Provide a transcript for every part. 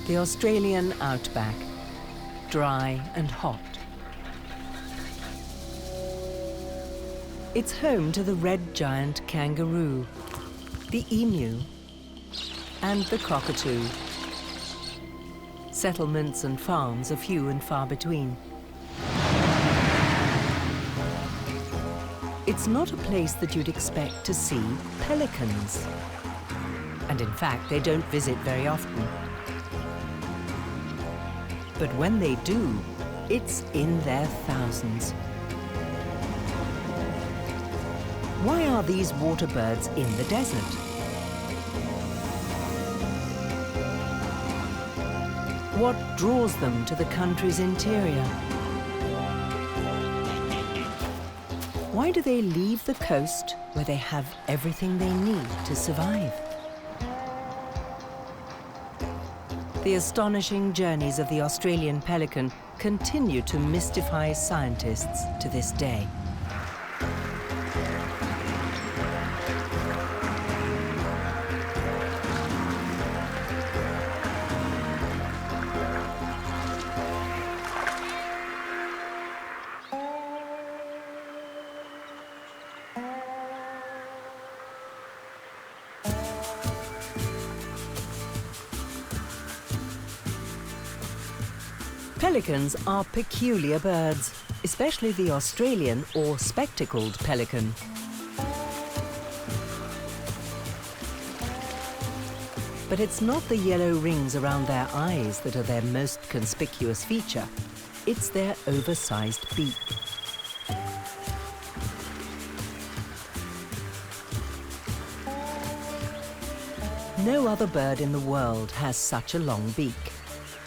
The Australian Outback, dry and hot. It's home to the red giant kangaroo, the emu, and the cockatoo. Settlements and farms are few and far between. It's not a place that you'd expect to see pelicans. And in fact, they don't visit very often. But when they do, it's in their thousands. Why are these water birds in the desert? What draws them to the country's interior? Why do they leave the coast where they have everything they need to survive? The astonishing journeys of the Australian pelican continue to mystify scientists to this day. Pelicans are peculiar birds, especially the Australian or spectacled pelican. But it's not the yellow rings around their eyes that are their most conspicuous feature. It's their oversized beak. No other bird in the world has such a long beak.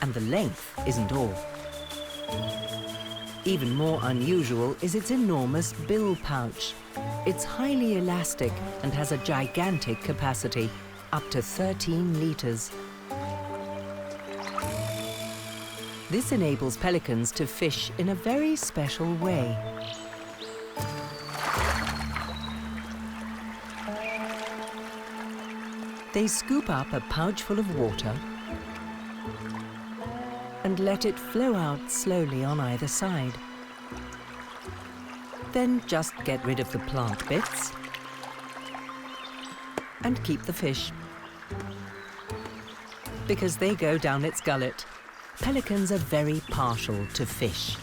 And the length isn't all. Even more unusual is its enormous bill pouch. It's highly elastic and has a gigantic capacity, up to 13 liters. This enables pelicans to fish in a very special way. They scoop up a pouch full of water and let it flow out slowly on either side. Then just get rid of the plant bits and keep the fish. Because they go down its gullet, pelicans are very partial to fish.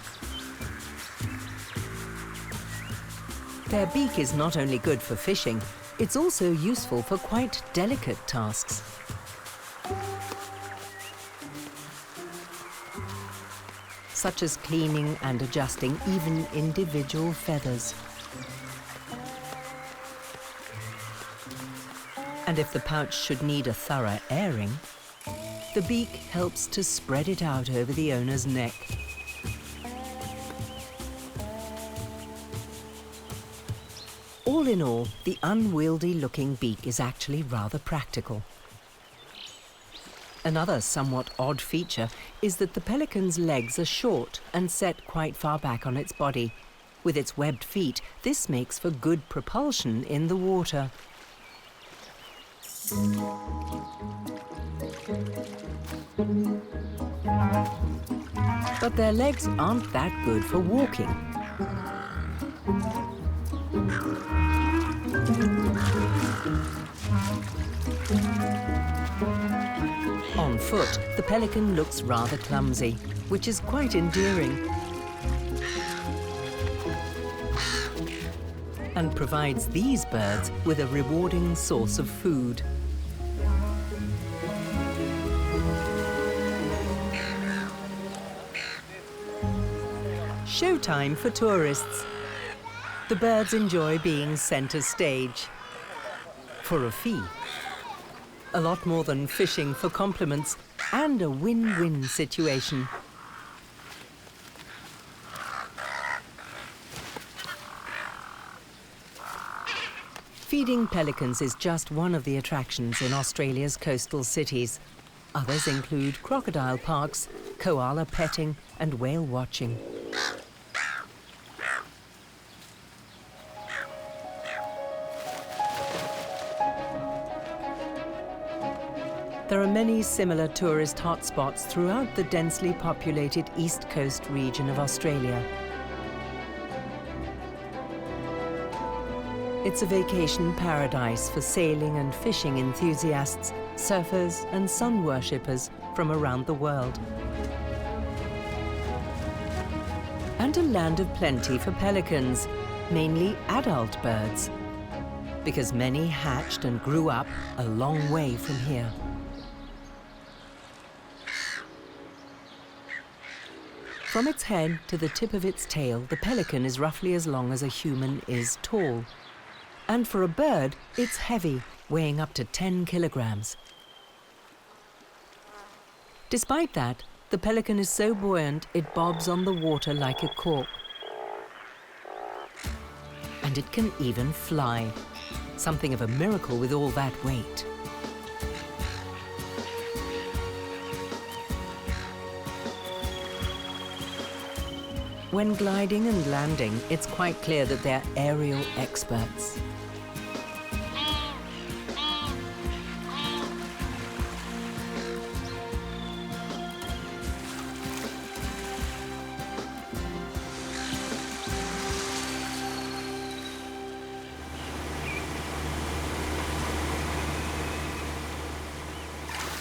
Their beak is not only good for fishing, it's also useful for quite delicate tasks. Such as cleaning and adjusting even individual feathers. And if the pouch should need a thorough airing, the beak helps to spread it out over the owner's neck. All in all, the unwieldy-looking beak is actually rather practical. Another somewhat odd feature is that the pelican's legs are short and set quite far back on its body. With its webbed feet, this makes for good propulsion in the water. But their legs aren't that good for walking. On foot, the pelican looks rather clumsy, which is quite endearing, and provides these birds with a rewarding source of food. Showtime for tourists. The birds enjoy being center stage for a fee. A lot more than fishing for compliments, and a win-win situation. Feeding pelicans is just one of the attractions in Australia's coastal cities. Others include crocodile parks, koala petting, and whale watching. There are many similar tourist hotspots throughout the densely populated East Coast region of Australia. It's a vacation paradise for sailing and fishing enthusiasts, surfers and sun worshippers from around the world. And a land of plenty for pelicans, mainly adult birds, because many hatched and grew up a long way from here. From its head to the tip of its tail, the pelican is roughly as long as a human is tall. And for a bird, it's heavy, weighing up to 10 kilograms. Despite that, the pelican is so buoyant it bobs on the water like a cork. And it can even fly, something of a miracle with all that weight. When gliding and landing, it's quite clear that they're aerial experts.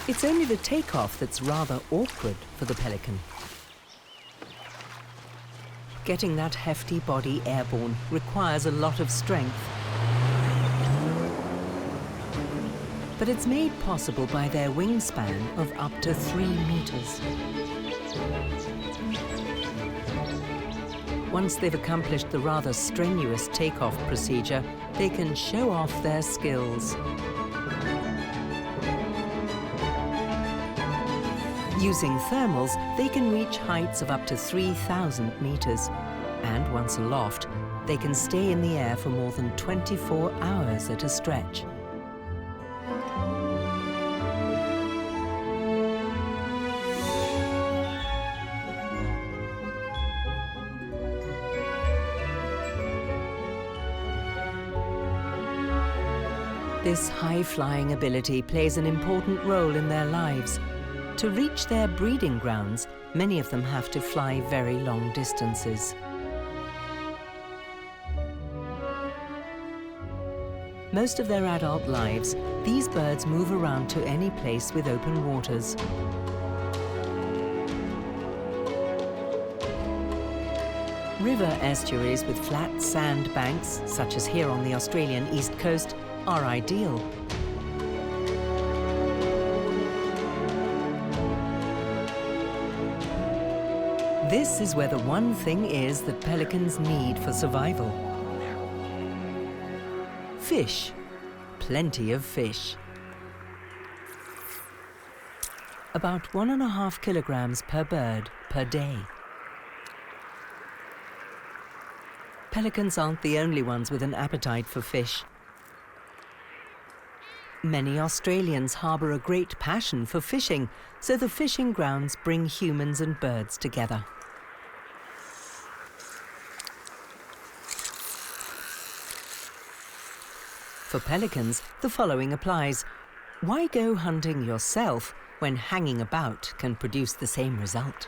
It's only the takeoff that's rather awkward for the pelican. Getting that hefty body airborne requires a lot of strength. But it's made possible by their wingspan of up to 3 meters. Once they've accomplished the rather strenuous takeoff procedure, they can show off their skills. Using thermals, they can reach heights of up to 3,000 meters. And once aloft, they can stay in the air for more than 24 hours at a stretch. This high-flying ability plays an important role in their lives. To reach their breeding grounds, many of them have to fly very long distances. Most of their adult lives, these birds move around to any place with open waters. River estuaries with flat sand banks, such as here on the Australian east coast, are ideal. This is where the one thing is that pelicans need for survival. Fish. Plenty of fish. About 1.5 kilograms per bird per day. Pelicans aren't the only ones with an appetite for fish. Many Australians harbour a great passion for fishing, so the fishing grounds bring humans and birds together. For pelicans, the following applies. Why go hunting yourself when hanging about can produce the same result?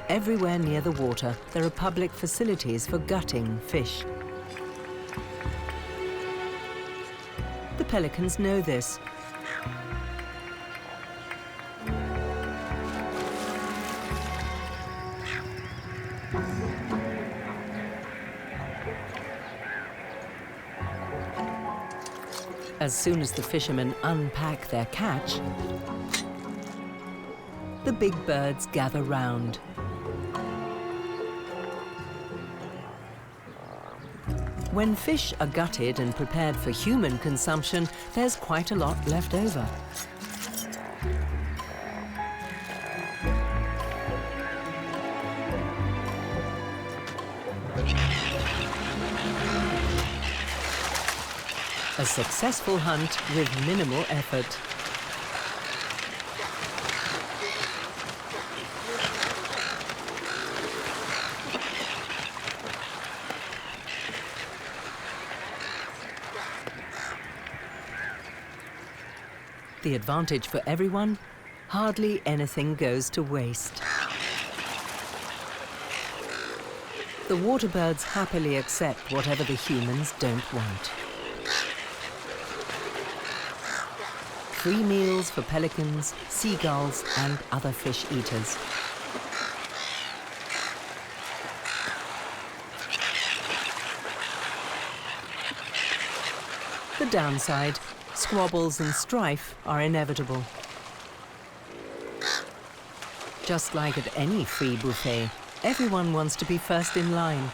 Everywhere near the water, there are public facilities for gutting fish. The pelicans know this. As soon as the fishermen unpack their catch, the big birds gather round. When fish are gutted and prepared for human consumption, there's quite a lot left over. A successful hunt with minimal effort. the advantage for everyone, hardly anything goes to waste. The water birds happily accept whatever the humans don't want. Free meals for pelicans, seagulls, and other fish eaters. The downside, squabbles and strife are inevitable. Just like at any free buffet, everyone wants to be first in line.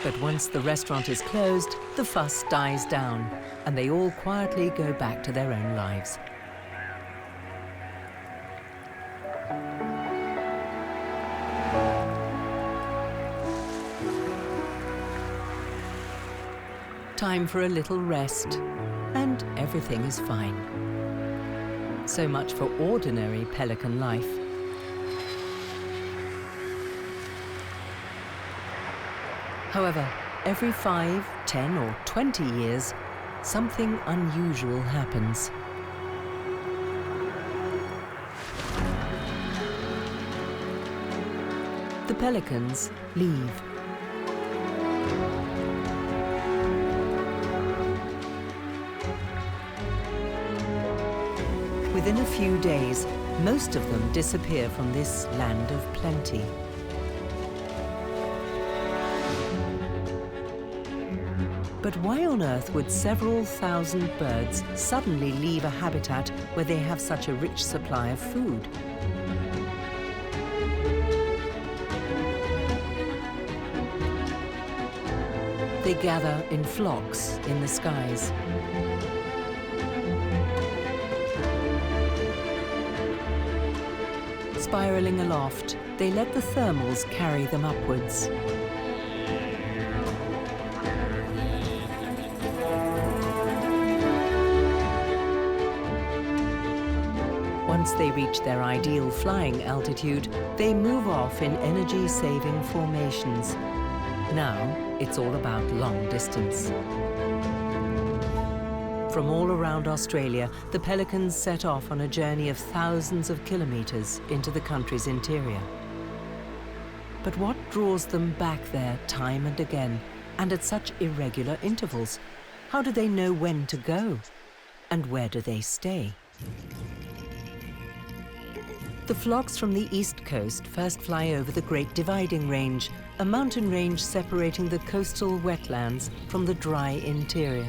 But once the restaurant is closed, the fuss dies down, and they all quietly go back to their own lives. Time for a little rest, and everything is fine. So much for ordinary pelican life. However, every 5, 10, or 20 years, something unusual happens. The pelicans leave. Within a few days, most of them disappear from this land of plenty. But why on earth would several thousand birds suddenly leave a habitat where they have such a rich supply of food? They gather in flocks in the skies. Spiraling aloft, they let the thermals carry them upwards. Once they reach their ideal flying altitude, they move off in energy-saving formations. Now, it's all about long distance. From all around Australia, the pelicans set off on a journey of thousands of kilometers into the country's interior. But what draws them back there time and again, and at such irregular intervals? How do they know when to go? And where do they stay? The flocks from the east coast first fly over the Great Dividing Range, a mountain range separating the coastal wetlands from the dry interior.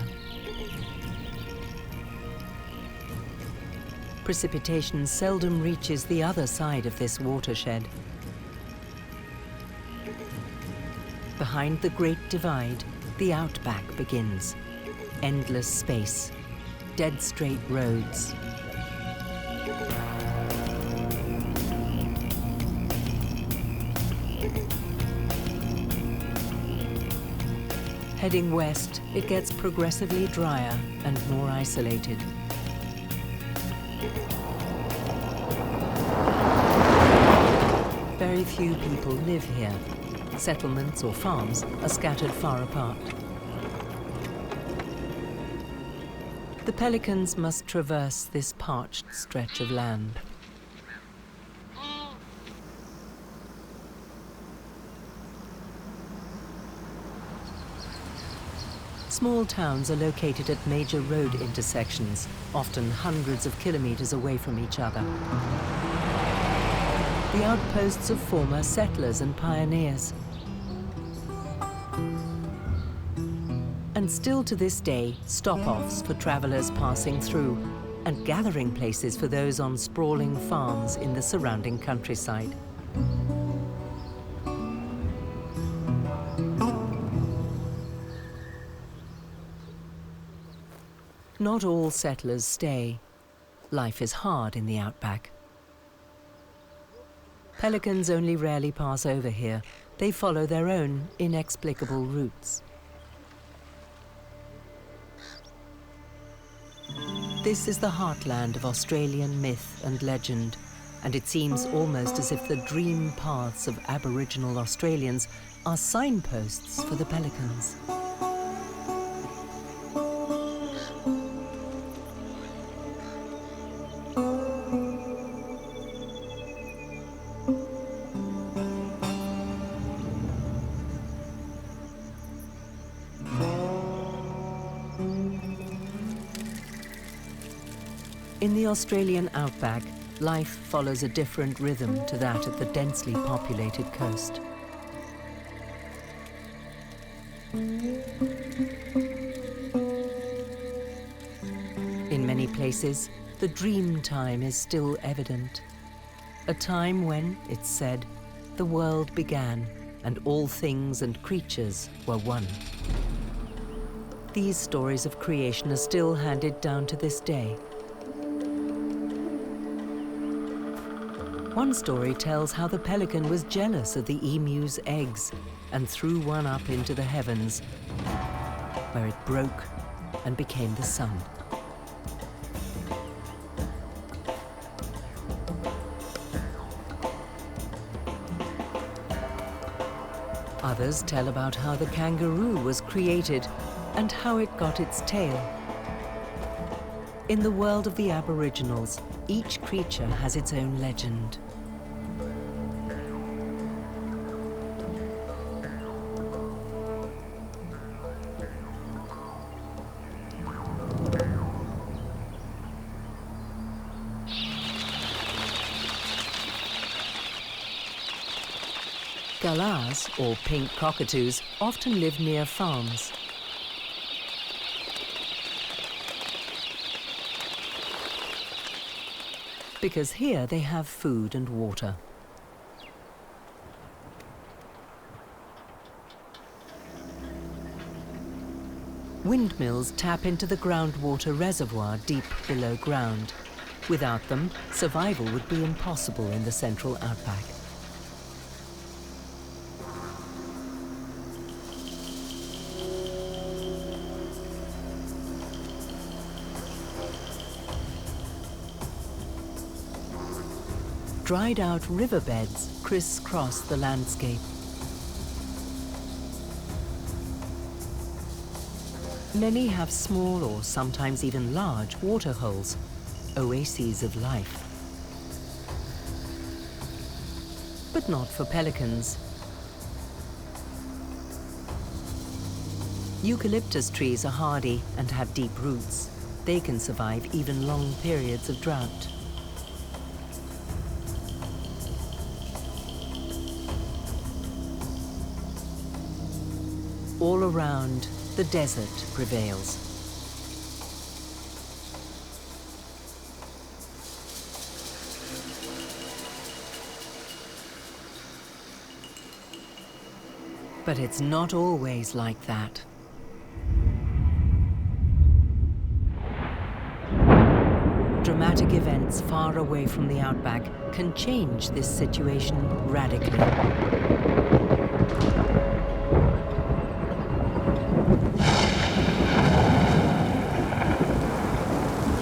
Precipitation seldom reaches the other side of this watershed. Behind the Great Divide, the Outback begins. Endless space, dead straight roads. Heading west, it gets progressively drier and more isolated. Very few people live here. Settlements or farms are scattered far apart. The pelicans must traverse this parched stretch of land. Small towns are located at major road intersections, often hundreds of kilometers away from each other. The outposts of former settlers and pioneers. And still to this day, stop-offs for travelers passing through, and gathering places for those on sprawling farms in the surrounding countryside. Not all settlers stay. Life is hard in the Outback. Pelicans only rarely pass over here. They follow their own inexplicable routes. This is the heartland of Australian myth and legend, and it seems almost as if the dream paths of Aboriginal Australians are signposts for the pelicans. In the Australian outback, life follows a different rhythm to that at the densely populated coast. In many places, the dream time is still evident. A time when, it's said, the world began and all things and creatures were one. These stories of creation are still handed down to this day. One story tells how the pelican was jealous of the emu's eggs and threw one up into the heavens, where it broke and became the sun. Others tell about how the kangaroo was created and how it got its tail. In the world of the Aboriginals, each creature has its own legend. Galahs, or pink cockatoos, often live near farms. Because here they have food and water. Windmills tap into the groundwater reservoir deep below ground. Without them, survival would be impossible in the central outback. Dried-out riverbeds crisscross the landscape. Many have small or sometimes even large waterholes, oases of life. But not for pelicans. Eucalyptus trees are hardy and have deep roots. They can survive even long periods of drought. All around, the desert prevails. But it's not always like that. Dramatic events far away from the outback can change this situation radically.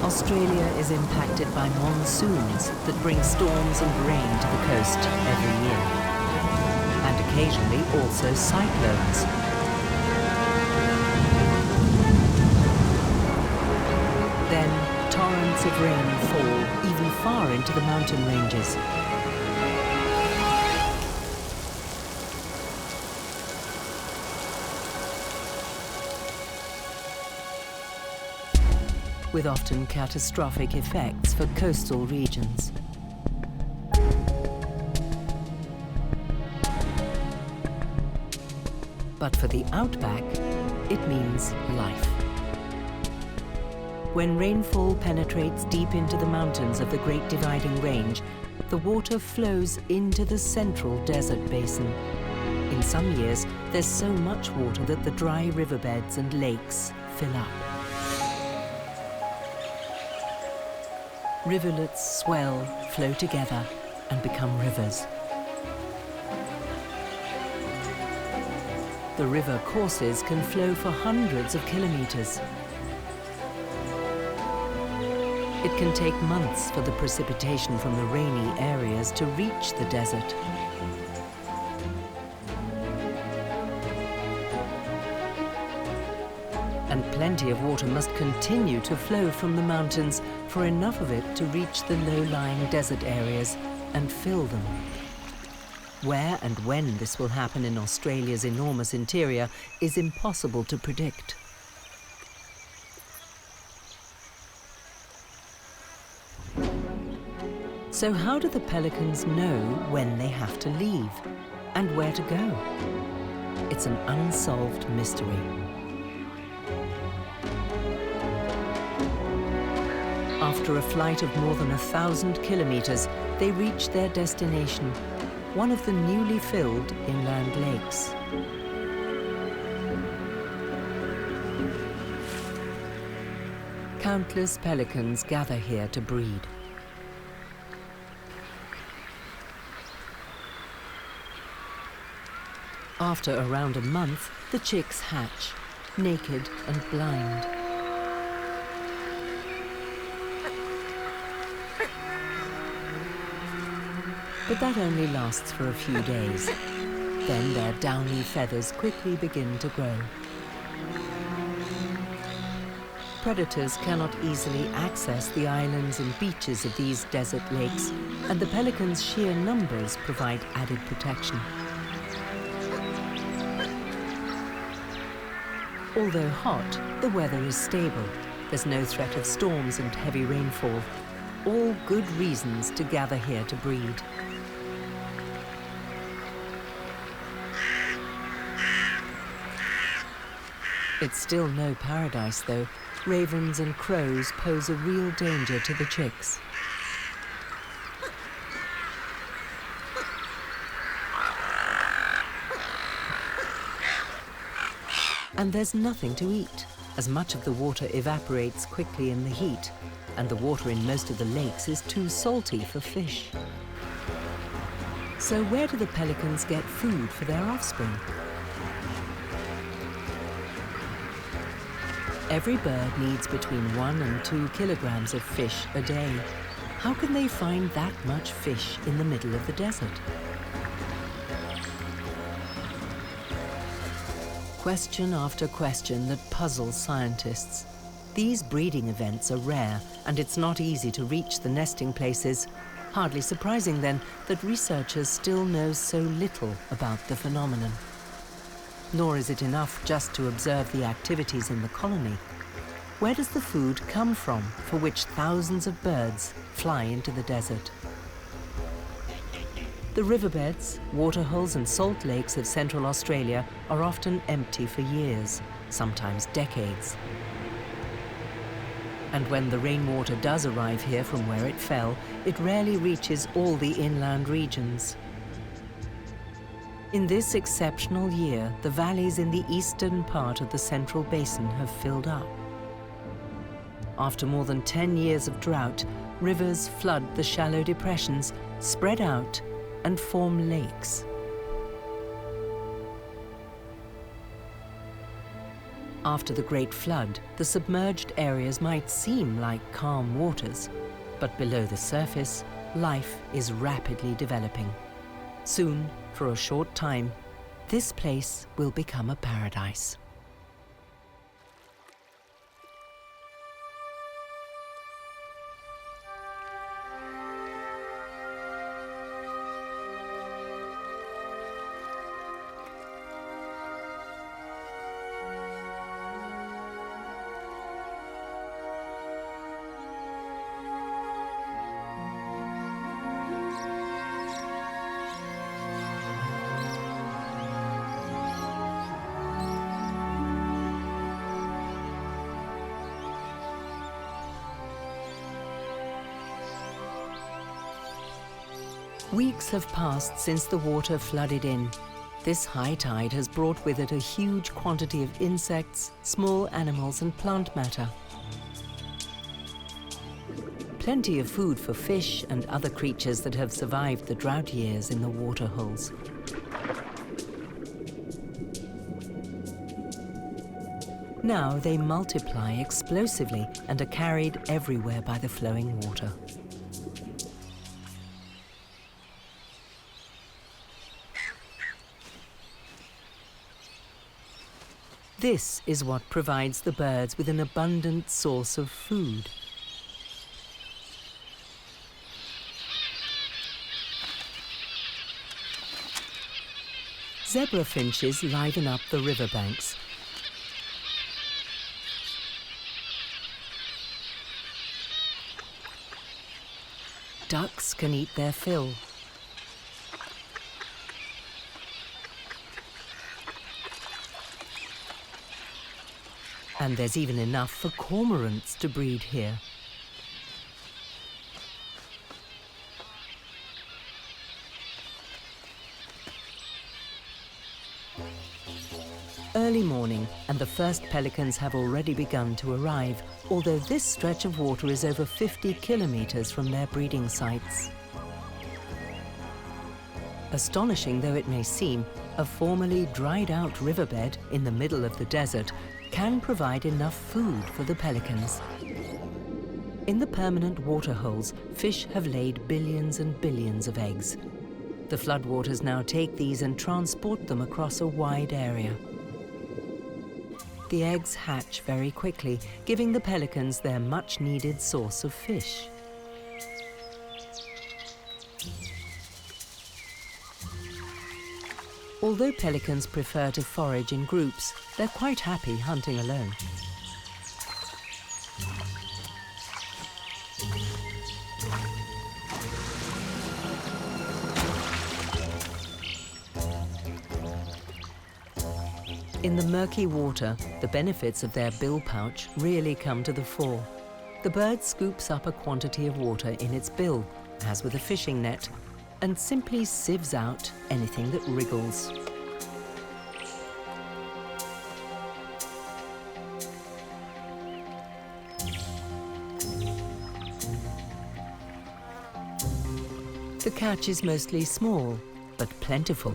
Australia is impacted by monsoons that bring storms and rain to the coast every year, and occasionally also cyclones. Then torrents of rain fall even far into the mountain ranges. With often catastrophic effects for coastal regions. But for the outback, it means life. When rainfall penetrates deep into the mountains of the Great Dividing Range, the water flows into the central desert basin. In some years, there's so much water that the dry riverbeds and lakes fill up. Rivulets swell, flow together, and become rivers. The river courses can flow for hundreds of kilometers. It can take months for the precipitation from the rainy areas to reach the desert. And plenty of water must continue to flow from the mountains for enough of it to reach the low-lying desert areas and fill them. Where and when this will happen in Australia's enormous interior is impossible to predict. So how do the pelicans know when they have to leave and where to go? It's an unsolved mystery. After a flight of more than 1,000 kilometers, they reach their destination, one of the newly filled inland lakes. Countless pelicans gather here to breed. After around a month, the chicks hatch, naked and blind. But that only lasts for a few days. Then their downy feathers quickly begin to grow. Predators cannot easily access the islands and beaches of these desert lakes, and the pelicans' sheer numbers provide added protection. Although hot, the weather is stable. There's no threat of storms and heavy rainfall. All good reasons to gather here to breed. It's still no paradise, though. Ravens and crows pose a real danger to the chicks. And there's nothing to eat, as much of the water evaporates quickly in the heat, and the water in most of the lakes is too salty for fish. So where do the pelicans get food for their offspring? Every bird needs between 1 and 2 kilograms of fish a day. How can they find that much fish in the middle of the desert? Question after question that puzzles scientists. These breeding events are rare, and it's not easy to reach the nesting places. Hardly surprising, then, that researchers still know so little about the phenomenon. Nor is it enough just to observe the activities in the colony. Where does the food come from for which thousands of birds fly into the desert? The riverbeds, waterholes and salt lakes of Central Australia are often empty for years, sometimes decades. And when the rainwater does arrive here from where it fell, it rarely reaches all the inland regions. In this exceptional year, the valleys in the eastern part of the Central Basin have filled up. After more than 10 years of drought, rivers flood the shallow depressions, spread out, and form lakes. After the Great Flood, the submerged areas might seem like calm waters, but below the surface, life is rapidly developing. Soon, for a short time, this place will become a paradise. Weeks have passed since the water flooded in. This high tide has brought with it a huge quantity of insects, small animals and plant matter. Plenty of food for fish and other creatures that have survived the drought years in the waterholes. Now they multiply explosively and are carried everywhere by the flowing water. This is what provides the birds with an abundant source of food. Zebra finches liven up the riverbanks. Ducks can eat their fill. And there's even enough for cormorants to breed here. Early morning, and the first pelicans have already begun to arrive, although this stretch of water is over 50 kilometers from their breeding sites. Astonishing though it may seem, a formerly dried-out riverbed in the middle of the desert can provide enough food for the pelicans. In the permanent water holes, fish have laid billions and billions of eggs. The floodwaters now take these and transport them across a wide area. The eggs hatch very quickly, giving the pelicans their much-needed source of fish. Although pelicans prefer to forage in groups, they're quite happy hunting alone. In the murky water, the benefits of their bill pouch really come to the fore. The bird scoops up a quantity of water in its bill, as with a fishing net, and simply sieves out anything that wriggles. The catch is mostly small, but plentiful.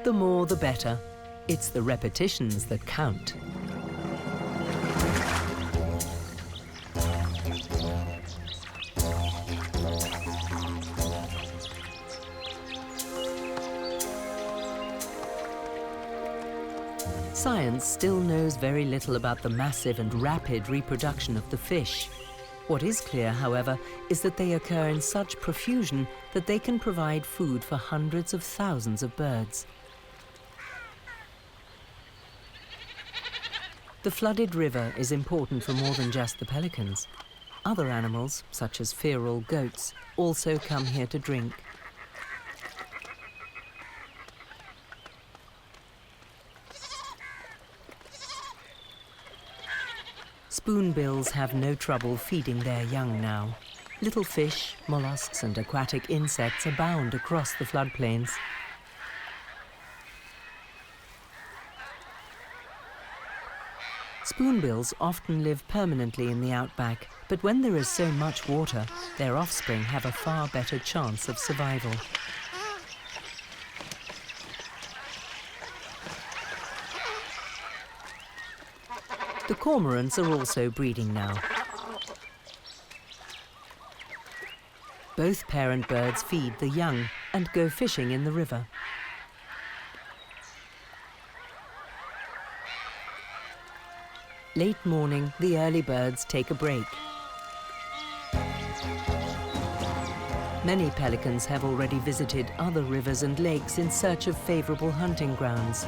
The more, the better. It's the repetitions that count. Science still knows very little about the massive and rapid reproduction of the fish. What is clear, however, is that they occur in such profusion that they can provide food for hundreds of thousands of birds. The flooded river is important for more than just the pelicans. Other animals, such as feral goats, also come here to drink. Spoonbills have no trouble feeding their young now. Little fish, mollusks, and aquatic insects abound across the floodplains. Spoonbills often live permanently in the outback, but when there is so much water, their offspring have a far better chance of survival. The cormorants are also breeding now. Both parent birds feed the young and go fishing in the river. Late morning, the early birds take a break. Many pelicans have already visited other rivers and lakes in search of favorable hunting grounds.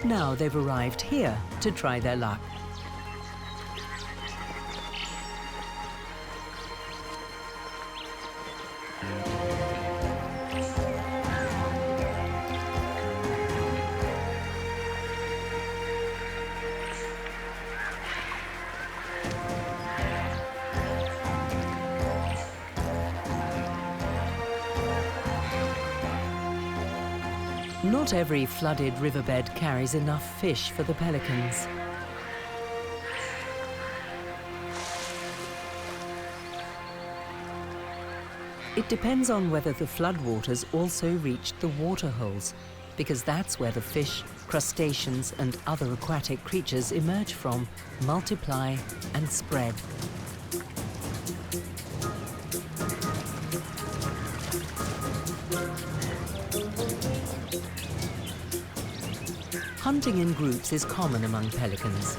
Now they've arrived here to try their luck. Not every flooded riverbed carries enough fish for the pelicans. It depends on whether the floodwaters also reached the waterholes, because that's where the fish, crustaceans and other aquatic creatures emerge from, multiply and spread. Hunting in groups is common among pelicans.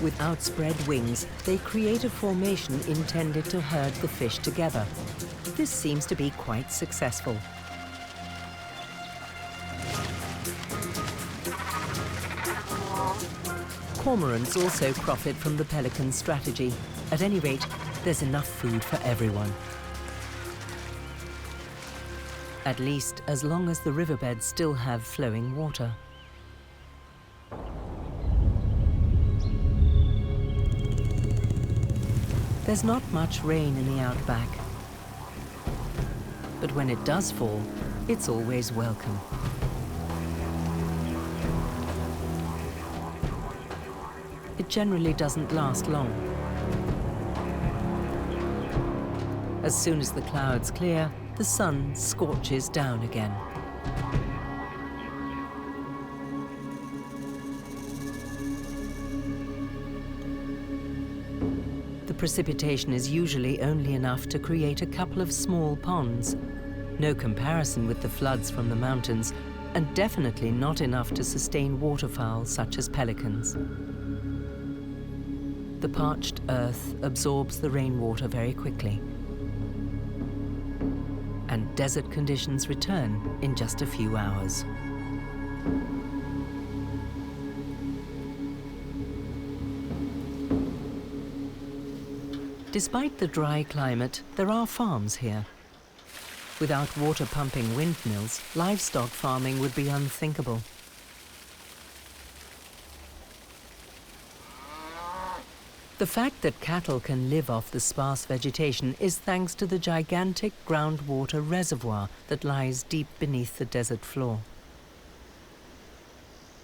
With outspread wings, they create a formation intended to herd the fish together. This seems to be quite successful. Cormorants also profit from the pelican's strategy. At any rate, there's enough food for everyone. At least as long as the riverbeds still have flowing water. There's not much rain in the Outback. But when it does fall, it's always welcome. It generally doesn't last long. As soon as the clouds clear, the sun scorches down again. The precipitation is usually only enough to create a couple of small ponds. No comparison with the floods from the mountains, and definitely not enough to sustain waterfowl such as pelicans. The parched earth absorbs the rainwater very quickly, and desert conditions return in just a few hours. Despite the dry climate, there are farms here. Without water pumping windmills, livestock farming would be unthinkable. The fact that cattle can live off the sparse vegetation is thanks to the gigantic groundwater reservoir that lies deep beneath the desert floor.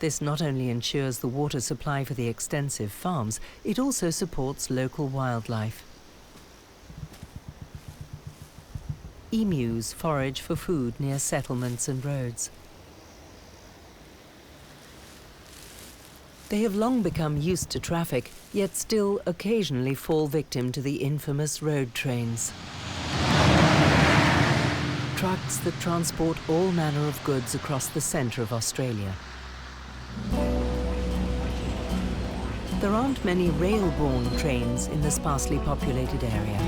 This not only ensures the water supply for the extensive farms, it also supports local wildlife. Emus forage for food near settlements and roads. They have long become used to traffic, yet still occasionally fall victim to the infamous road trains. Trucks that transport all manner of goods across the centre of Australia. There aren't many rail-borne trains in the sparsely populated area.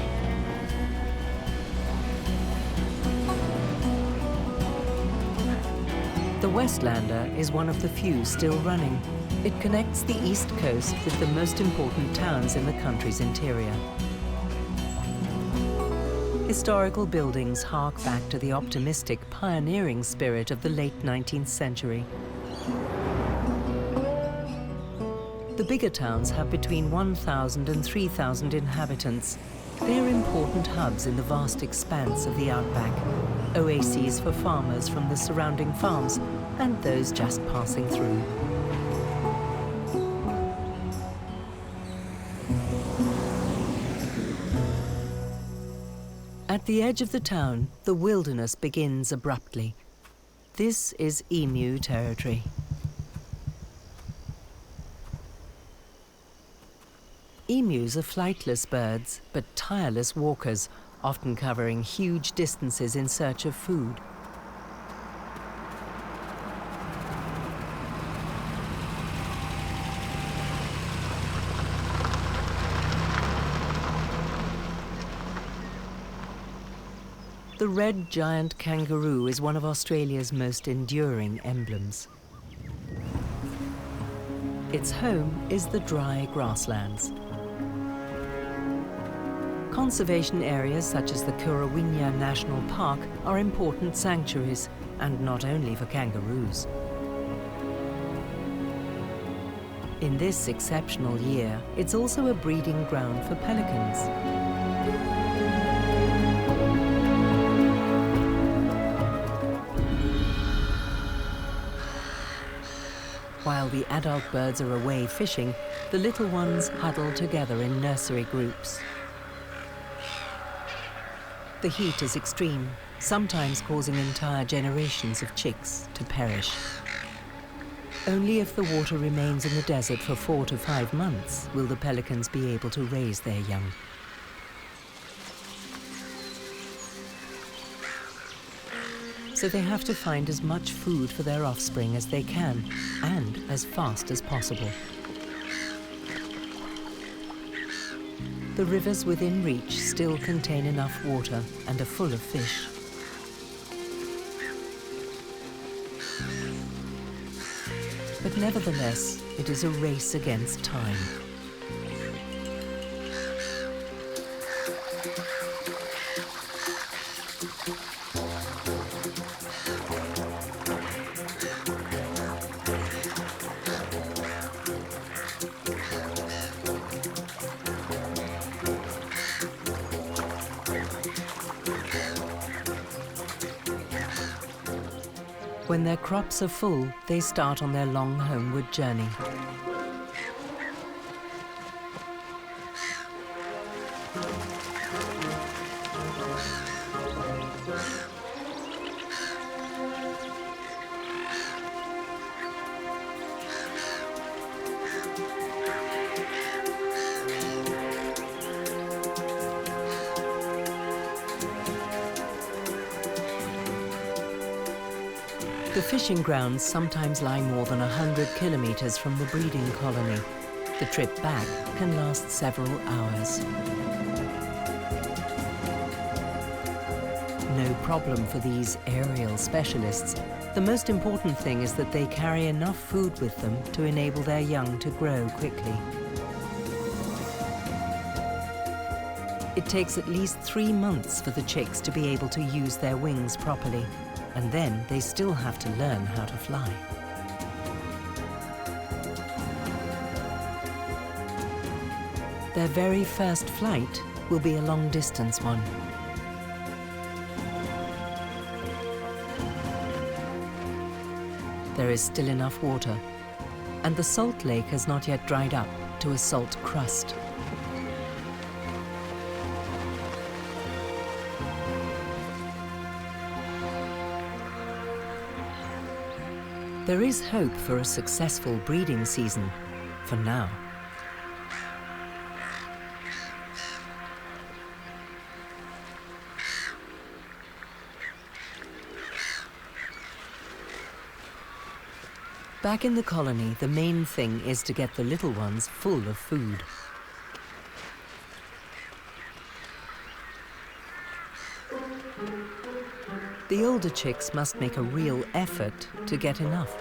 The Westlander is one of the few still running. It connects the east coast with the most important towns in the country's interior. Historical buildings hark back to the optimistic, pioneering spirit of the late 19th century. The bigger towns have between 1,000 and 3,000 inhabitants. They are important hubs in the vast expanse of the Outback, oases for farmers from the surrounding farms and those just passing through. At the edge of the town, the wilderness begins abruptly. This is emu territory. Emus are flightless birds, but tireless walkers, often covering huge distances in search of food. The red giant kangaroo is one of Australia's most enduring emblems. Its home is the dry grasslands. Conservation areas such as the Currawinga National Park are important sanctuaries, and not only for kangaroos. In this exceptional year, it's also a breeding ground for pelicans. the adult birds are away fishing, the little ones huddle together in nursery groups. The heat is extreme, sometimes causing entire generations of chicks to perish. Only if the water remains in the desert for 4 to 5 months will the pelicans be able to raise their young. So they have to find as much food for their offspring as they can, and as fast as possible. The rivers within reach still contain enough water and are full of fish. But nevertheless, it is a race against time. When their crops are full, they start on their long homeward journey. The fishing grounds sometimes lie more than 100 kilometers from the breeding colony. The trip back can last several hours. No problem for these aerial specialists. The most important thing is that they carry enough food with them to enable their young to grow quickly. It takes at least 3 months for the chicks to be able to use their wings properly. And then they still have to learn how to fly. Their very first flight will be a long-distance one. There is still enough water, and the salt lake has not yet dried up to a salt crust. There is hope for a successful breeding season, for now. Back in the colony, the main thing is to get the little ones full of food. The older chicks must make a real effort to get enough.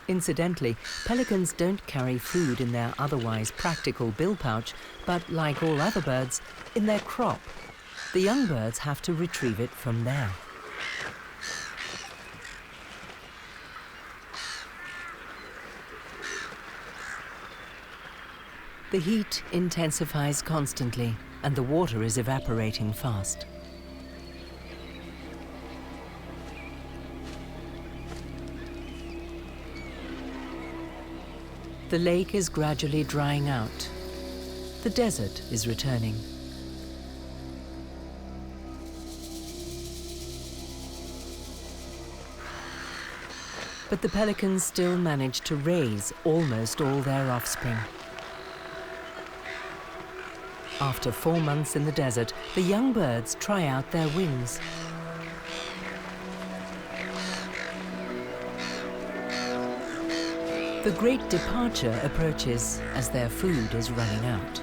Incidentally, pelicans don't carry food in their otherwise practical bill pouch, but like all other birds, in their crop. The young birds have to retrieve it from there. The heat intensifies constantly, and the water is evaporating fast. The lake is gradually drying out. The desert is returning. But the pelicans still manage to raise almost all their offspring. After 4 months in the desert, the young birds try out their wings. The great departure approaches as their food is running out.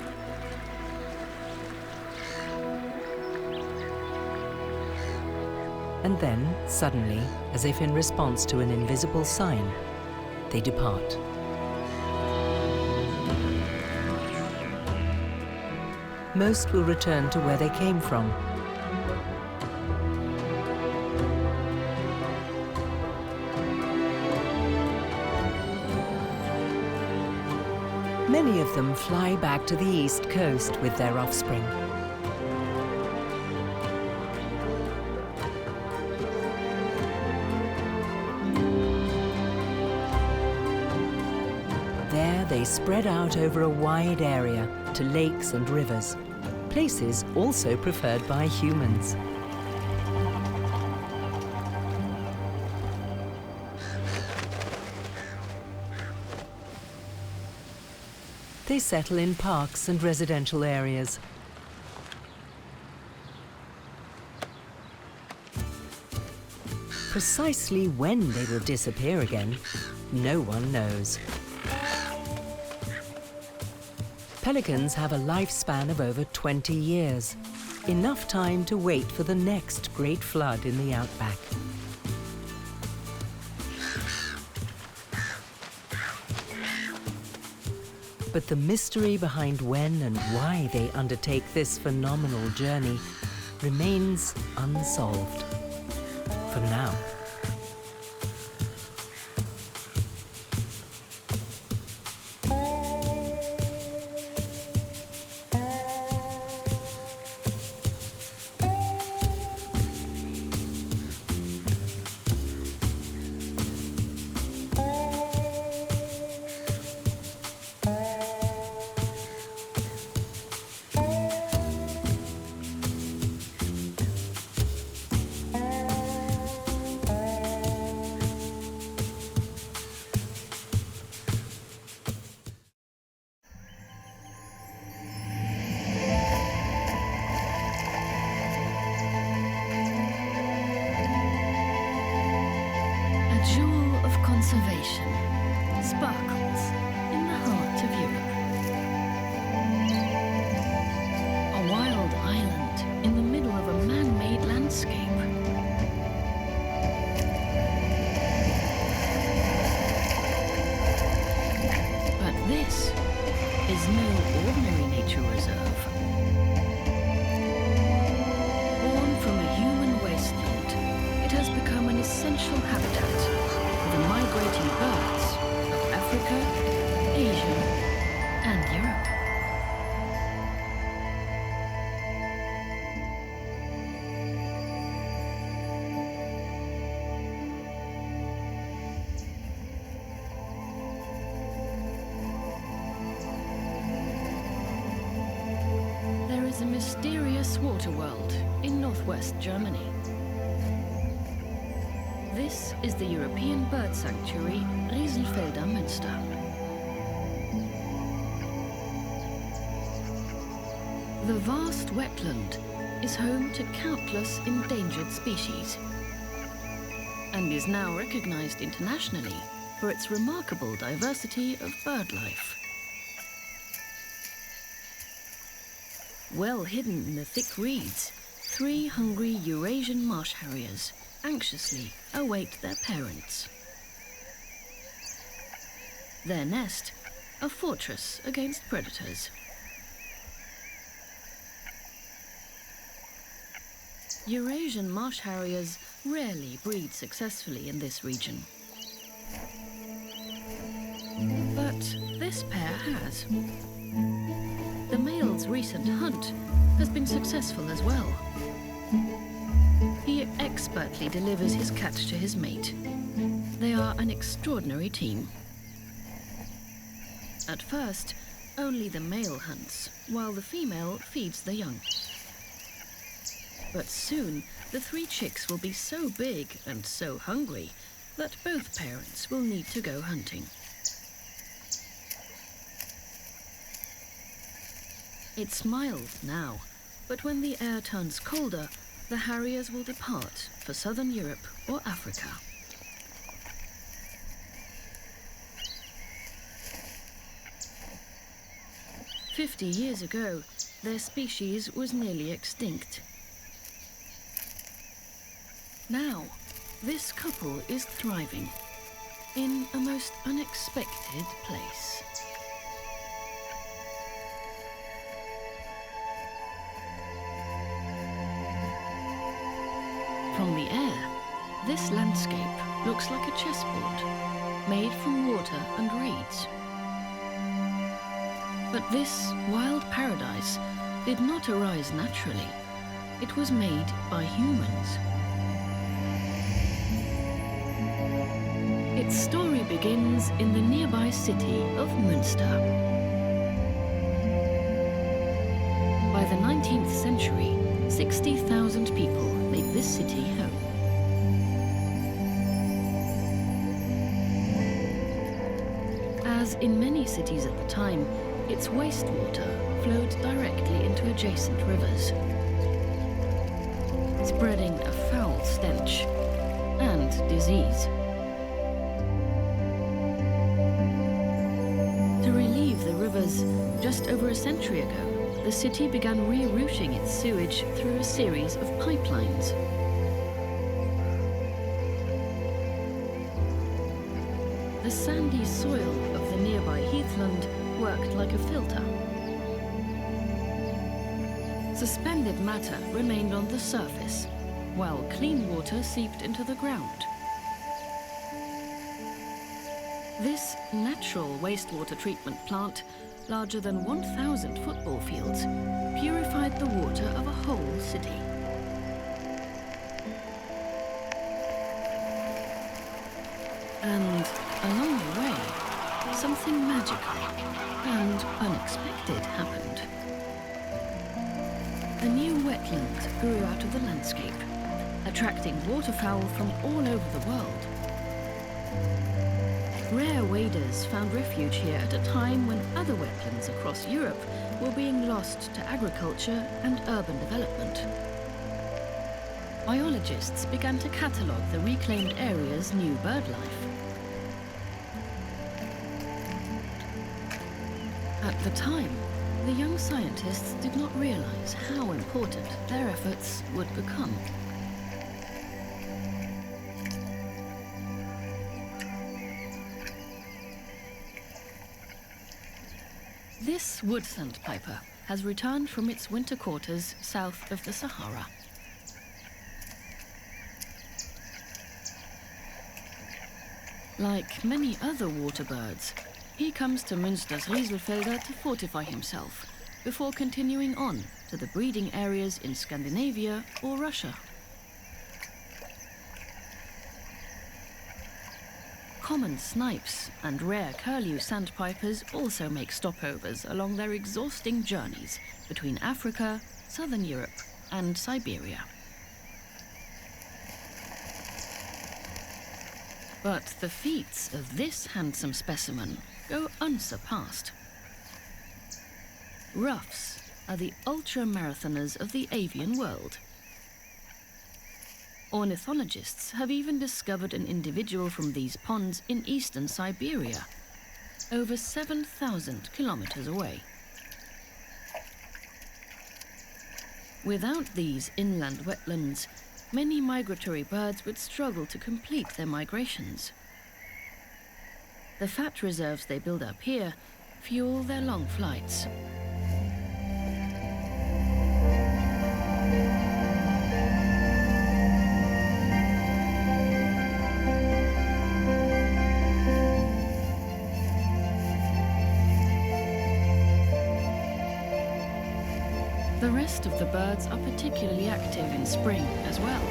And then, suddenly, as if in response to an invisible sign, they depart. Most will return to where they came from. Many of them fly back to the east coast with their offspring. There they spread out over a wide area to lakes and rivers, places also preferred by humans. They settle in parks and residential areas. Precisely when they will disappear again, no one knows. Pelicans have a lifespan of over 20 years, enough time to wait for the next great flood in the outback. But the mystery behind when and why they undertake this phenomenal journey remains unsolved. For now. Conservation sparkles in the heart of Europe. A wild island in the middle of a man-made landscape. But this is no ordinary nature reserve. Born from a human wasteland, it has become an essential habitat the migrating birds of Africa, Asia, and Europe. There is a mysterious water world in northwest Germany. This is the European bird sanctuary Riesenfelder Münster. The vast wetland is home to countless endangered species and is now recognized internationally for its remarkable diversity of bird life. Well hidden in the thick reeds, 3 hungry Eurasian marsh harriers anxiously await their parents. Their nest, a fortress against predators. Eurasian marsh harriers rarely breed successfully in this region. But this pair has. The male's recent hunt has been successful as well. He expertly delivers his catch to his mate. They are an extraordinary team. At first, only the male hunts, while the female feeds the young. But soon, the 3 chicks will be so big and so hungry that both parents will need to go hunting. It's mild now, but when the air turns colder, the harriers will depart for southern Europe or Africa. "50 years ago, their species was nearly extinct. Now, this couple is thriving in a most unexpected place. From the air, this landscape looks like a chessboard, made from water and reeds. But this wild paradise did not arise naturally. It was made by humans. Its story begins in the nearby city of Münster. By the 19th century, 60,000 people made this city home. As in many cities at the time, its wastewater flowed directly into adjacent rivers, spreading a foul stench and disease. To relieve the rivers, just over a century ago, the city began rerouting its sewage through a series of pipelines. The sandy soil of the nearby heathland worked like a filter. Suspended matter remained on the surface, while clean water seeped into the ground. This natural wastewater treatment plant, larger than 1,000 football fields, purified the water of a whole city. And along the way, something magical and unexpected happened. A new wetland grew out of the landscape, attracting waterfowl from all over the world. Rare waders found refuge here at a time when other wetlands across Europe were being lost to agriculture and urban development. Biologists began to catalogue the reclaimed area's new bird life. At the time, the young scientists did not realize how important their efforts would become. This wood sandpiper has returned from its winter quarters south of the Sahara. Like many other water birds, he comes to Münster's Rieselfelder to fortify himself, before continuing on to the breeding areas in Scandinavia or Russia. Common snipes and rare curlew sandpipers also make stopovers along their exhausting journeys between Africa, southern Europe, and Siberia. But the feats of this handsome specimen go unsurpassed. Ruffs are the ultra-marathoners of the avian world. Ornithologists have even discovered an individual from these ponds in eastern Siberia, over 7,000 kilometers away. Without these inland wetlands, many migratory birds would struggle to complete their migrations. The fat reserves they build up here fuel their long flights. The rest of the birds are particularly active in spring as well.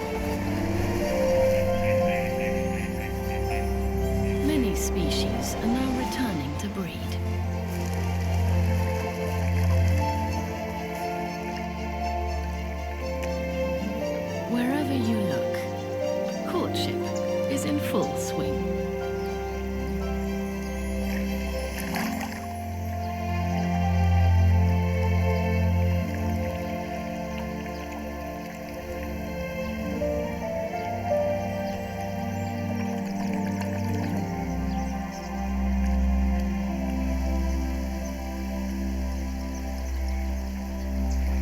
Many species are now returning to breed. Wherever you look, courtship is in full swing.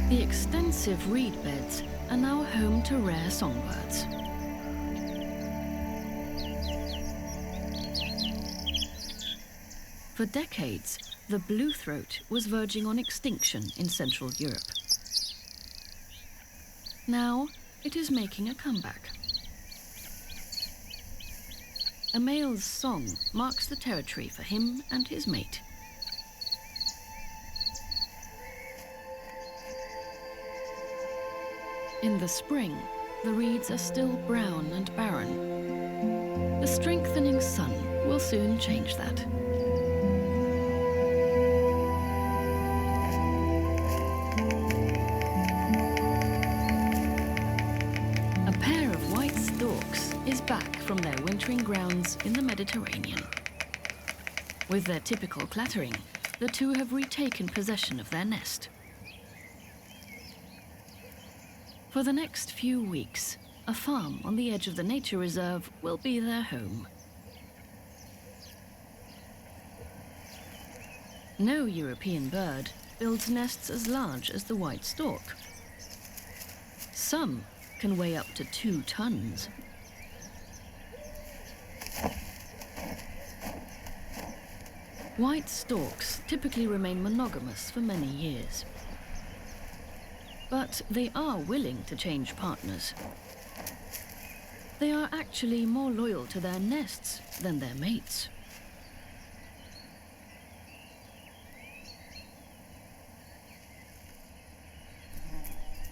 The extensive reed beds are now home to rare songbirds. For decades, the bluethroat was verging on extinction in Central Europe. Now, it is making a comeback. A male's song marks the territory for him and his mate. In the spring, the reeds are still brown and barren. The strengthening sun will soon change that. A pair of white storks is back from their wintering grounds in the Mediterranean. With their typical clattering, the two have retaken possession of their nest. For the next few weeks, a farm on the edge of the nature reserve will be their home. No European bird builds nests as large as the white stork. Some can weigh up to 2 tons. White storks typically remain monogamous for many years. But they are willing to change partners. They are actually more loyal to their nests than their mates.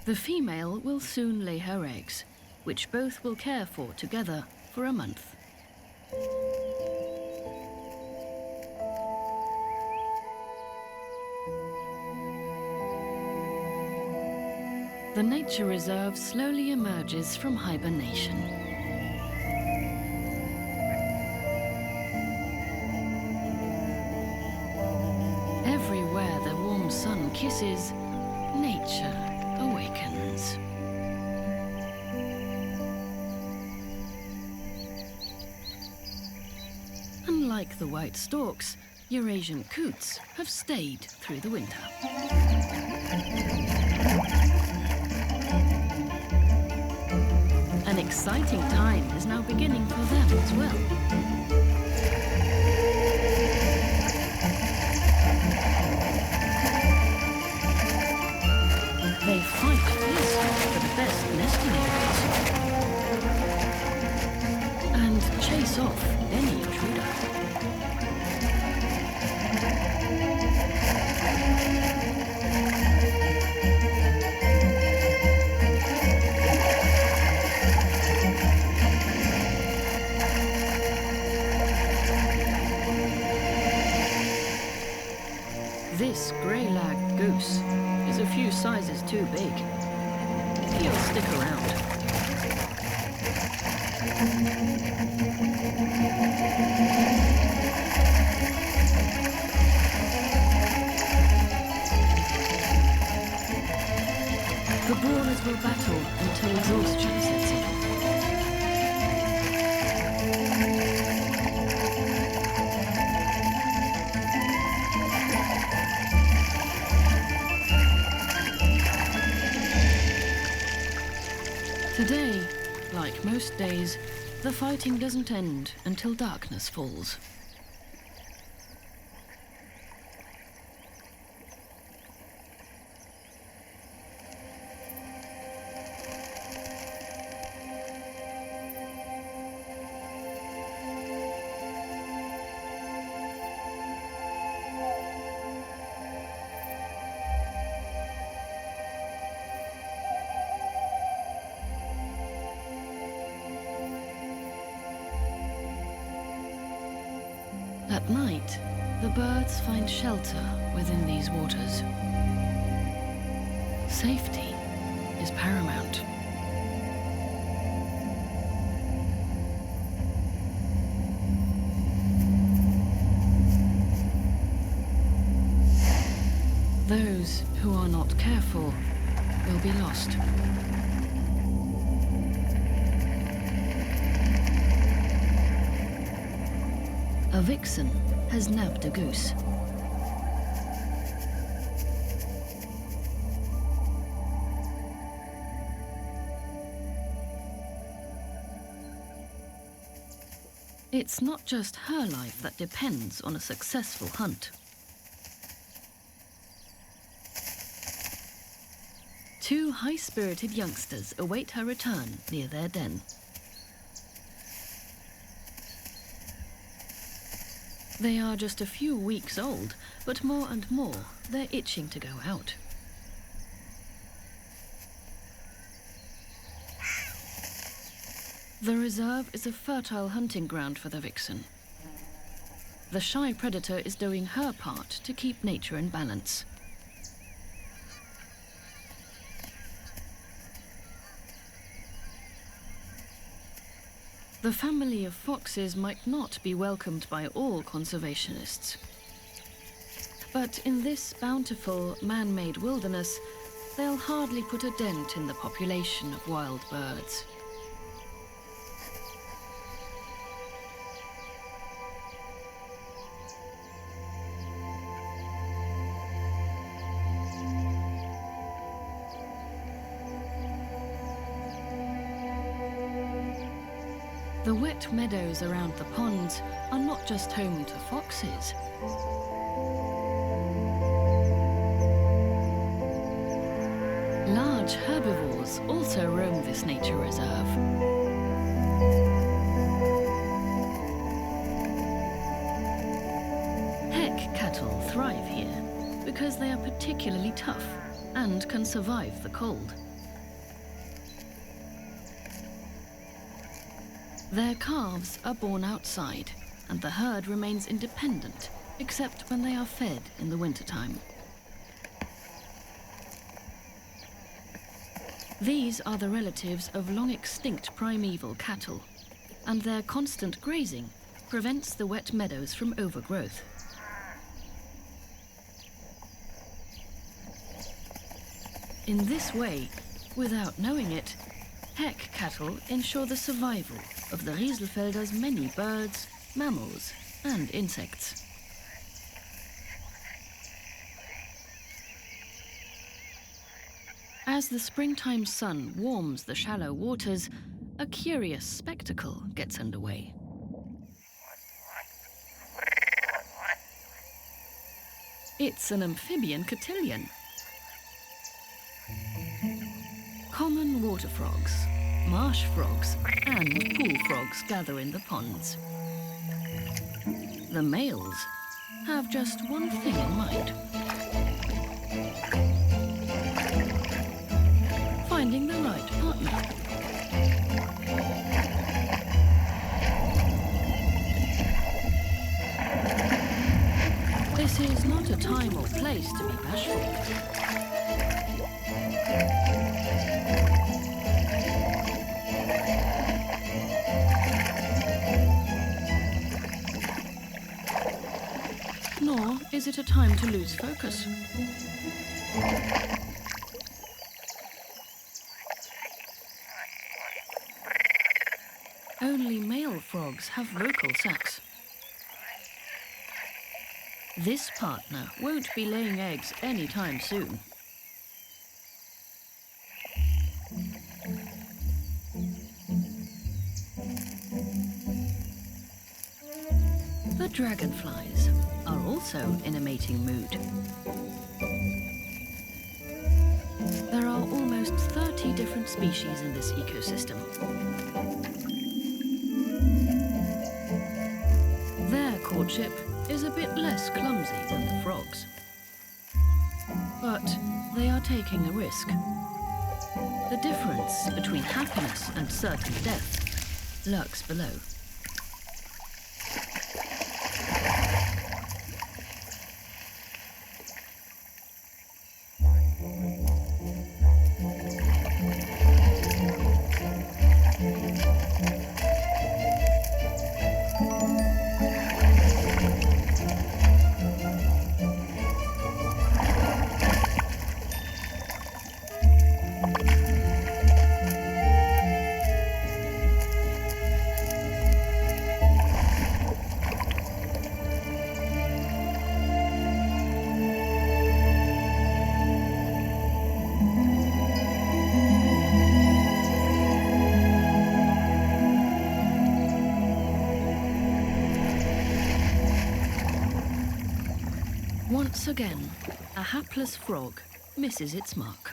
The female will soon lay her eggs, which both will care for together for a month. The nature reserve slowly emerges from hibernation. Everywhere the warm sun kisses, nature awakens. Unlike the white storks, Eurasian coots have stayed through the winter. An exciting time is now beginning for them as well. They fight fiercely for the best nesting areas and chase off any intruder. This grey-lag goose is a few sizes too big. He'll stick around. The brawlers will battle until exhaustion sets in. Today, like most days, the fighting doesn't end until darkness falls. At night, the birds find shelter within these waters. Safety is paramount. Those who are not careful will be lost. A vixen has nabbed a goose. It's not just her life that depends on a successful hunt. Two high-spirited youngsters await her return near their den. They are just a few weeks old, but more and more they're itching to go out. The reserve is a fertile hunting ground for the vixen. The shy predator is doing her part to keep nature in balance. The family of foxes might not be welcomed by all conservationists. But in this bountiful, man-made wilderness, they'll hardly put a dent in the population of wild birds. The wet meadows around the ponds are not just home to foxes. Large herbivores also roam this nature reserve. Heck cattle thrive here because they are particularly tough and can survive the cold. Their calves are born outside, and the herd remains independent, except when they are fed in the wintertime. These are the relatives of long-extinct primeval cattle, and their constant grazing prevents the wet meadows from overgrowth. In this way, without knowing it, heck cattle ensure the survival of the Rieselfelder's many birds, mammals, and insects. As the springtime sun warms the shallow waters, a curious spectacle gets underway. It's an amphibian cotillion. Common water frogs, marsh frogs, and pool frogs gather in the ponds. The males have just one thing in mind: finding the right partner. This is not a time or place to be bashful. Nor is it a time to lose focus. Only male frogs have vocal sacs. This partner won't be laying eggs anytime soon. The dragonflies are also in a mating mood. There are almost 30 different species in this ecosystem. Their courtship is a bit less clumsy than the frogs. But they are taking a risk. The difference between happiness and certain death lurks below. Once again, a hapless frog misses its mark.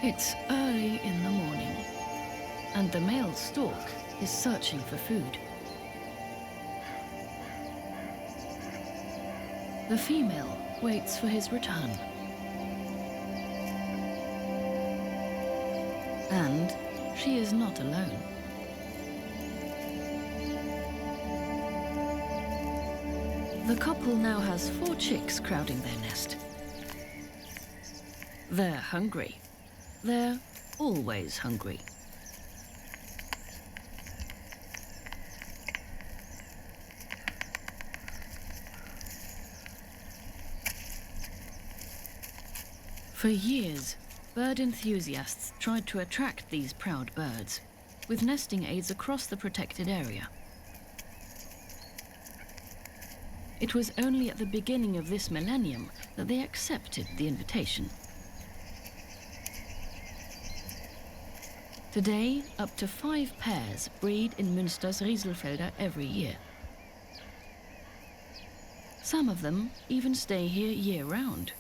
It's early in the morning, and the male stork is searching for food. The female waits for his return. And she is not alone. The couple now has 4 chicks crowding their nest. They're hungry. They're always hungry. For years, bird enthusiasts tried to attract these proud birds, with nesting aids across the protected area. It was only at the beginning of this millennium that they accepted the invitation. Today, up to 5 pairs breed in Münster's Rieselfelder every year. Some of them even stay here year-round.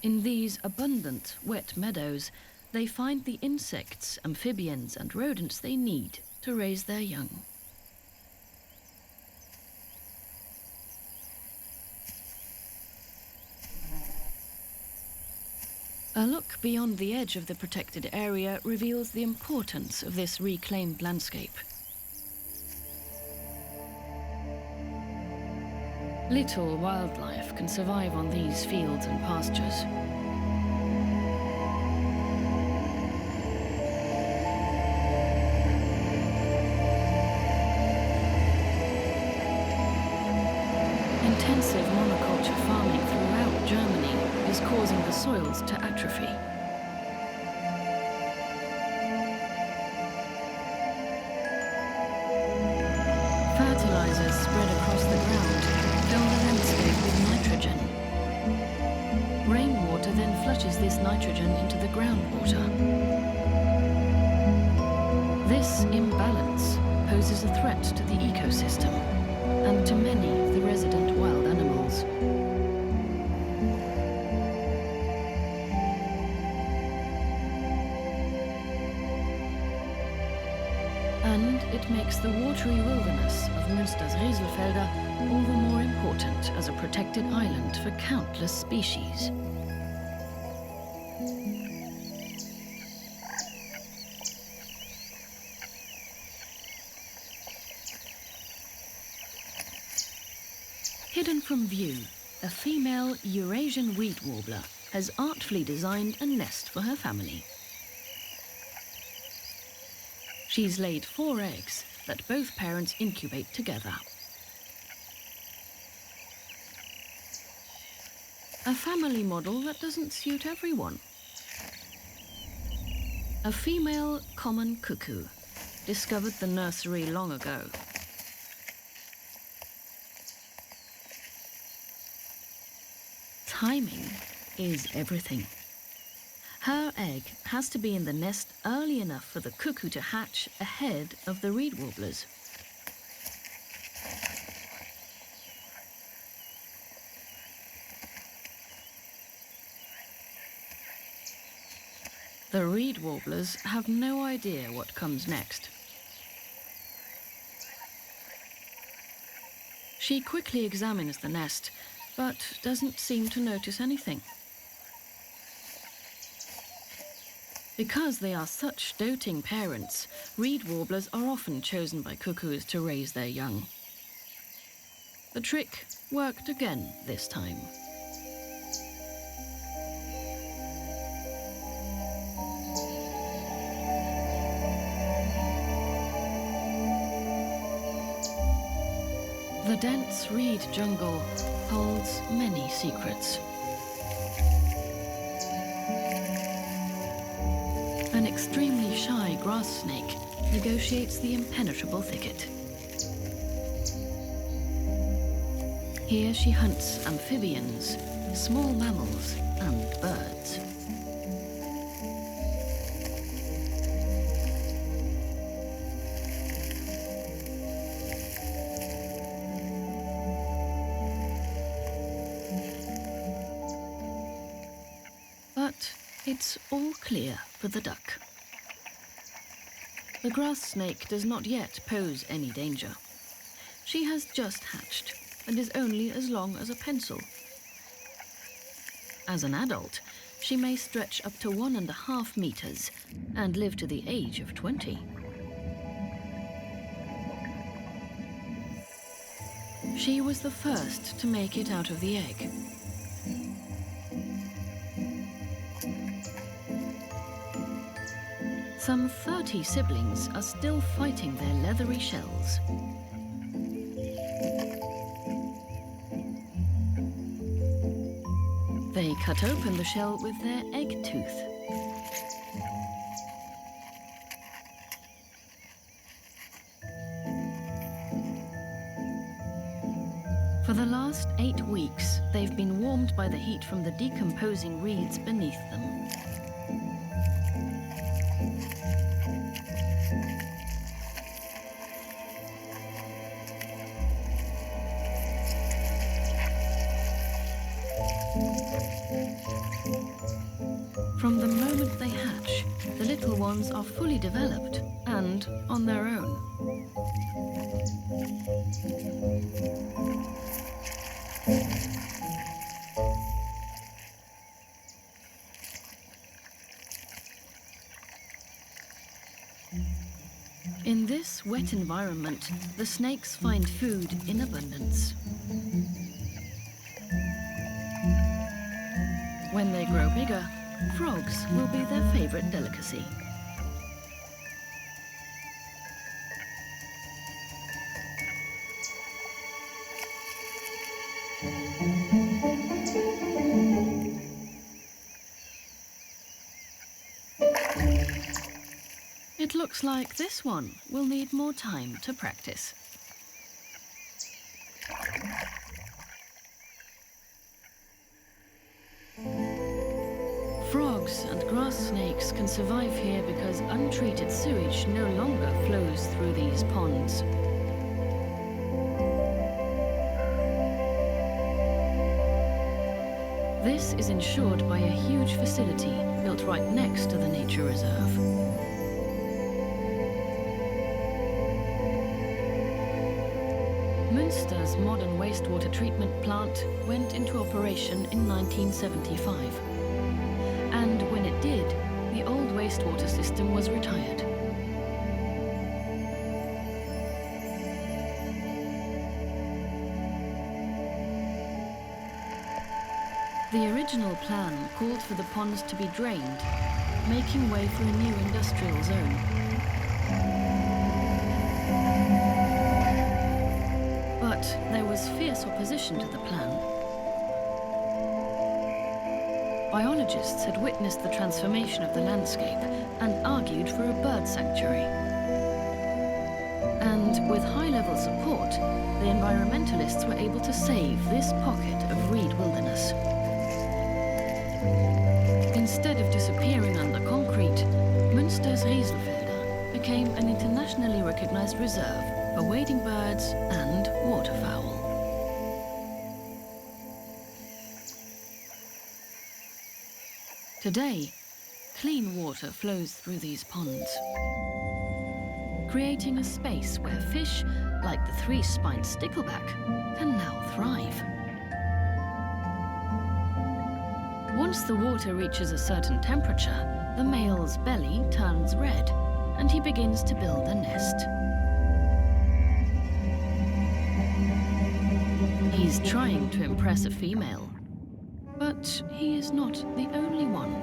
In these abundant, wet meadows, they find the insects, amphibians, and rodents they need to raise their young. A look beyond the edge of the protected area reveals the importance of this reclaimed landscape. Little wildlife can survive on these fields and pastures. Intensive monoculture farming throughout Germany is causing the soils to atrophy. Fertilizers spread across the ground fill the landscape with nitrogen. Rainwater then flushes this nitrogen into the groundwater. This imbalance poses a threat to the ecosystem and to many of the resident wild animals. And it makes the watery wilderness of Münster's Rieselfelder all the more important as a protected island for countless species. Hidden from view, a female Eurasian wheat warbler has artfully designed a nest for her family. She's laid 4 eggs that both parents incubate together. A family model that doesn't suit everyone. A female common cuckoo discovered the nursery long ago. Timing is everything. Her egg has to be in the nest early enough for the cuckoo to hatch ahead of the reed warblers. The reed warblers have no idea what comes next. She quickly examines the nest, but doesn't seem to notice anything. Because they are such doting parents, reed warblers are often chosen by cuckoos to raise their young. The trick worked again this time. The dense reed jungle holds many secrets. An extremely shy grass grass snake negotiates the impenetrable thicket. Here she hunts amphibians, small mammals, and birds. But it's all clear for the duck. The grass snake does not yet pose any danger. She has just hatched and is only as long as a pencil. As an adult, she may stretch up to 1.5 meters and live to the age of 20. She was the first to make it out of the egg. Some 30 siblings are still fighting their leathery shells. They cut open the shell with their egg tooth. For the last 8 weeks, they've been warmed by the heat from the decomposing reeds beneath them. From the moment they hatch, the little ones are fully developed and on their own. In this wet environment, the snakes find food in abundance. When they grow bigger, frogs will be their favorite delicacy. It looks like this one will need more time to practice. Frogs and grass snakes can survive here because untreated sewage no longer flows through these ponds. This is ensured by a huge facility built right next to the nature reserve. Münster's modern wastewater treatment plant went into operation in 1975. And when it did, the old wastewater system was retired. The original plan called for the ponds to be drained, making way for a new industrial zone. But there was fierce opposition to the plan. Biologists had witnessed the transformation of the landscape and argued for a bird sanctuary. And with high-level support, the environmentalists were able to save this pocket of reed wilderness. Instead of disappearing under concrete, Münster's Rieselfelder became an internationally recognized reserve for wading birds and waterfowl. Today, clean water flows through these ponds, creating a space where fish, like the three-spined stickleback, can now thrive. Once the water reaches a certain temperature, the male's belly turns red, and he begins to build a nest. He's trying to impress a female, but he is not the only one.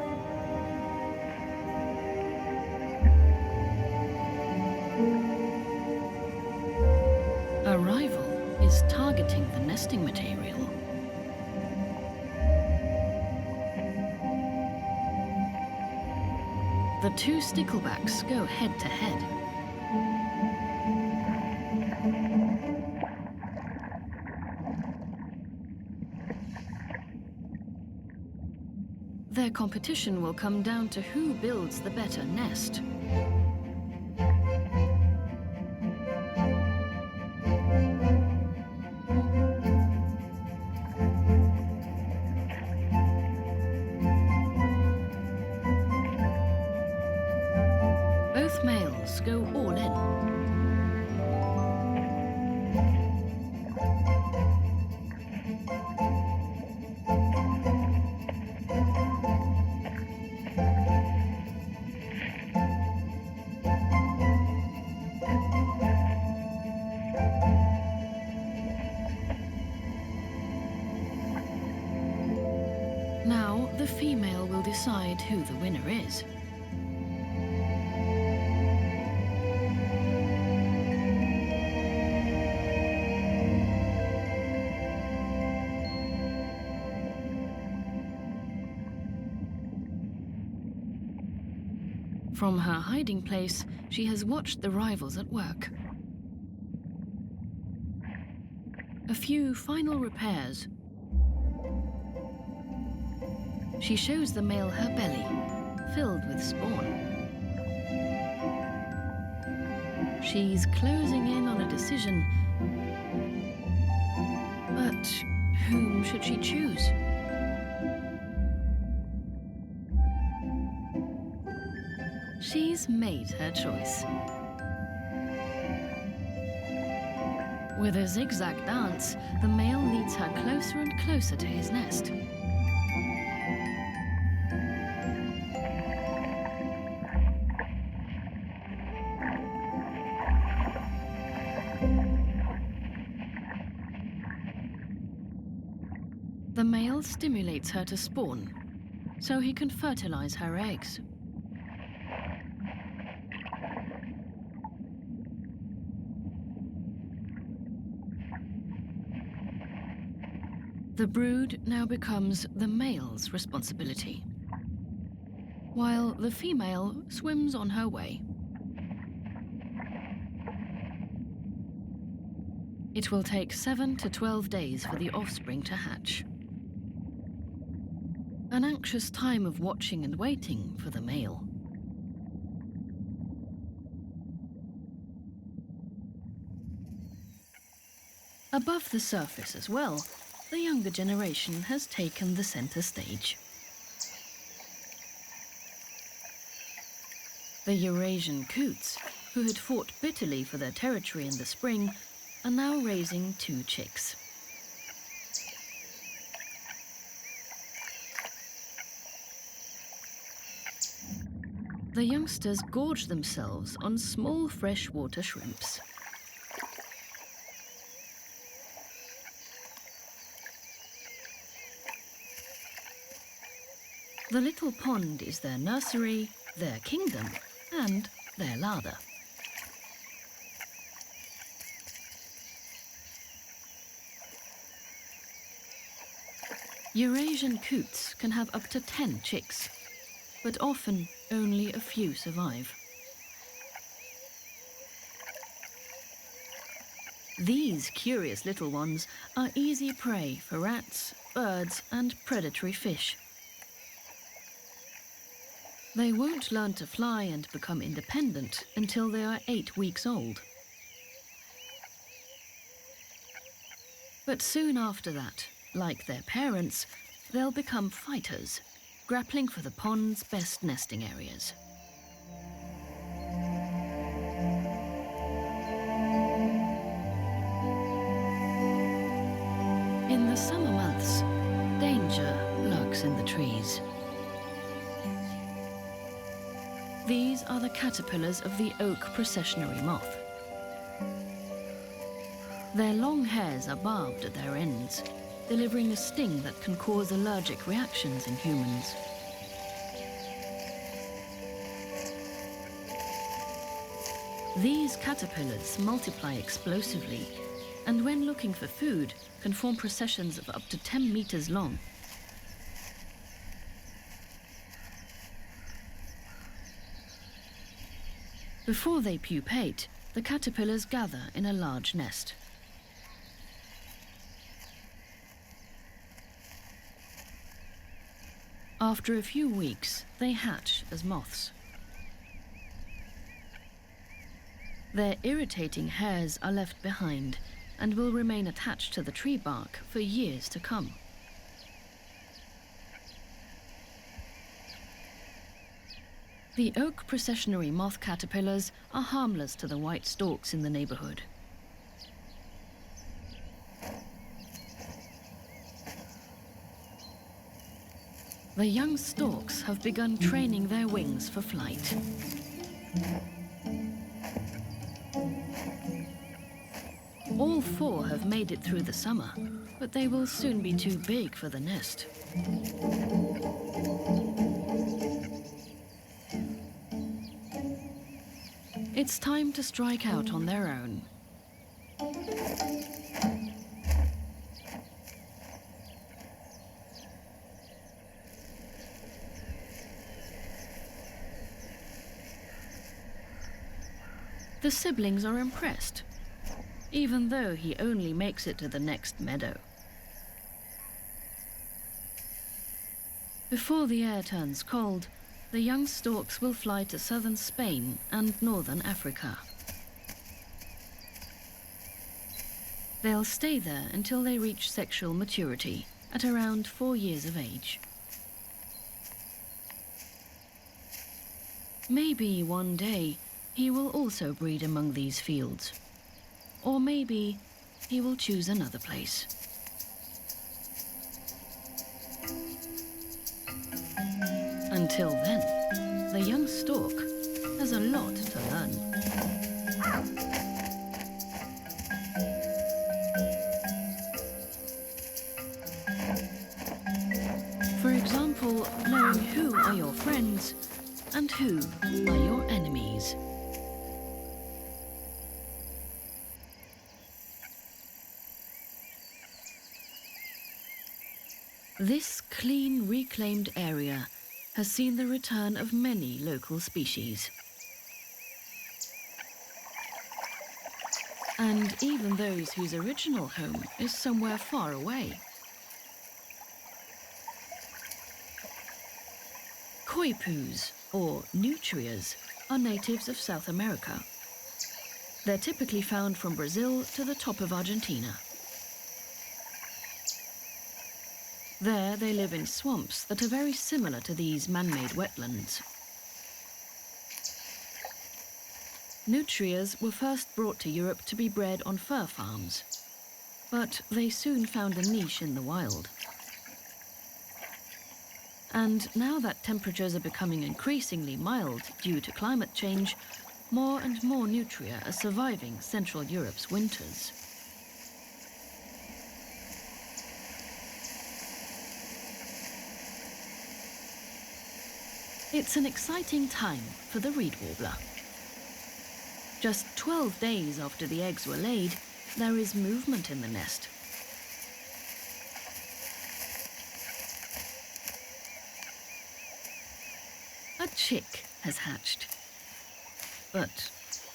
A rival is targeting the nesting material. The two sticklebacks go head to head. Their competition will come down to who builds the better nest. Both males go all in. Now, the female will decide who the winner is. From her hiding place, she has watched the rivals at work. A few final repairs. She shows the male her belly, filled with spawn. She's closing in on a decision, but whom should she choose? She's made her choice. With a zigzag dance, the male leads her closer and closer to his nest. The male stimulates her to spawn, so he can fertilize her eggs. The brood now becomes the male's responsibility, while the female swims on her way. It will take 7 to 12 days for the offspring to hatch. An anxious time of watching and waiting for the male. Above the surface as well, the younger generation has taken the center stage. The Eurasian coots, who had fought bitterly for their territory in the spring, are now raising 2 chicks. The youngsters gorge themselves on small freshwater shrimps. The little pond is their nursery, their kingdom, and their larder. Eurasian coots can have up to 10 chicks, but often only a few survive. These curious little ones are easy prey for rats, birds, and predatory fish. They won't learn to fly and become independent until they are 8 weeks old. But soon after that, like their parents, they'll become fighters, grappling for the pond's best nesting areas. In the summer months, danger lurks in the trees. These are the caterpillars of the oak processionary moth. Their long hairs are barbed at their ends, delivering a sting that can cause allergic reactions in humans. These caterpillars multiply explosively, and when looking for food, can form processions of up to 10 meters long. Before they pupate, the caterpillars gather in a large nest. After a few weeks, they hatch as moths. Their irritating hairs are left behind and will remain attached to the tree bark for years to come. The oak processionary moth caterpillars are harmless to the white storks in the neighborhood. The young storks have begun training their wings for flight. All four have made it through the summer, but they will soon be too big for the nest. It's time to strike out on their own. The siblings are impressed, even though he only makes it to the next meadow. Before the air turns cold, the young storks will fly to southern Spain and northern Africa. They'll stay there until they reach sexual maturity at around 4 years of age. Maybe one day he will also breed among these fields. Or maybe he will choose another place. Until then, the young stork has a lot to learn. For example, knowing who are your friends and who are your enemies. This clean, reclaimed area has seen the return of many local species. And even those whose original home is somewhere far away. Coypus, or nutrias, are natives of South America. They're typically found from Brazil to the top of Argentina. There they live in swamps that are very similar to these man-made wetlands. Nutrias were first brought to Europe to be bred on fur farms, but they soon found a niche in the wild. And now that temperatures are becoming increasingly mild due to climate change, more and more nutria are surviving Central Europe's winters. It's an exciting time for the reed warbler. Just 12 days after the eggs were laid, there is movement in the nest. A chick has hatched. But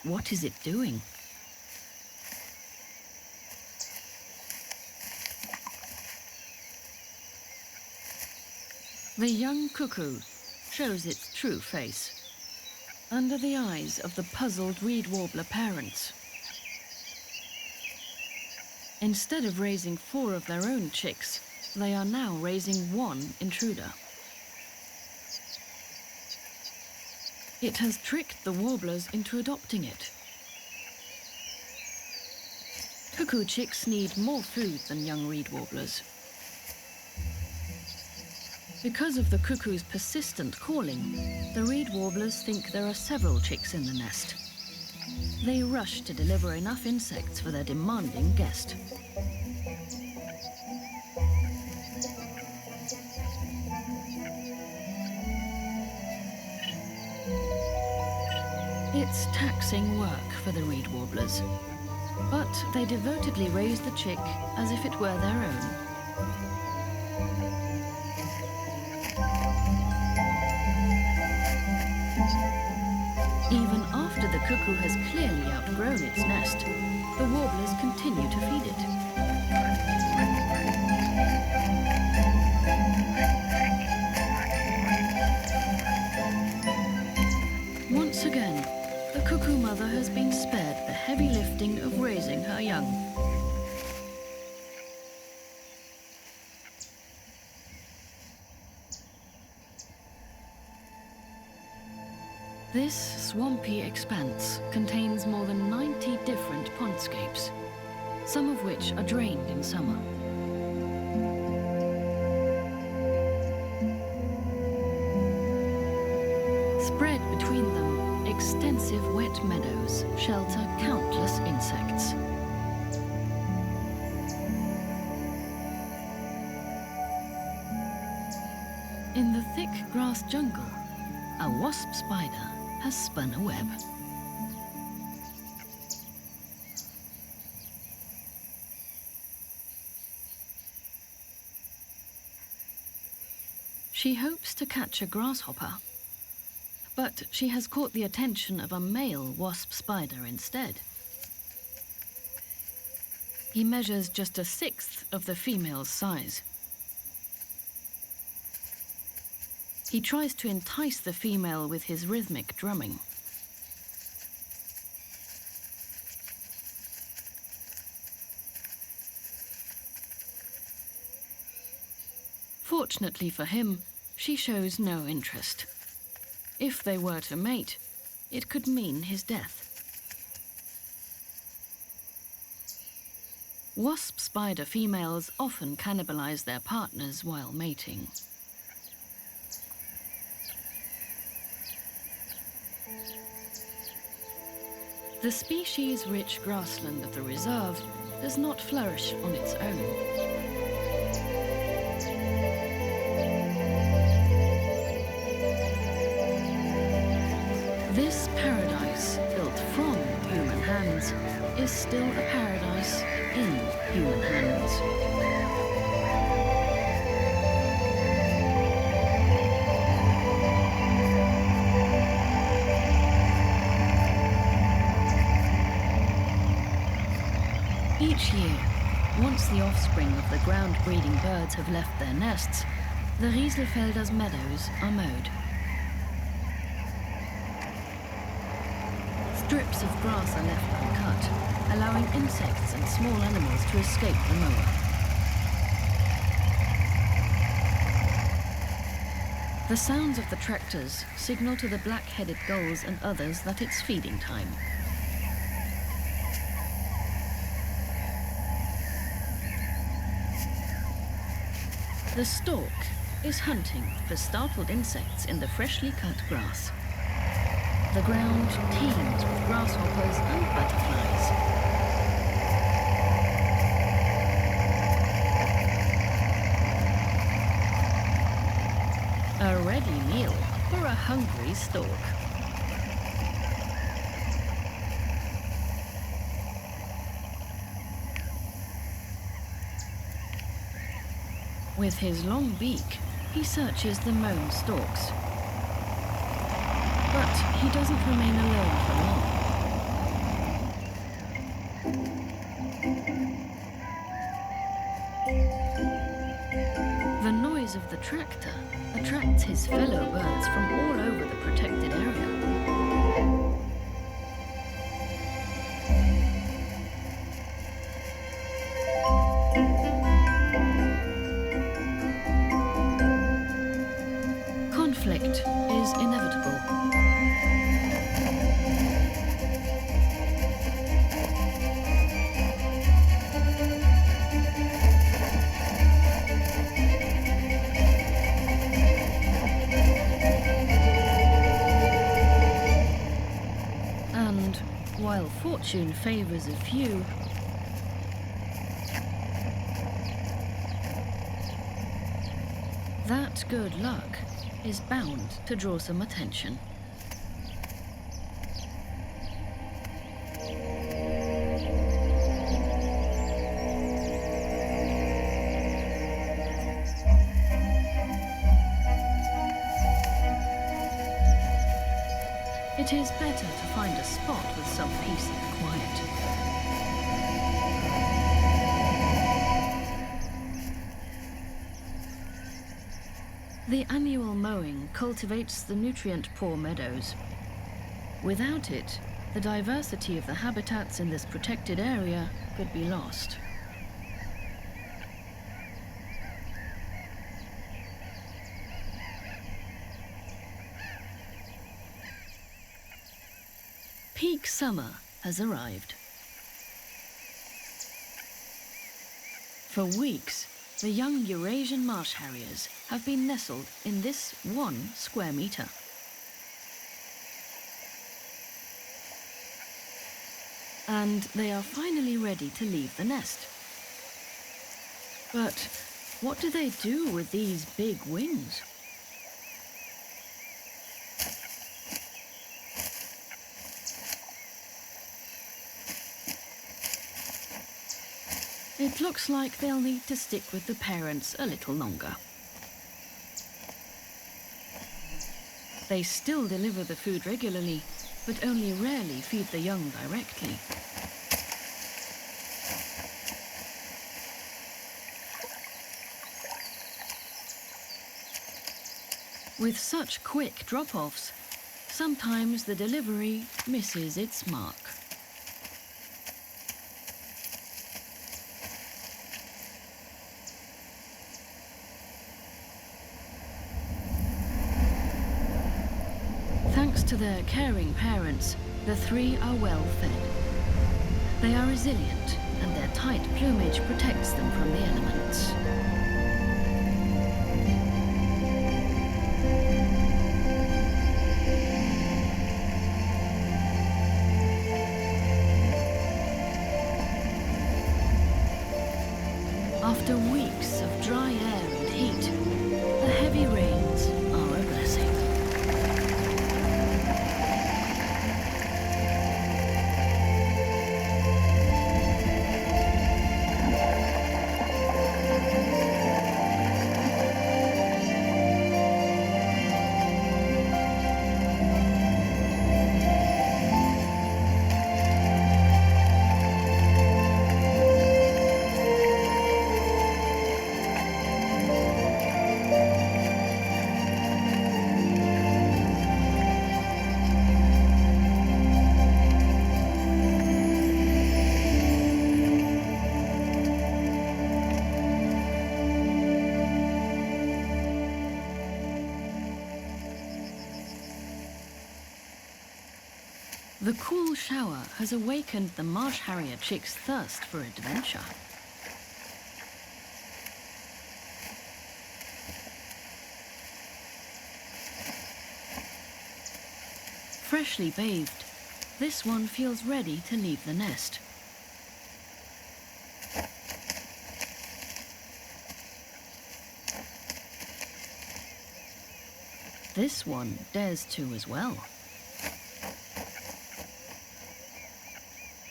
what is it doing? The young cuckoo shows its true face under the eyes of the puzzled reed warbler parents. Instead of raising 4 of their own chicks, they are now raising 1 intruder. It has tricked the warblers into adopting it. Cuckoo chicks need more food than young reed warblers. Because of the cuckoo's persistent calling, the reed warblers think there are several chicks in the nest. They rush to deliver enough insects for their demanding guest. It's taxing work for the reed warblers, but they devotedly raise the chick as if it were their own. Even after the cuckoo has clearly outgrown its nest, the warblers continue to feed it. Once again, the cuckoo mother has been spared the heavy lifting of raising her young. This swampy expanse contains more than 90 different pondscapes, some of which are drained in summer. Spread between them, extensive wet meadows shelter countless insects. In the thick grass jungle, a wasp spider has spun a web. She hopes to catch a grasshopper, but she has caught the attention of a male wasp spider instead. He measures just a sixth of the female's size. He tries to entice the female with his rhythmic drumming. Fortunately for him, she shows no interest. If they were to mate, it could mean his death. Wasp spider females often cannibalize their partners while mating. The species-rich grassland of the reserve does not flourish on its own. This paradise, built from human hands, is still a paradise in human hands. Each year, once the offspring of the ground-breeding birds have left their nests, the Rieselfelder's meadows are mowed. Strips of grass are left uncut, allowing insects and small animals to escape the mower. The sounds of the tractors signal to the black-headed gulls and others that it's feeding time. The stork is hunting for startled insects in the freshly cut grass. The ground teems with grasshoppers and butterflies. A ready meal for a hungry stork. With his long beak, he searches the mown stalks. But he doesn't remain alone for long. The noise of the tractor attracts his fellow birds from all over the protected area. Conflict is inevitable. And while fortune favors a few, that good luck is bound to draw some attention. It It is better to find a spot with some peace and quiet. The annual mowing cultivates the nutrient-poor meadows. Without it, the diversity of the habitats in this protected area could be lost. Peak summer has arrived. For weeks, the young Eurasian marsh harriers have been nestled in this 1 square meter. And they are finally ready to leave the nest. But what do they do with these big wings? It looks like they'll need to stick with the parents a little longer. They still deliver the food regularly, but only rarely feed the young directly. With such quick drop-offs, sometimes the delivery misses its mark. Thanks to their caring parents, the 3 are well fed. They are resilient, and their tight plumage protects them from the elements. After weeks of dry air and heat, the heavy rains are a blessing. The cool shower has awakened the marsh harrier chick's thirst for adventure. Freshly bathed, this one feels ready to leave the nest. This one dares to as well.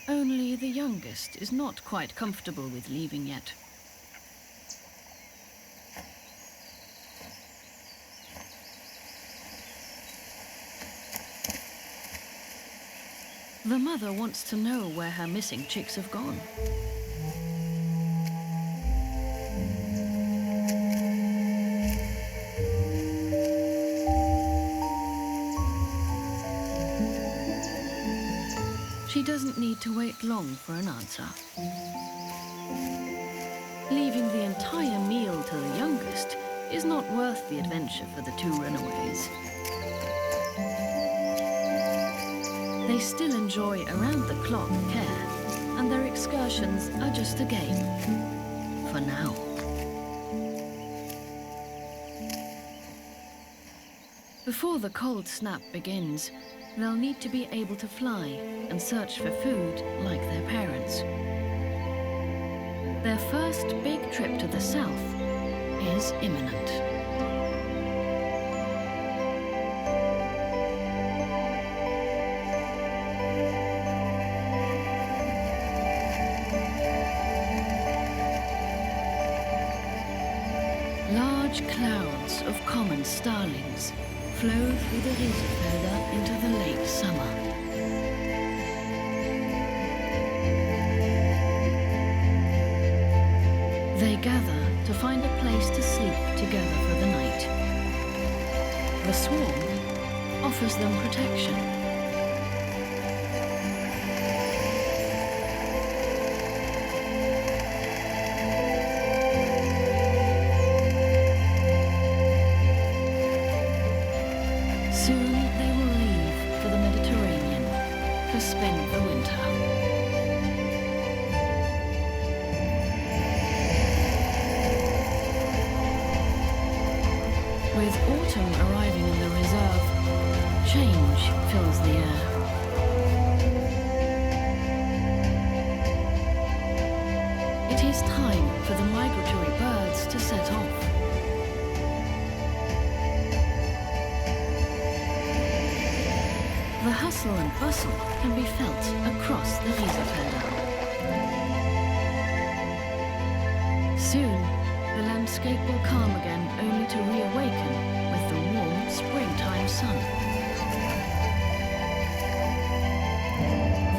Only the youngest is not quite comfortable with leaving yet. The mother wants to know where her missing chicks have gone. She doesn't need to wait long for an answer. Leaving the entire meal to the youngest is not worth the adventure for the 2 runaways. They still enjoy around-the-clock care, and their excursions are just a game, for now. Before the cold snap begins, they'll need to be able to fly and search for food like their parents. Their first big trip to the south is imminent. Large clouds of common starlings flow through the Riesenfelder into the late summer. They gather to find a place to sleep together for the night. The swarm offers them protection. Soon they will leave for the Mediterranean to spend the winter. With autumn arriving in the reserve, change fills the air. It is time for the migratory birds to set off. The hustle and bustle can be felt across the Riesenfelder. Soon, the landscape will calm again, only to reawaken with the warm springtime sun.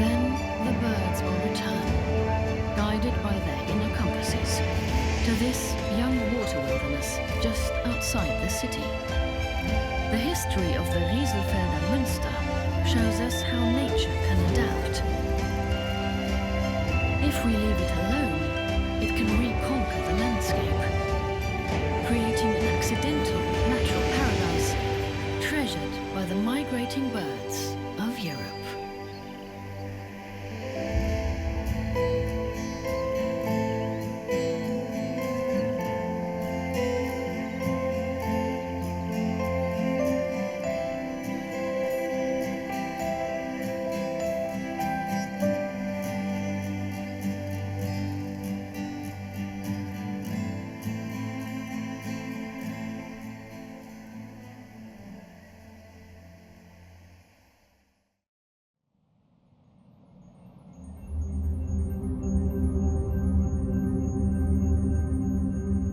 Then the birds will return, guided by their inner compasses, to this young water wilderness just outside the city. The history of the Riesenfelder Münster shows us how nature can adapt. If we leave it alone, it can reconquer the landscape, creating an accidental natural paradise treasured by the migrating birds of Europe.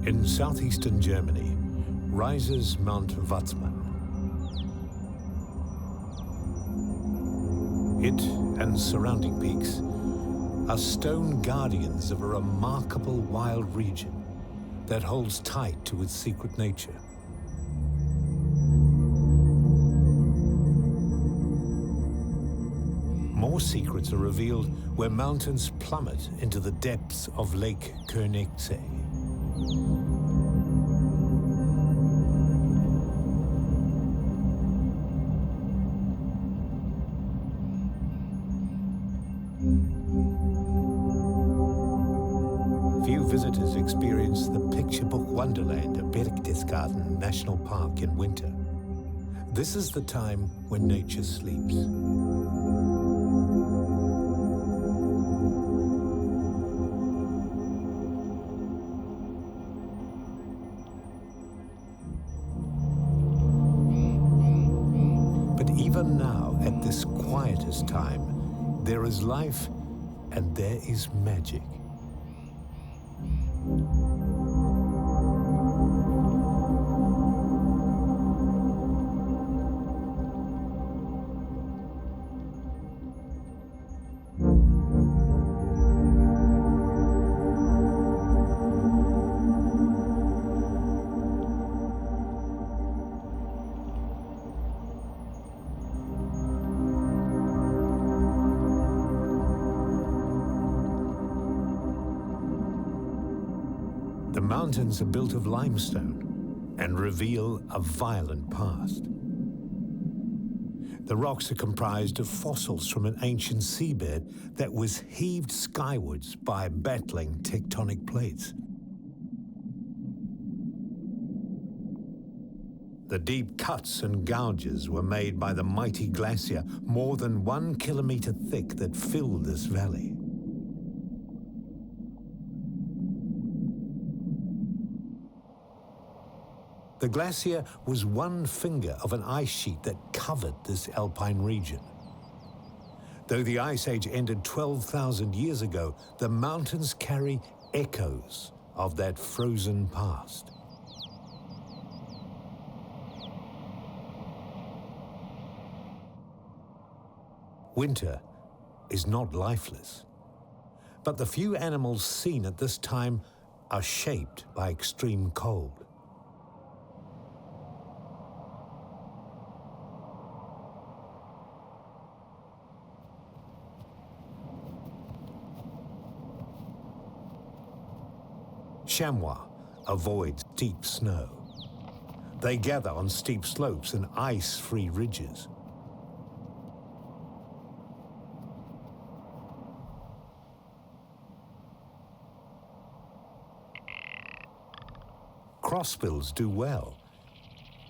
In southeastern Germany rises Mount Watzmann. It and surrounding peaks are stone guardians of a remarkable wild region that holds tight to its secret nature. More secrets are revealed where mountains plummet into the depths of Lake Königssee. Few visitors experience the picture book wonderland of Berchtesgaden National Park in winter. This is the time when nature sleeps. But even now, at this quietest time, there is life and there is magic. The mountains are built of limestone and reveal a violent past. The rocks are comprised of fossils from an ancient seabed that was heaved skywards by battling tectonic plates. The deep cuts and gouges were made by the mighty glacier more than 1 kilometer thick that filled this valley. The glacier was one finger of an ice sheet that covered this alpine region. Though the Ice Age ended 12,000 years ago, the mountains carry echoes of that frozen past. Winter is not lifeless, but the few animals seen at this time are shaped by extreme cold. Chamois avoid steep snow. They gather on steep slopes and ice-free ridges. Crossbills do well.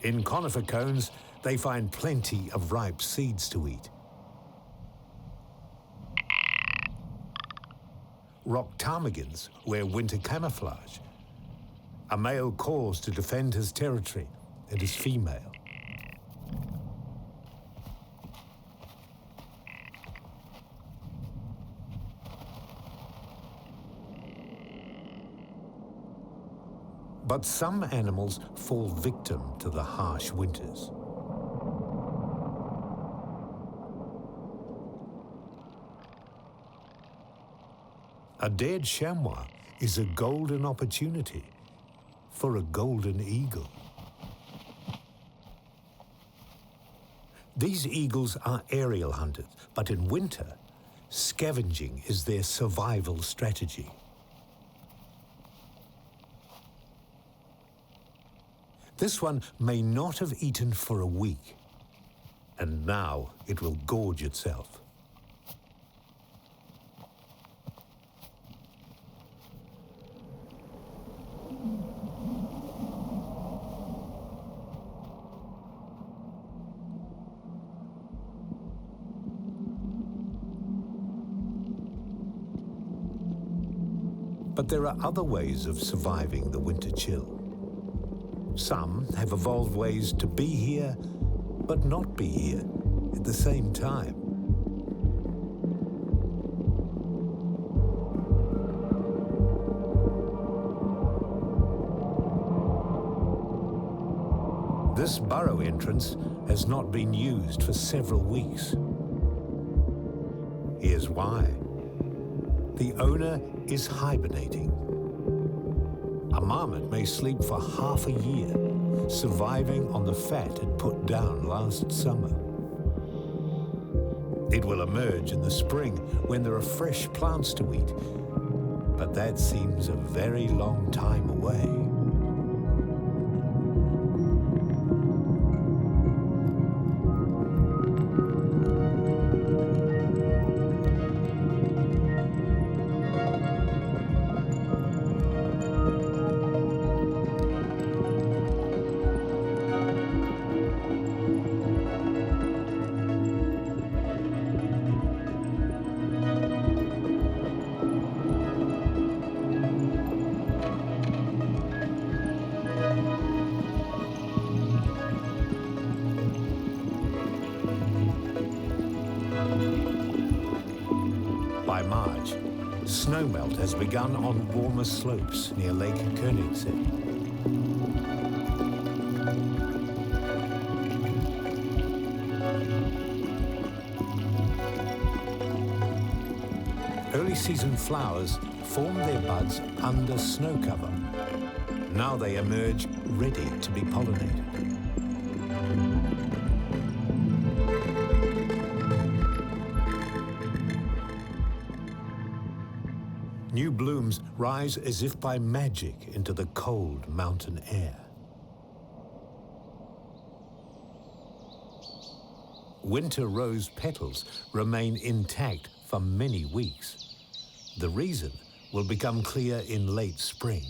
In conifer cones, they find plenty of ripe seeds to eat. Rock ptarmigans wear winter camouflage. A male caws to defend his territory and is female. But some animals fall victim to the harsh winters. A dead chamois is a golden opportunity for a golden eagle. These eagles are aerial hunters, but in winter, scavenging is their survival strategy. This one may not have eaten for a week, and now it will gorge itself. But there are other ways of surviving the winter chill. Some have evolved ways to be here, but not be here at the same time. This burrow entrance has not been used for several weeks. Here's why. The owner is hibernating. A marmot may sleep for half a year, surviving on the fat it put down last summer. It will emerge in the spring when there are fresh plants to eat, but that seems a very long time away. By March, snowmelt has begun on warmer slopes near Lake Koenigsee. Early season flowers form their buds under snow cover. Now they emerge ready to be pollinated. New blooms rise as if by magic into the cold mountain air. Winter rose petals remain intact for many weeks. The reason will become clear in late spring.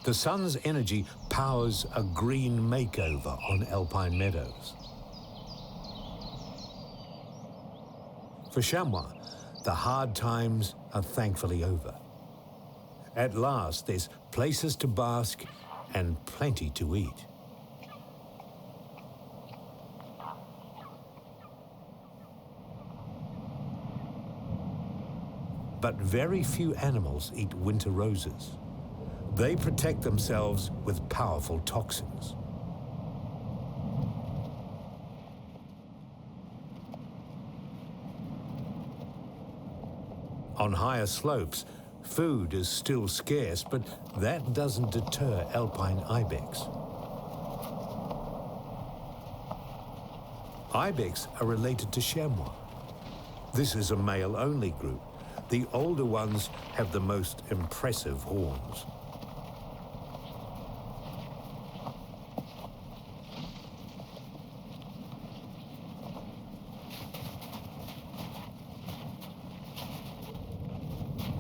The sun's energy powers a green makeover on alpine meadows. For chamois, the hard times are thankfully over. At last, there's places to bask and plenty to eat. But very few animals eat winter roses. They protect themselves with powerful toxins. On higher slopes, food is still scarce, but that doesn't deter alpine ibex. Ibex are related to chamois. This is a male-only group. The older ones have the most impressive horns.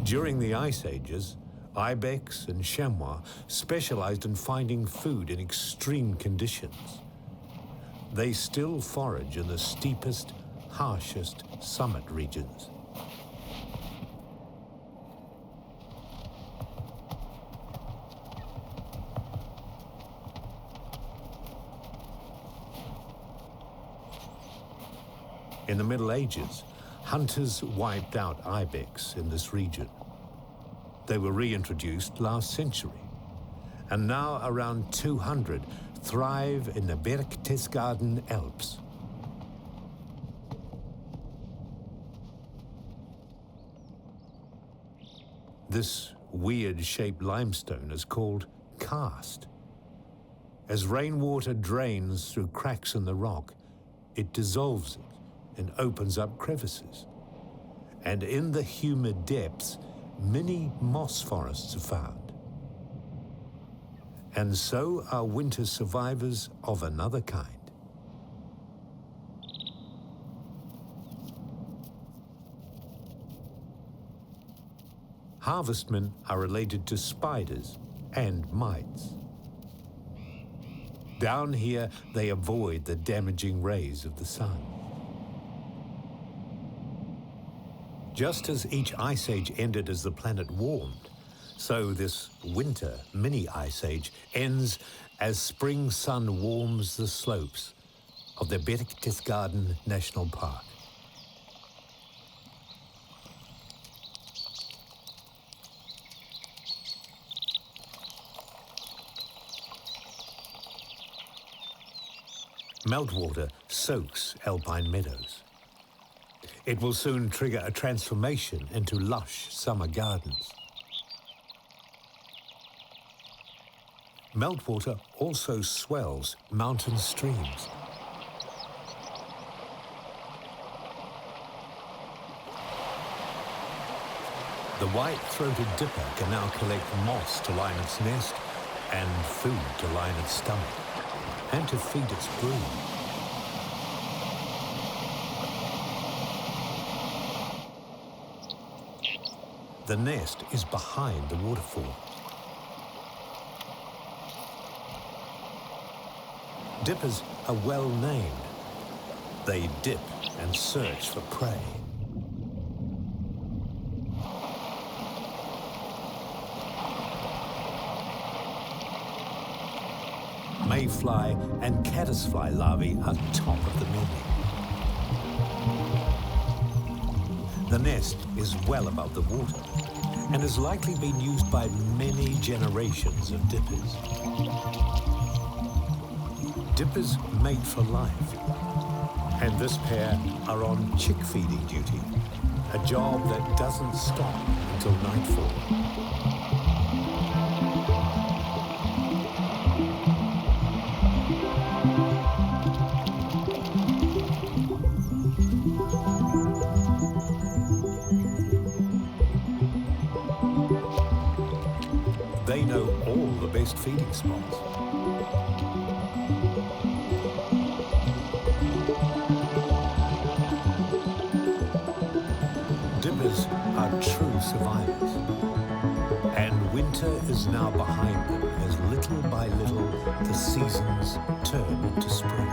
During the Ice Ages, ibex and chamois specialized in finding food in extreme conditions. They still forage in the steepest, harshest summit regions. In the Middle Ages, hunters wiped out ibex in this region. They were reintroduced last century, and now around 200 thrive in the Berchtesgaden Alps. This weird-shaped limestone is called karst. As rainwater drains through cracks in the rock, it dissolves it and opens up crevices. And in the humid depths, many moss forests are found. And so are winter survivors of another kind. Harvestmen are related to spiders and mites. Down here, they avoid the damaging rays of the sun. Just as each ice age ended as the planet warmed, so this winter mini-ice age ends as spring sun warms the slopes of the Berchtesgaden National Park. Meltwater soaks alpine meadows. It will soon trigger a transformation into lush summer gardens. Meltwater also swells mountain streams. The white-throated dipper can now collect moss to line its nest and food to line its stomach and to feed its brood. The nest is behind the waterfall. Dippers are well named. They dip and search for prey. Mayfly and caddisfly larvae are top of the menu. The nest is well above the water and has likely been used by many generations of dippers. Dippers mate for life, and this pair are on chick feeding duty, a job that doesn't stop until nightfall. They know all the best feeding spots. Dippers are true survivors, and winter is now behind them as little by little the seasons turn into spring.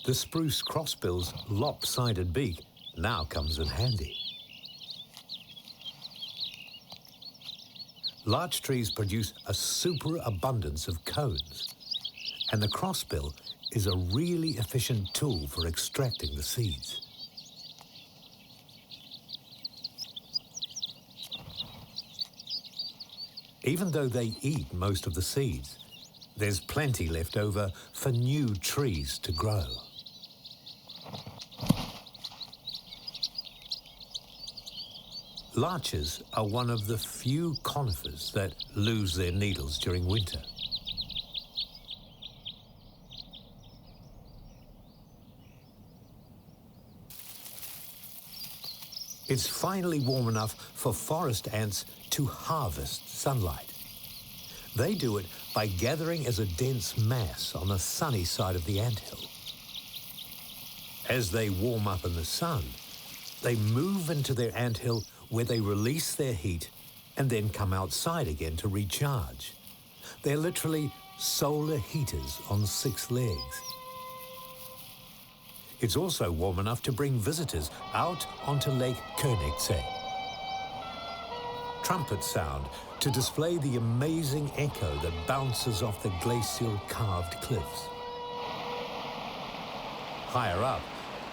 The spruce crossbill's lopsided beak now comes in handy. Larch trees produce a superabundance of cones, and the crossbill is a really efficient tool for extracting the seeds. Even though they eat most of the seeds, there's plenty left over for new trees to grow. Larches are one of the few conifers that lose their needles during winter. It's finally warm enough for forest ants to harvest sunlight. They do it by gathering as a dense mass on the sunny side of the anthill. As they warm up in the sun, they move into their anthill where they release their heat and then come outside again to recharge. They're literally solar heaters on 6 legs. It's also warm enough to bring visitors out onto Lake Königssee. Trumpet sound to display the amazing echo that bounces off the glacial carved cliffs. Higher up,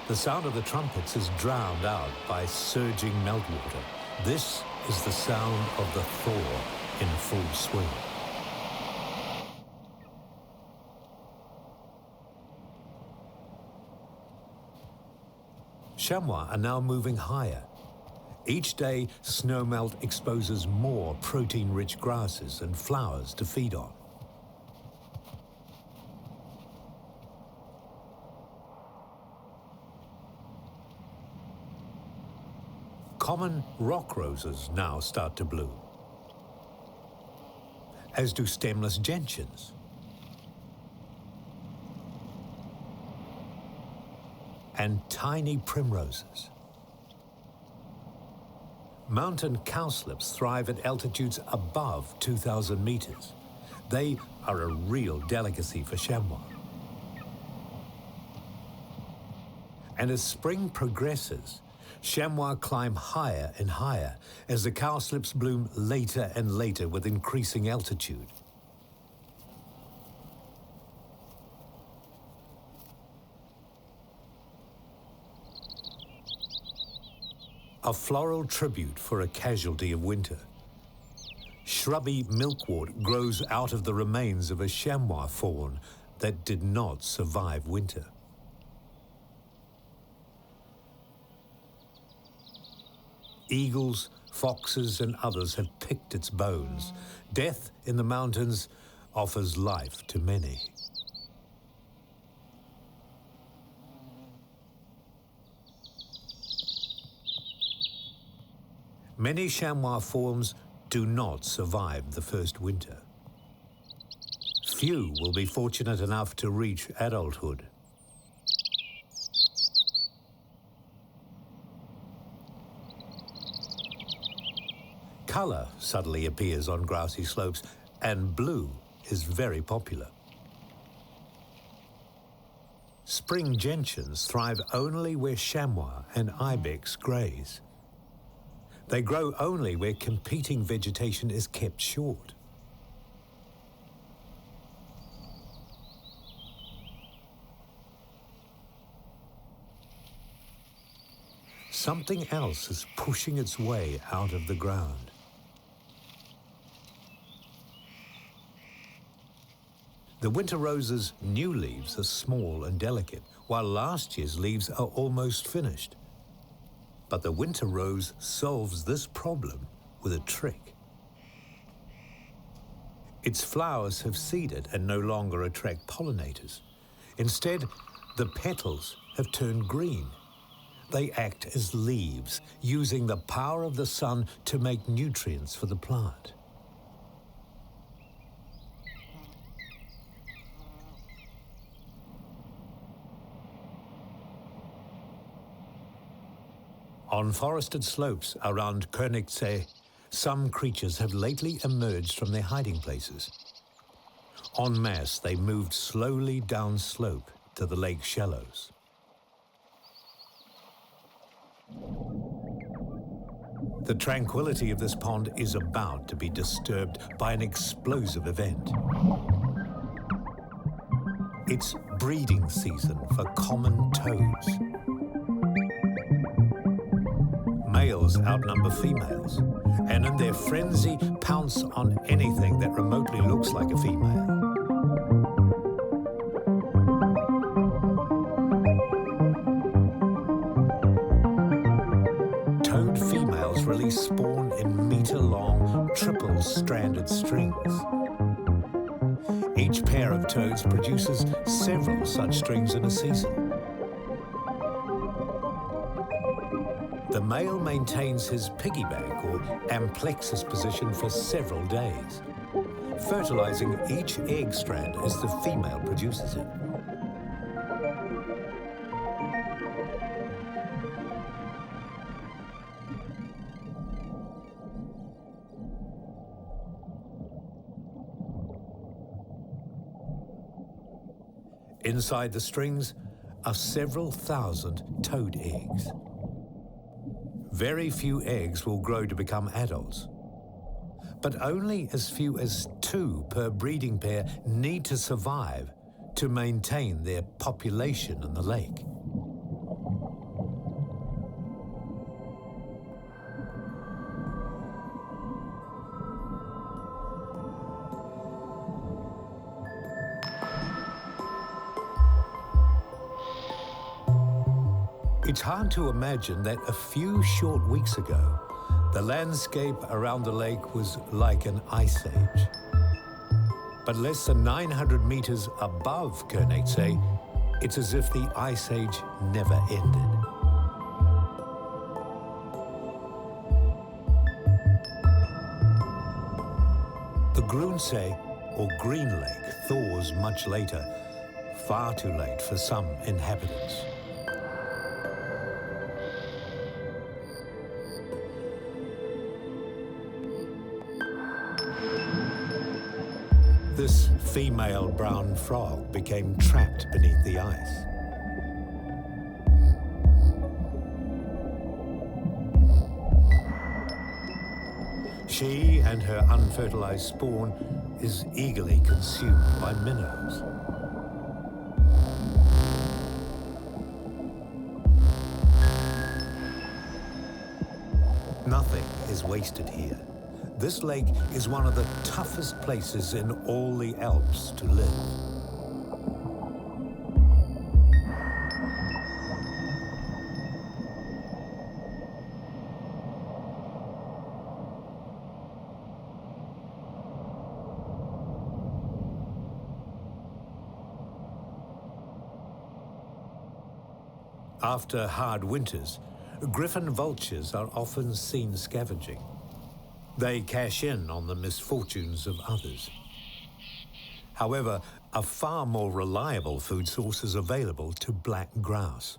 the sound of the trumpets is drowned out by surging meltwater. This is the sound of the thaw in full swing. Chamois are now moving higher. Each day, snowmelt exposes more protein-rich grasses and flowers to feed on. Common rock roses now start to bloom, as do stemless gentians. And tiny primroses. Mountain cowslips thrive at altitudes above 2,000 meters. They are a real delicacy for chamois. And as spring progresses, chamois climb higher and higher as the cowslips bloom later and later with increasing altitude. A floral tribute for a casualty of winter. Shrubby milkwort grows out of the remains of a chamois fawn that did not survive winter. Eagles, foxes, and others have picked its bones. Death in the mountains offers life to many. Many chamois forms do not survive the first winter. Few will be fortunate enough to reach adulthood. Color suddenly appears on grassy slopes, and blue is very popular. Spring gentians thrive only where chamois and ibex graze. They grow only where competing vegetation is kept short. Something else is pushing its way out of the ground. The winter rose's new leaves are small and delicate, while last year's leaves are almost finished. But the winter rose solves this problem with a trick. Its flowers have seeded and no longer attract pollinators. Instead, the petals have turned green. They act as leaves, using the power of the sun to make nutrients for the plant. On forested slopes around Königssee, some creatures have lately emerged from their hiding places. En masse, they moved slowly down slope, to the lake's shallows. The tranquility of this pond is about to be disturbed by an explosive event. It's breeding season for common toads. Males outnumber females, and in their frenzy pounce on anything that remotely looks like a female. Toad females release spawn in meter-long, triple-stranded strings. Each pair of toads produces several such strings in a season. The male maintains his piggyback or amplexus position for several days, fertilizing each egg strand as the female produces it. Inside the strings are several thousand toad eggs. Very few eggs will grow to become adults, but only as few as 2 per breeding pair need to survive to maintain their population in the lake. It's hard to imagine that a few short weeks ago, the landscape around the lake was like an ice age. But less than 900 meters above Eiszeit, it's as if the ice age never ended. The Grünsee, or Green Lake, thaws much later, far too late for some inhabitants. This female brown frog became trapped beneath the ice. She and her unfertilized spawn is eagerly consumed by minnows. Nothing is wasted here. This lake is one of the toughest places in all the Alps to live. After hard winters, griffon vultures are often seen scavenging. They cash in on the misfortunes of others. However, a far more reliable food source is available to black grouse.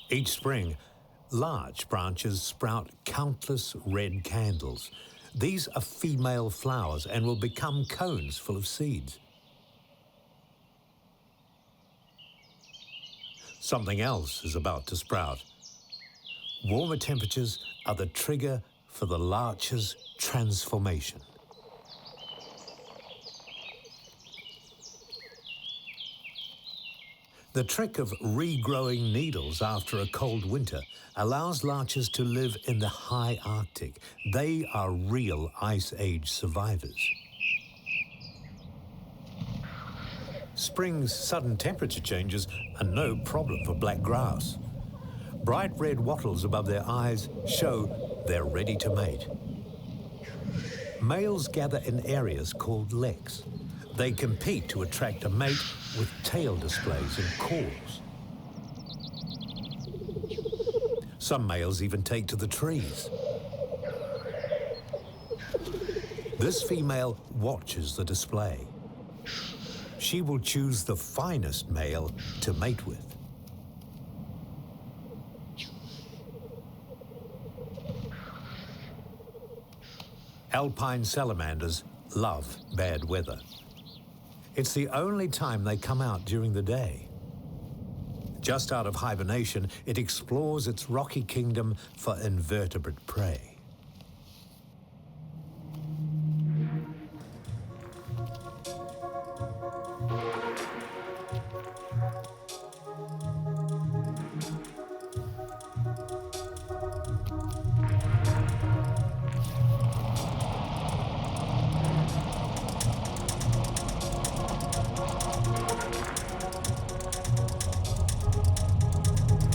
Each spring, large branches sprout countless red candles. These are female flowers and will become cones full of seeds. Something else is about to sprout. Warmer temperatures are the trigger for the larch's transformation. The trick of regrowing needles after a cold winter allows larches to live in the high Arctic. They are real Ice Age survivors. Spring's sudden temperature changes are no problem for black grouse. Bright red wattles above their eyes show they're ready to mate. Males gather in areas called leks. They compete to attract a mate with tail displays and calls. Some males even take to the trees. This female watches the display. She will choose the finest male to mate with. Alpine salamanders love bad weather. It's the only time they come out during the day. Just out of hibernation, it explores its rocky kingdom for invertebrate prey.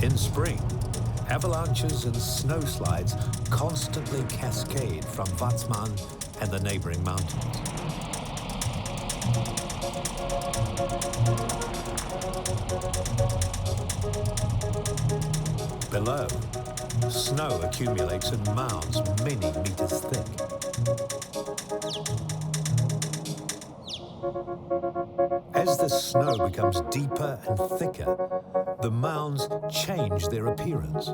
In spring, avalanches and snowslides constantly cascade from Westphalen and the neighboring mountains. Below, snow accumulates in mounds many meters thick. As the snow becomes deeper and thicker, the mounds change their appearance.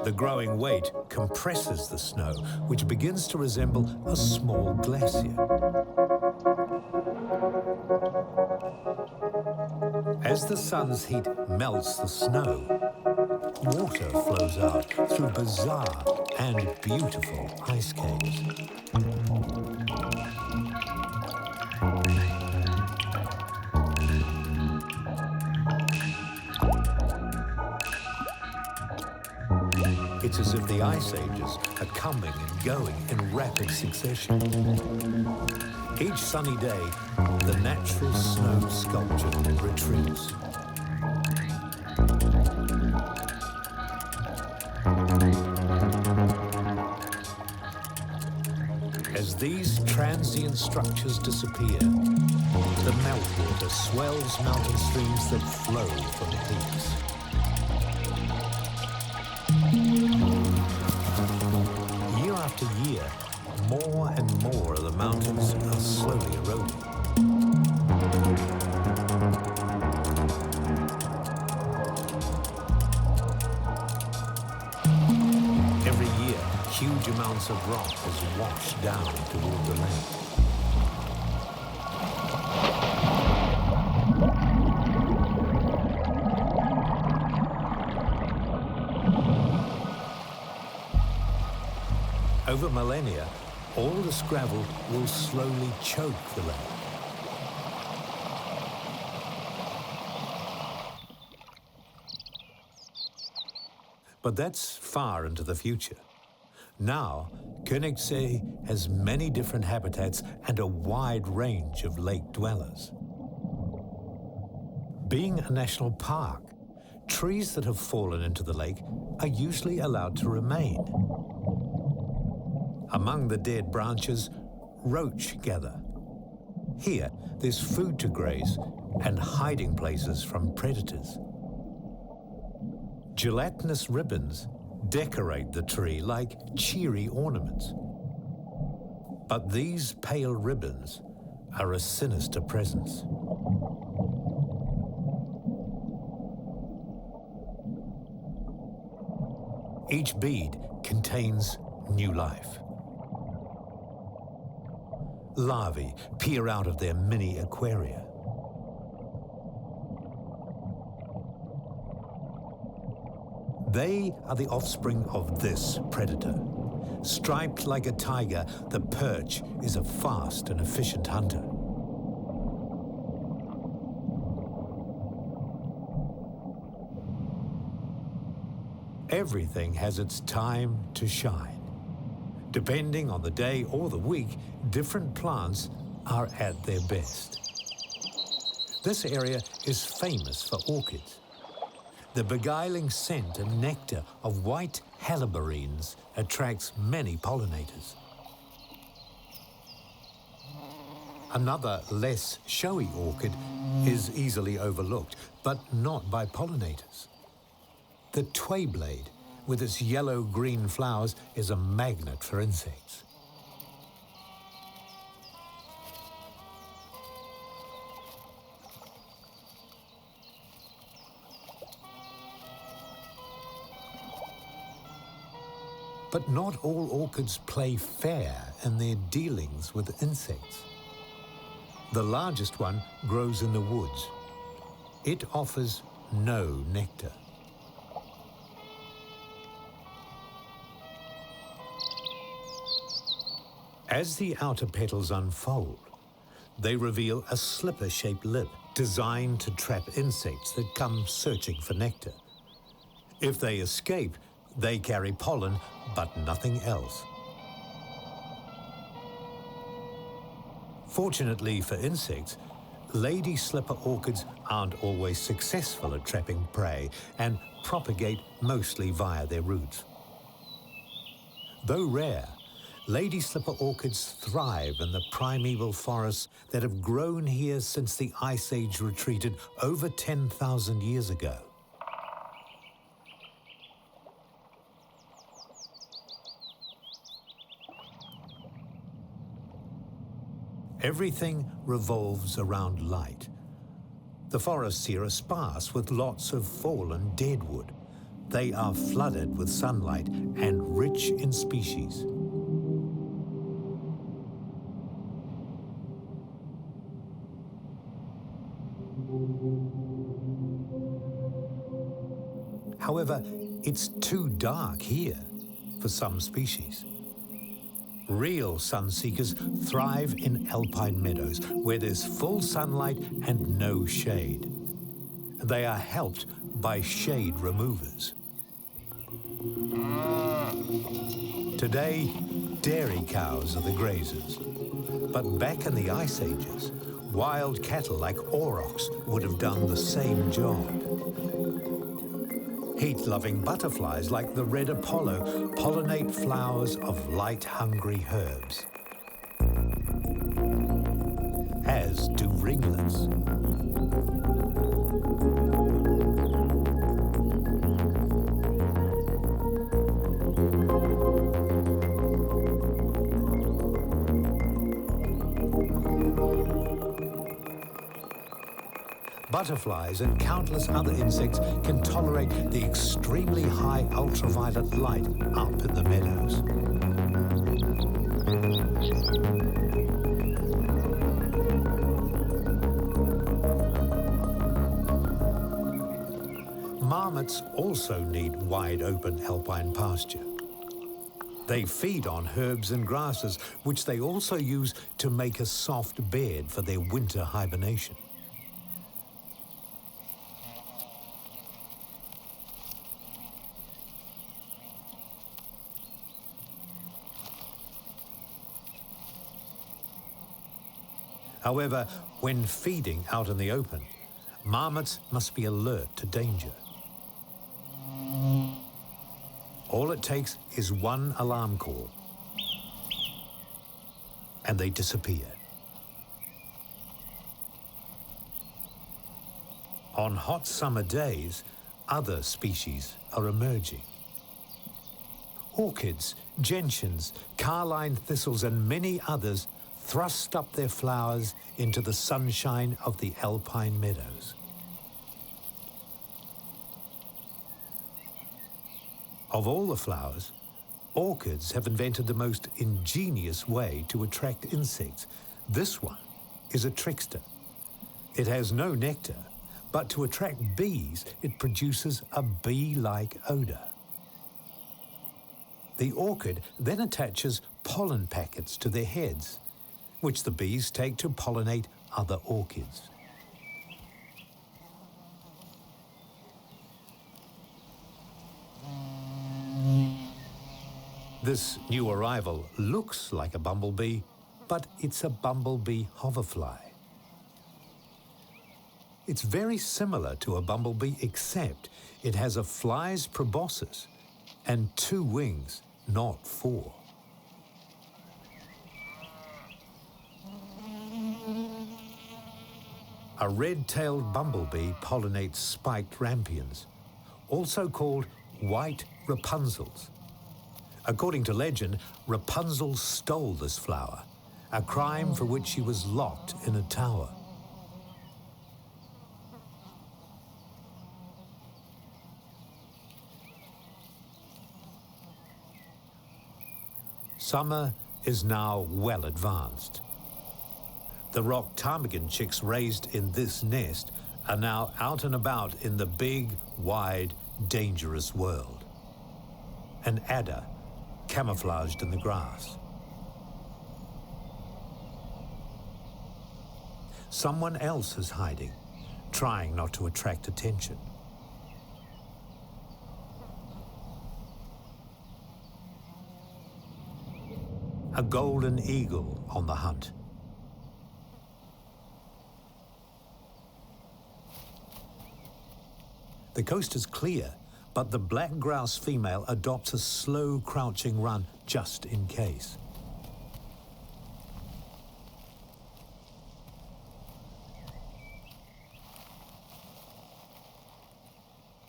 The growing weight compresses the snow, which begins to resemble a small glacier. As the sun's heat melts the snow, water flows out through bizarre and beautiful ice caves. It's as if the ice ages are coming and going in rapid succession. Each sunny day, the natural snow sculpture retreats. As these transient structures disappear, the meltwater swells mountain streams that flow from the peaks. Year after year, more and more of the mountains are slowly eroding. Every year, huge amounts of rock is washed down toward the lake. Over millennia, all this gravel will slowly choke the lake. But that's far into the future. Now, Königssee has many different habitats and a wide range of lake dwellers. Being a national park, trees that have fallen into the lake are usually allowed to remain. Among the dead branches, roach gather. Here, there's food to graze and hiding places from predators. Gelatinous ribbons decorate the tree like cheery ornaments. But these pale ribbons are a sinister presence. Each bead contains new life. Larvae peer out of their mini aquaria. They are the offspring of this predator. Striped like a tiger, the perch is a fast and efficient hunter. Everything has its time to shine. Depending on the day or the week, different plants are at their best. This area is famous for orchids. The beguiling scent and nectar of white helleborines attracts many pollinators. Another less showy orchid is easily overlooked, but not by pollinators. The twayblade, with its yellow-green flowers, is a magnet for insects. But not all orchids play fair in their dealings with insects. The largest one grows in the woods. It offers no nectar. As the outer petals unfold, they reveal a slipper-shaped lip designed to trap insects that come searching for nectar. If they escape, they carry pollen, but nothing else. Fortunately for insects, lady slipper orchids aren't always successful at trapping prey and propagate mostly via their roots. Though rare, lady slipper orchids thrive in the primeval forests that have grown here since the Ice Age retreated over 10,000 years ago. Everything revolves around light. The forests here are sparse with lots of fallen dead wood. They are flooded with sunlight and rich in species. However, it's too dark here for some species. Real sun-seekers thrive in alpine meadows where there's full sunlight and no shade. They are helped by shade removers. Today, dairy cows are the grazers. But back in the Ice Ages, wild cattle like aurochs would have done the same job. Heat-loving butterflies like the red Apollo pollinate flowers of light-hungry herbs, as do ringlets. Butterflies and countless other insects can tolerate the extremely high ultraviolet light up in the meadows. Marmots also need wide-open alpine pasture. They feed on herbs and grasses, which they also use to make a soft bed for their winter hibernation. However, when feeding out in the open, marmots must be alert to danger. All it takes is one alarm call, and they disappear. On hot summer days, other species are emerging. Orchids, gentians, carline thistles, and many others thrust up their flowers into the sunshine of the alpine meadows. Of all the flowers, orchids have invented the most ingenious way to attract insects. This one is a trickster. It has no nectar, but to attract bees, it produces a bee-like odor. The orchid then attaches pollen packets to their heads, which the bees take to pollinate other orchids. This new arrival looks like a bumblebee, but it's a bumblebee hoverfly. It's very similar to a bumblebee, except it has a fly's proboscis and 2 wings, not 4. A red-tailed bumblebee pollinates spiked rampions, also called white Rapunzels. According to legend, Rapunzel stole this flower, a crime for which she was locked in a tower. Summer is now well advanced. The rock ptarmigan chicks raised in this nest are now out and about in the big, wide, dangerous world. An adder camouflaged in the grass. Someone else is hiding, trying not to attract attention. A golden eagle on the hunt. The coast is clear, but the black grouse female adopts a slow, crouching run just in case.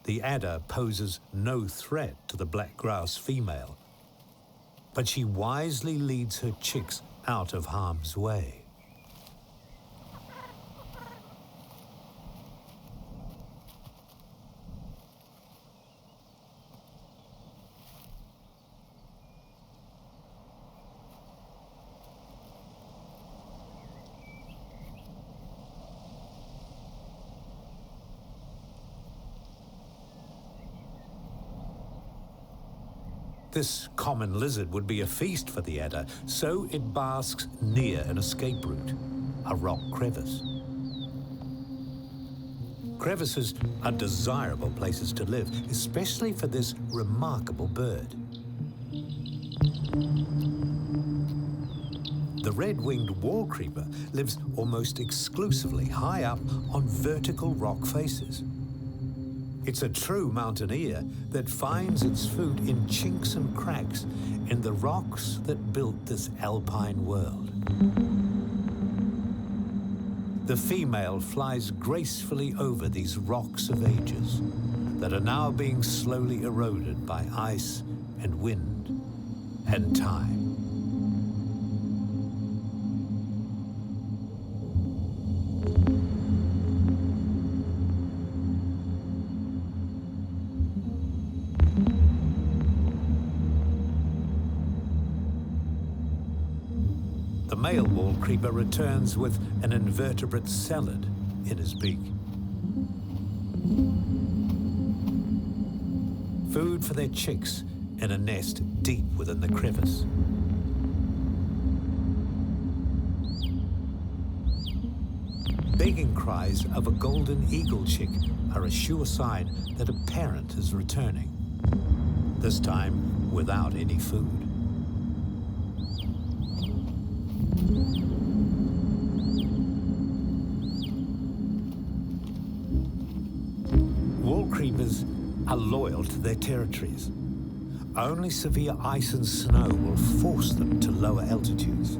The adder poses no threat to the black grouse female, but she wisely leads her chicks out of harm's way. This common lizard would be a feast for the adder, so it basks near an escape route, a rock crevice. Crevices are desirable places to live, especially for this remarkable bird. The red-winged wall creeper lives almost exclusively high up on vertical rock faces. It's a true mountaineer that finds its food in chinks and cracks in the rocks that built this alpine world. The female flies gracefully over these rocks of ages that are now being slowly eroded by ice and wind and time. The male wall creeper returns with an invertebrate salad in his beak. Food for their chicks in a nest deep within the crevice. Begging cries of a golden eagle chick are a sure sign that a parent is returning, this time without any food. Wall creepers are loyal to their territories. Only severe ice and snow will force them to lower altitudes.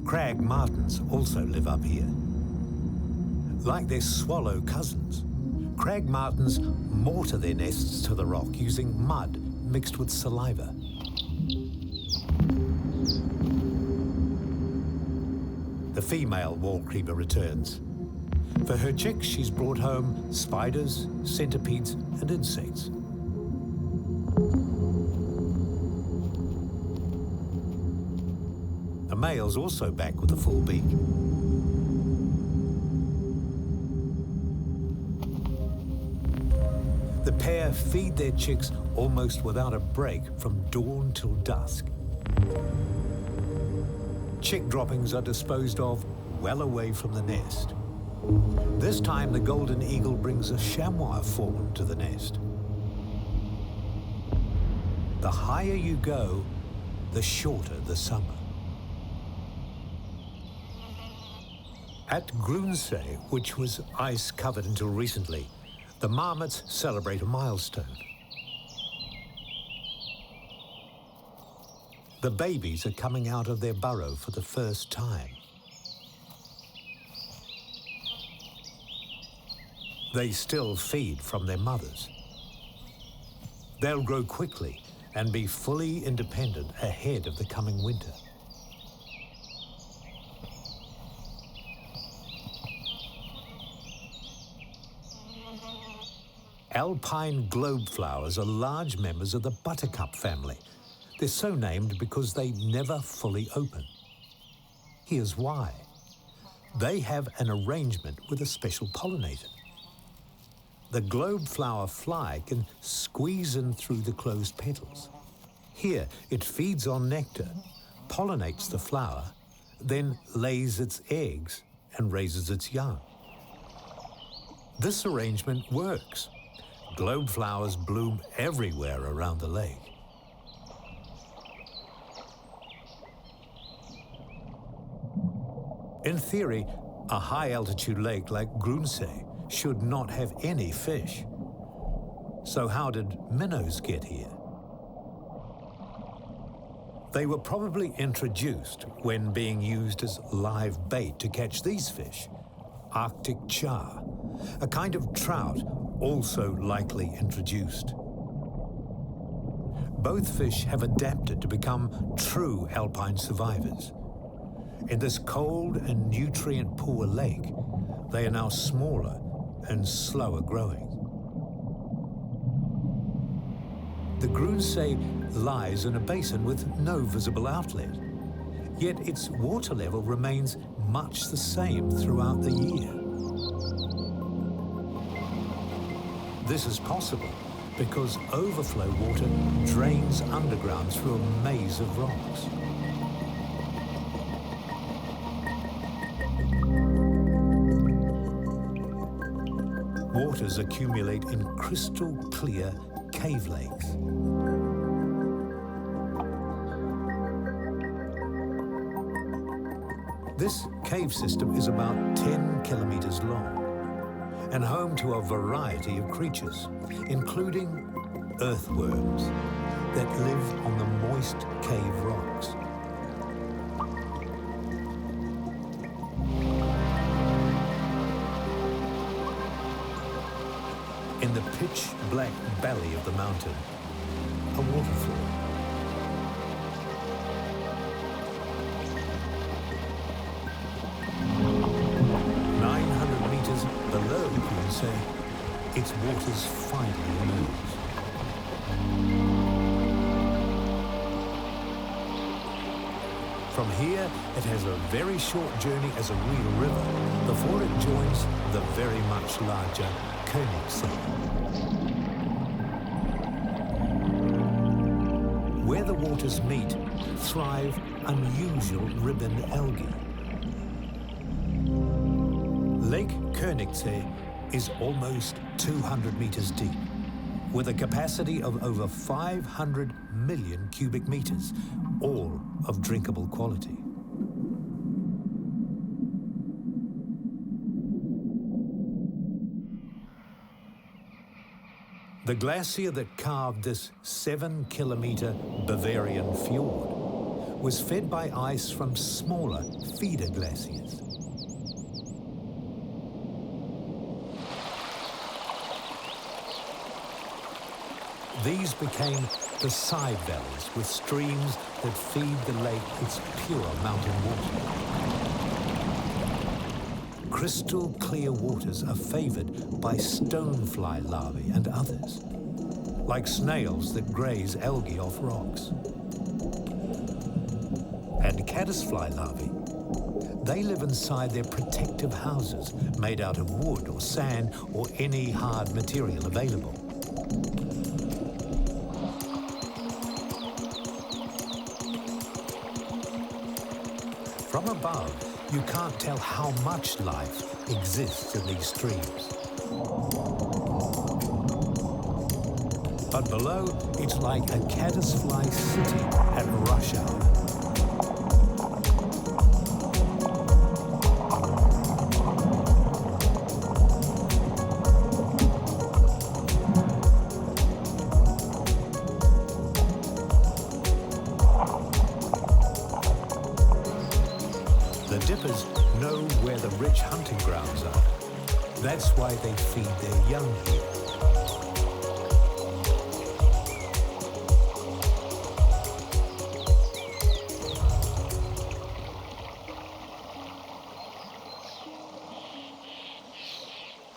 Crag martins also live up here. Like their swallow cousins, crag martins mortar their nests to the rock using mud mixed with saliva. The female wall creeper returns. For her chicks, she's brought home spiders, centipedes, and insects. The male's also back with a full beak. The pair feed their chicks almost without a break from dawn till dusk. Chick droppings are disposed of well away from the nest. This time, the golden eagle brings a chamois fawn to the nest. The higher you go, the shorter the summer. At Grunsee, which was ice-covered until recently, the marmots celebrate a milestone. The babies are coming out of their burrow for the first time. They still feed from their mothers. They'll grow quickly and be fully independent ahead of the coming winter. alpine globe flowers are large members of the buttercup family. They're so named because they never fully open. Here's why. They have an arrangement with a special pollinator. The globe flower fly can squeeze in through the closed petals. Here, it feeds on nectar, pollinates the flower, then lays its eggs and raises its young. This arrangement works. Globe flowers bloom everywhere around the lake. In theory, a high-altitude lake like Grospitz should not have any fish. So how did minnows get here? They were probably introduced when being used as live bait to catch these fish, Arctic char, a kind of trout also likely introduced. Both fish have adapted to become true alpine survivors. In this cold and nutrient-poor lake, they are now smaller and slower growing. The Grospitz lies in a basin with no visible outlet, yet its water level remains much the same throughout the year. This is possible because overflow water drains underground through a maze of rocks. Waters accumulate in crystal clear cave lakes. This cave system is about 10 kilometers long and home to a variety of creatures, including earthworms that live on the moist cave rocks. In the pitch-black belly of the mountain, a waterfall. Below Grospitz, its waters finally emerge. From here, it has a very short journey as a real river before it joins the very much larger Königssee. Where the waters meet, thrive unusual ribbon algae. Lake Königssee is almost 200 meters deep, with a capacity of over 500 million cubic meters, all of drinkable quality. The glacier that carved this 7-kilometer Bavarian fjord was fed by ice from smaller feeder glaciers. These became the side valleys with streams that feed the lake its pure mountain water. Crystal clear waters are favored by stonefly larvae and others, like snails that graze algae off rocks. And caddisfly larvae, they live inside their protective houses made out of wood or sand or any hard material available. From above, you can't tell how much life exists in these streams. But below, it's like a caddisfly city at rush hour. Dippers know where the rich hunting grounds are. That's why they feed their young here.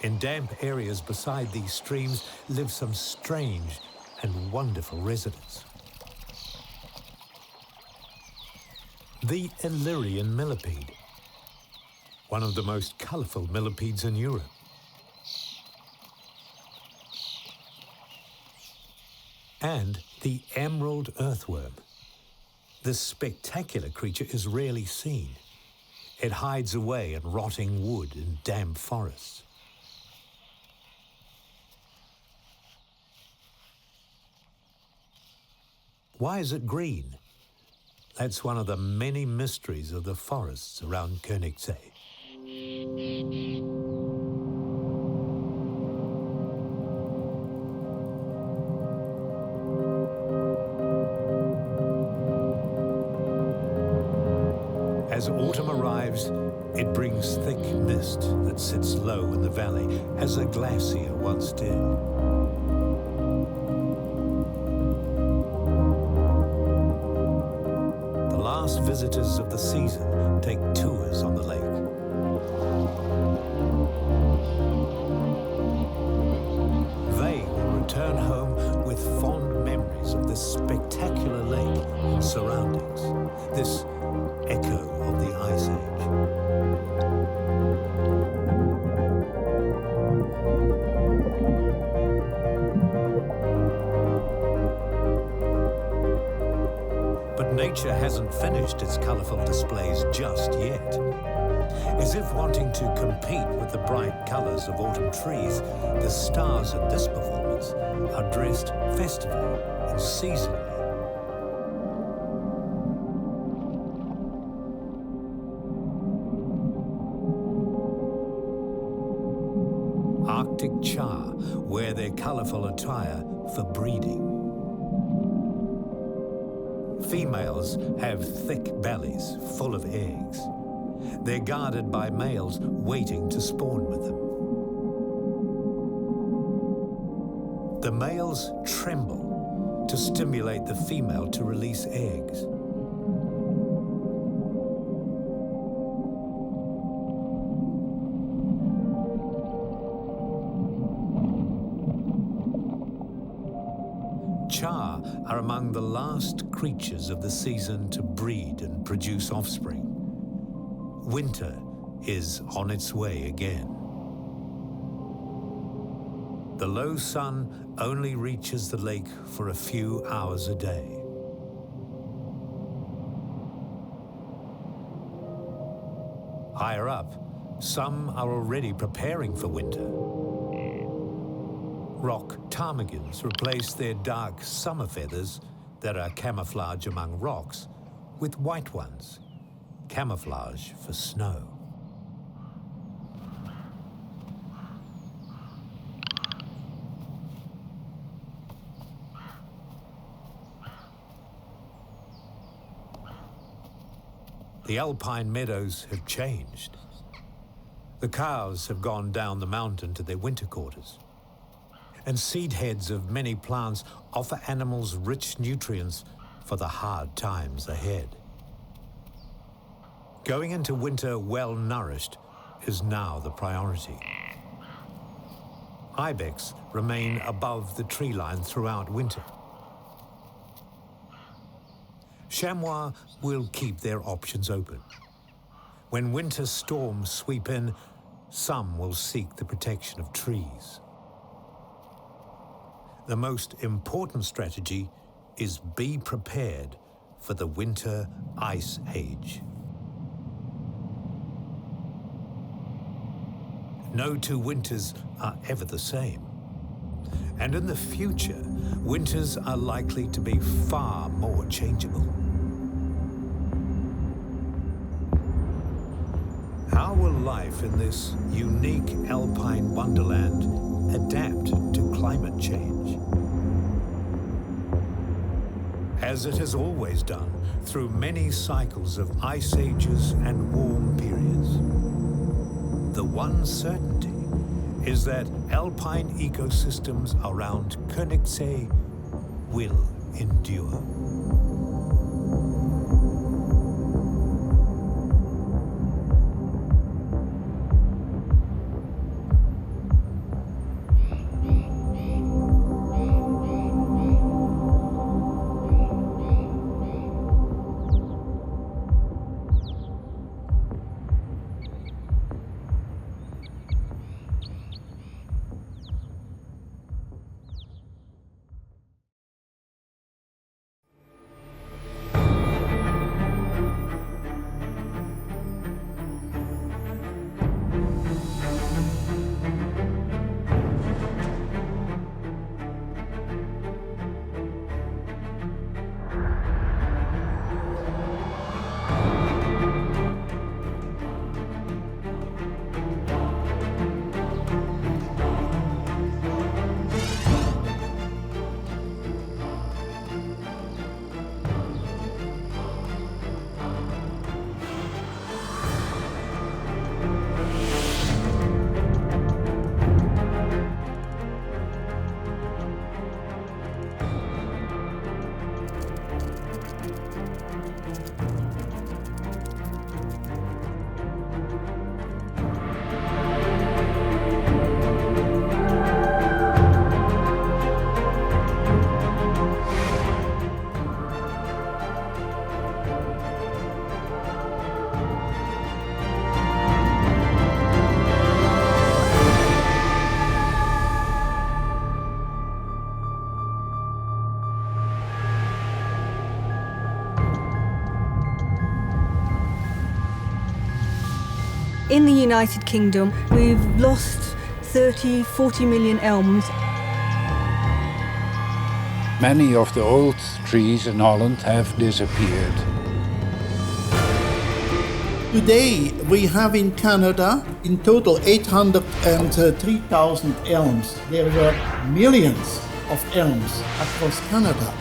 In damp areas beside these streams live some strange and wonderful residents. The Illyrian millipede, one of the most colourful millipedes in Europe. And the emerald earthworm. This spectacular creature is rarely seen. It hides away in rotting wood and damp forests. Why is it green? That's one of the many mysteries of the forests around Königssee. As autumn arrives, it brings thick mist that sits low in the valley, as a glacier once did. The last visitors of the season take tours on the lake. They will return home with fond memories of this spectacular lake and surroundings, this echo of the Ice Age. But nature hasn't finished its colourful displays just yet. As if wanting to compete with the bright colours of autumn trees, the stars in this performance are dressed festively and seasonally. Arctic char wear their colourful attire for breeding. Females have thick bellies full of eggs. They're guarded by males waiting to spawn with them. The males tremble to stimulate the female to release eggs. Char are among the last creatures of the season to breed and produce offspring. Winter is on its way again. The low sun only reaches the lake for a few hours a day. Higher up, some are already preparing for winter. Rock ptarmigans replace their dark summer feathers that are camouflage among rocks with white ones, camouflage for snow. The alpine meadows have changed. The cows have gone down the mountain to their winter quarters. And seed heads of many plants offer animals rich nutrients for the hard times ahead. Going into winter well-nourished is now the priority. Ibex remain above the tree line throughout winter. Chamois will keep their options open. When winter storms sweep in, some will seek the protection of trees. The most important strategy is be prepared for the winter ice age. No two winters are ever the same. And in the future, winters are likely to be far more changeable. How will life in this unique alpine wonderland adapt to climate change? As it has always done through many cycles of ice ages and warm periods. The one certainty is that alpine ecosystems around Königssee will endure. In the United Kingdom, we've lost 30, 40 million elms. Many of the old trees in Holland have disappeared. Today, we have in Canada in total 803,000 elms. There were millions of elms across Canada.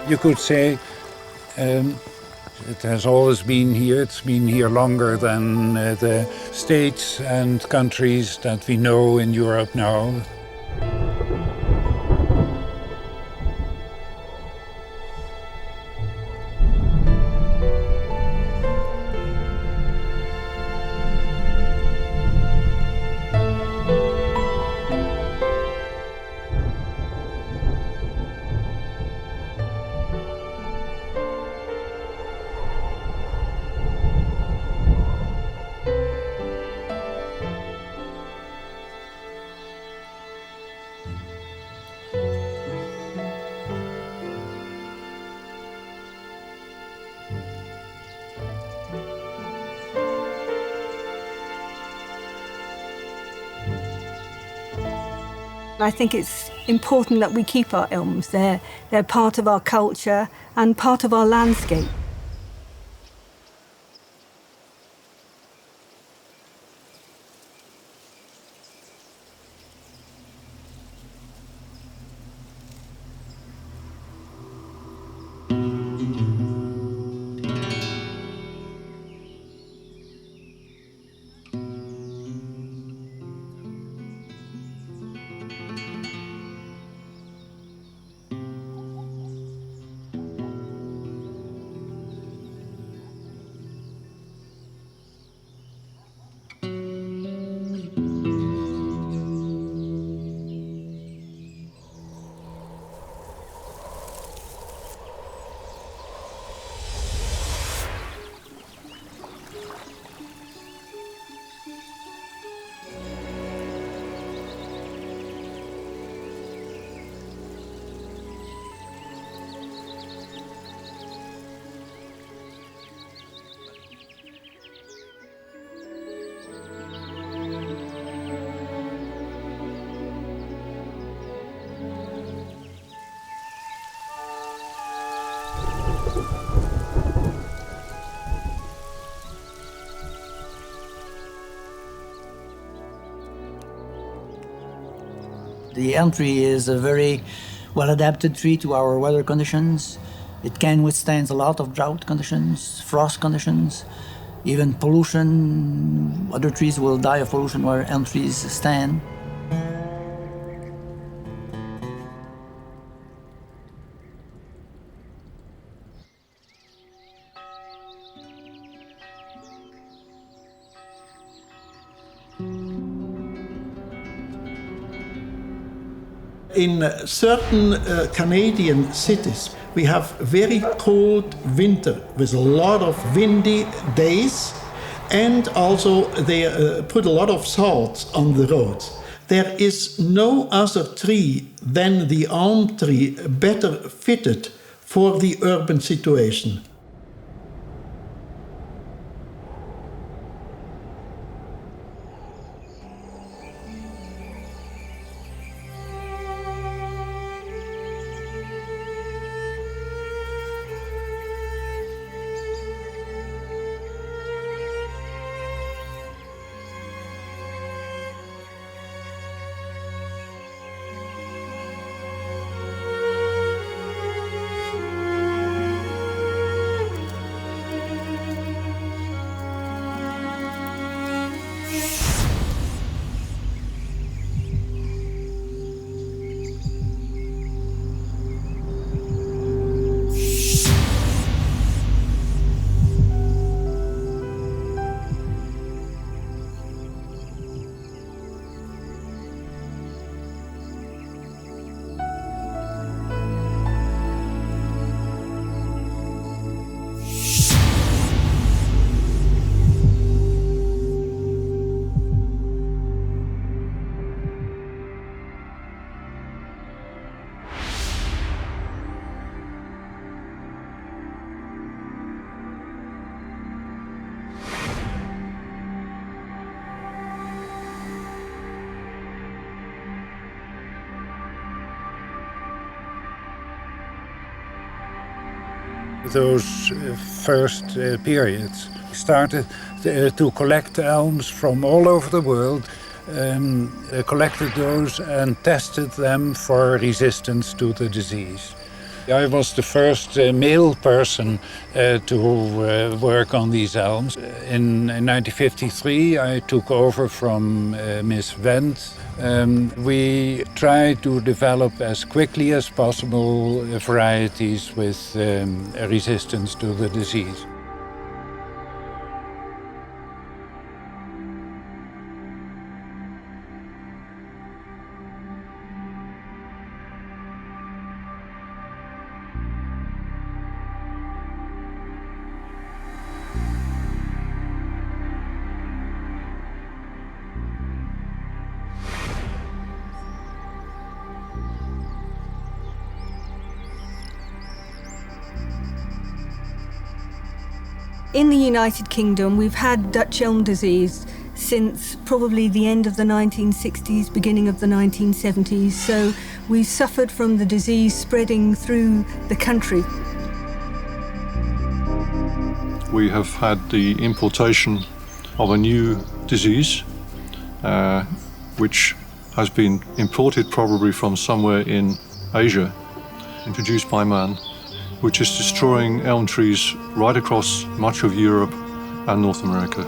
You could say it has always been here. It's been here longer than the states and countries that we know in Europe now. I think it's important that we keep our elms. They're part of our culture and part of our landscape. The elm tree is a very well-adapted tree to our weather conditions. It can withstand a lot of drought conditions, frost conditions, even pollution. Other trees will die of pollution where elm trees stand. In certain Canadian cities, we have very cold winter with a lot of windy days, and also they put a lot of salt on the roads. There is no other tree than the elm tree better fitted for the urban situation. those first periods. We started to collect elms from all over the world, collected those and tested them for resistance to the disease. I was the first male person to work on these elms. In 1953, I took over from Miss Wendt. We tried to develop as quickly as possible varieties with resistance to the disease. In the United Kingdom, we've had Dutch elm disease since probably the end of the 1960s, beginning of the 1970s. So we've suffered from the disease spreading through the country. We have had the importation of a new disease, which has been imported probably from somewhere in Asia, introduced by man, which is destroying elm trees right across much of Europe and North America.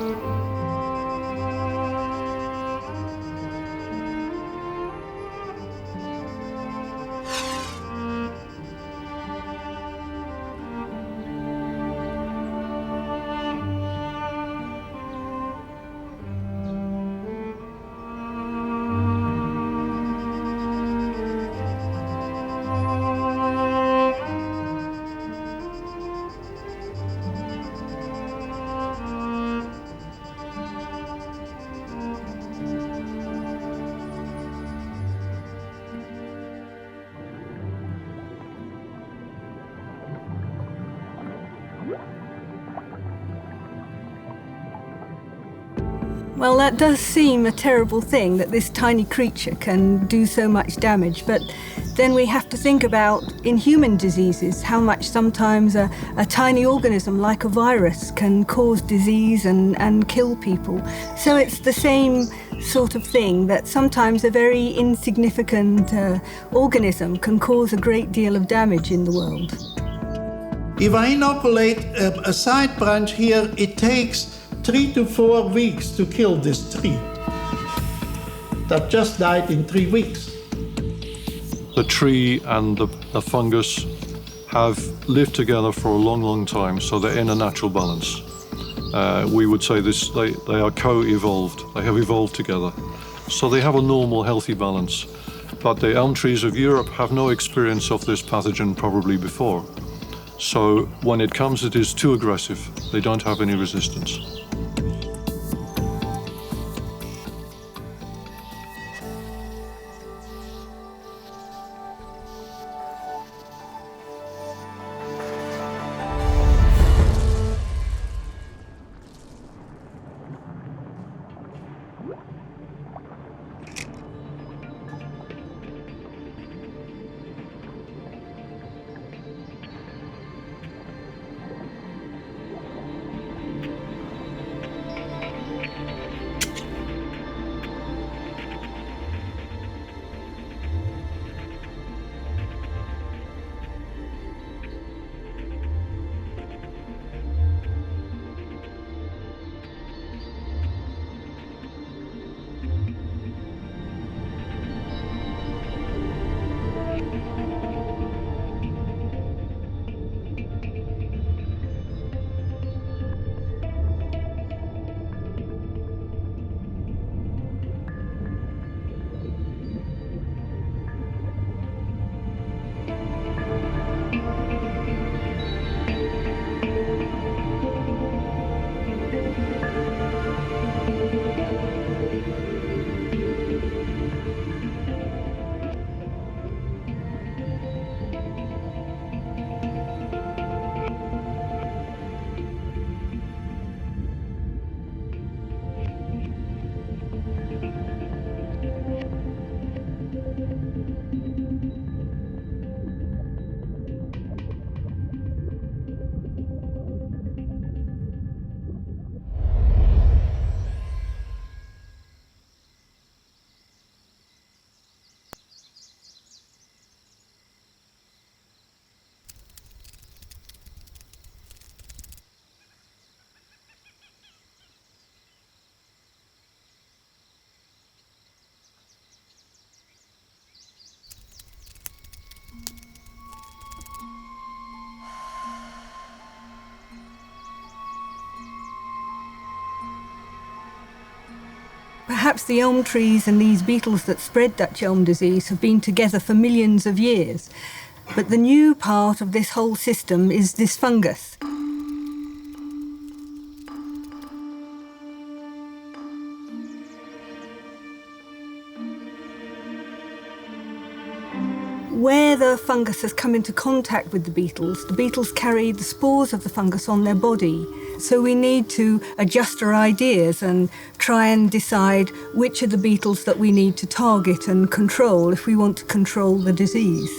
Well, that does seem a terrible thing, that this tiny creature can do so much damage, but then we have to think about, in human diseases, how much sometimes a tiny organism like a virus can cause disease and kill people. So it's the same sort of thing, that sometimes a very insignificant organism can cause a great deal of damage in the world. If I inoculate a side branch here, it takes 3 to 4 weeks to kill this tree that just died in 3 weeks. The tree and the fungus have lived together for a long, long time, so they're in a natural balance. We would say this, they are co-evolved. They have evolved together. So they have a normal, healthy balance. But the elm trees of Europe have no experience of this pathogen probably before. So when it comes, it is too aggressive. They don't have any resistance. Perhaps the elm trees and these beetles that spread Dutch elm disease have been together for millions of years. But the new part of this whole system is this fungus. Where the fungus has come into contact with the beetles carry the spores of the fungus on their body. So we need to adjust our ideas and try and decide which are the beetles that we need to target and control if we want to control the disease.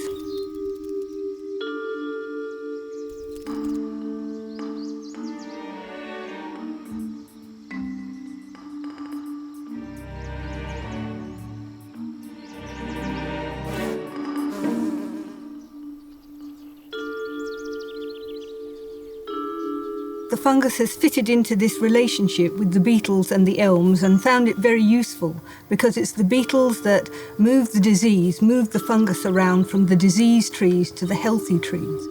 The fungus has fitted into this relationship with the beetles and the elms and found it very useful because it's the beetles that move the disease, move the fungus around from the diseased trees to the healthy trees.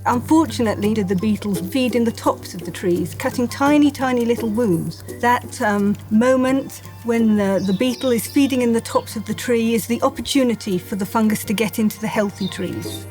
Unfortunately, the beetles feed in the tops of the trees, cutting tiny, tiny little wounds. That moment when the beetle is feeding in the tops of the tree is the opportunity for the fungus to get into the healthy trees.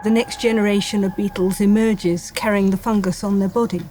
the next generation of beetles emerges carrying the fungus on their body.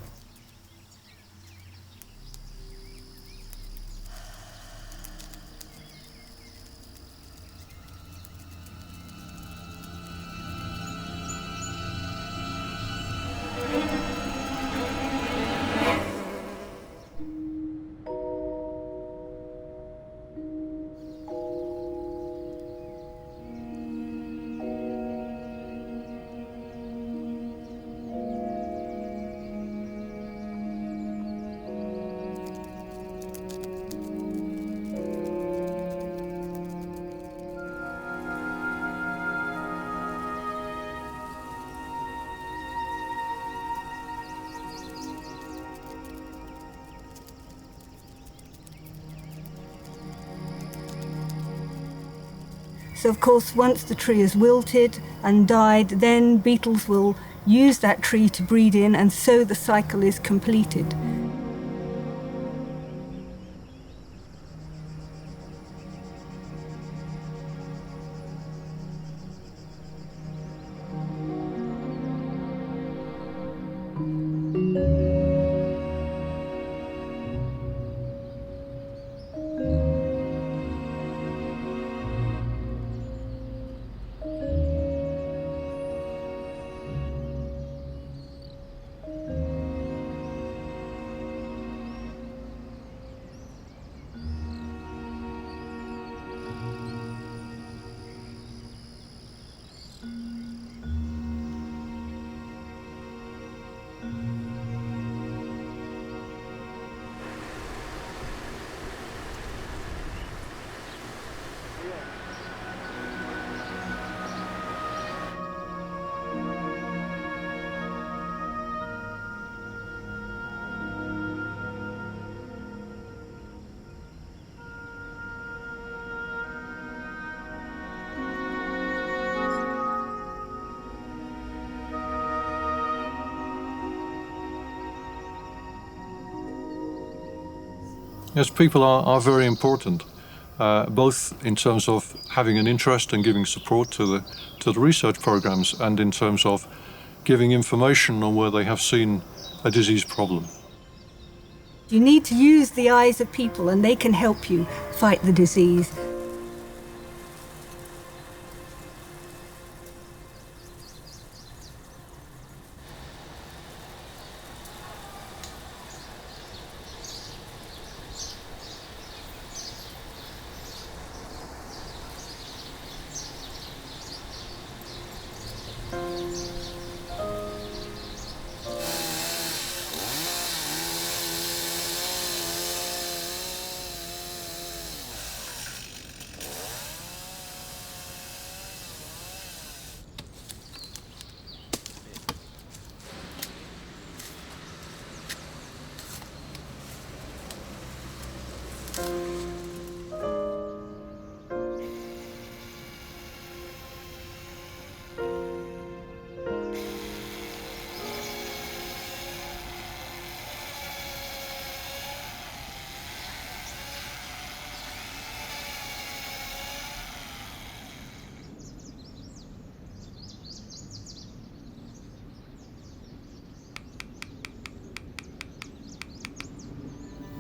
So of course, once the tree has wilted and died, then beetles will use that tree to breed in, and so the cycle is completed. Yes, people are very important, both in terms of having an interest and giving support to the research programs, and in terms of giving information on where they have seen a disease problem. You need to use the eyes of people, and they can help you fight the disease.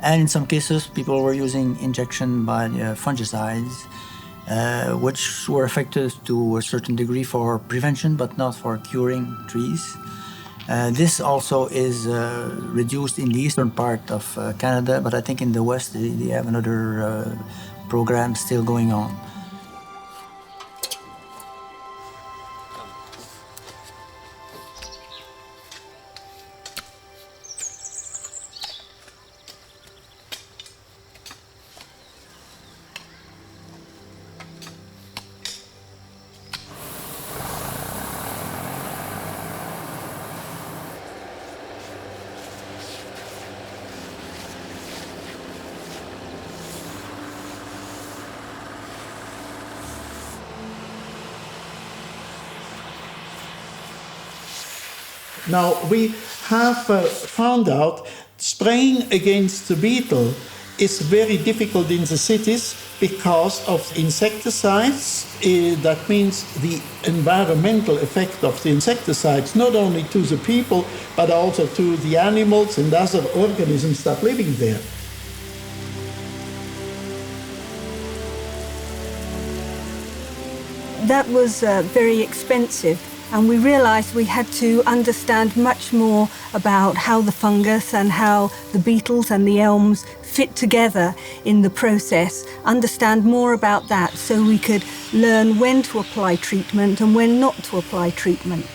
And in some cases, people were using injection by fungicides, which were effective to a certain degree for prevention, but not for curing trees. This also is reduced in the eastern part of Canada, but I think in the west they have another program still going on. Now, we have found out spraying against the beetle is very difficult in the cities because of insecticides. That means the environmental effect of the insecticides, not only to the people, but also to the animals and other organisms that are living there. That was very expensive, and we realized we had to understand much more about how the fungus and how the beetles and the elms fit together in the process, understand more about that so we could learn when to apply treatment and when not to apply treatment.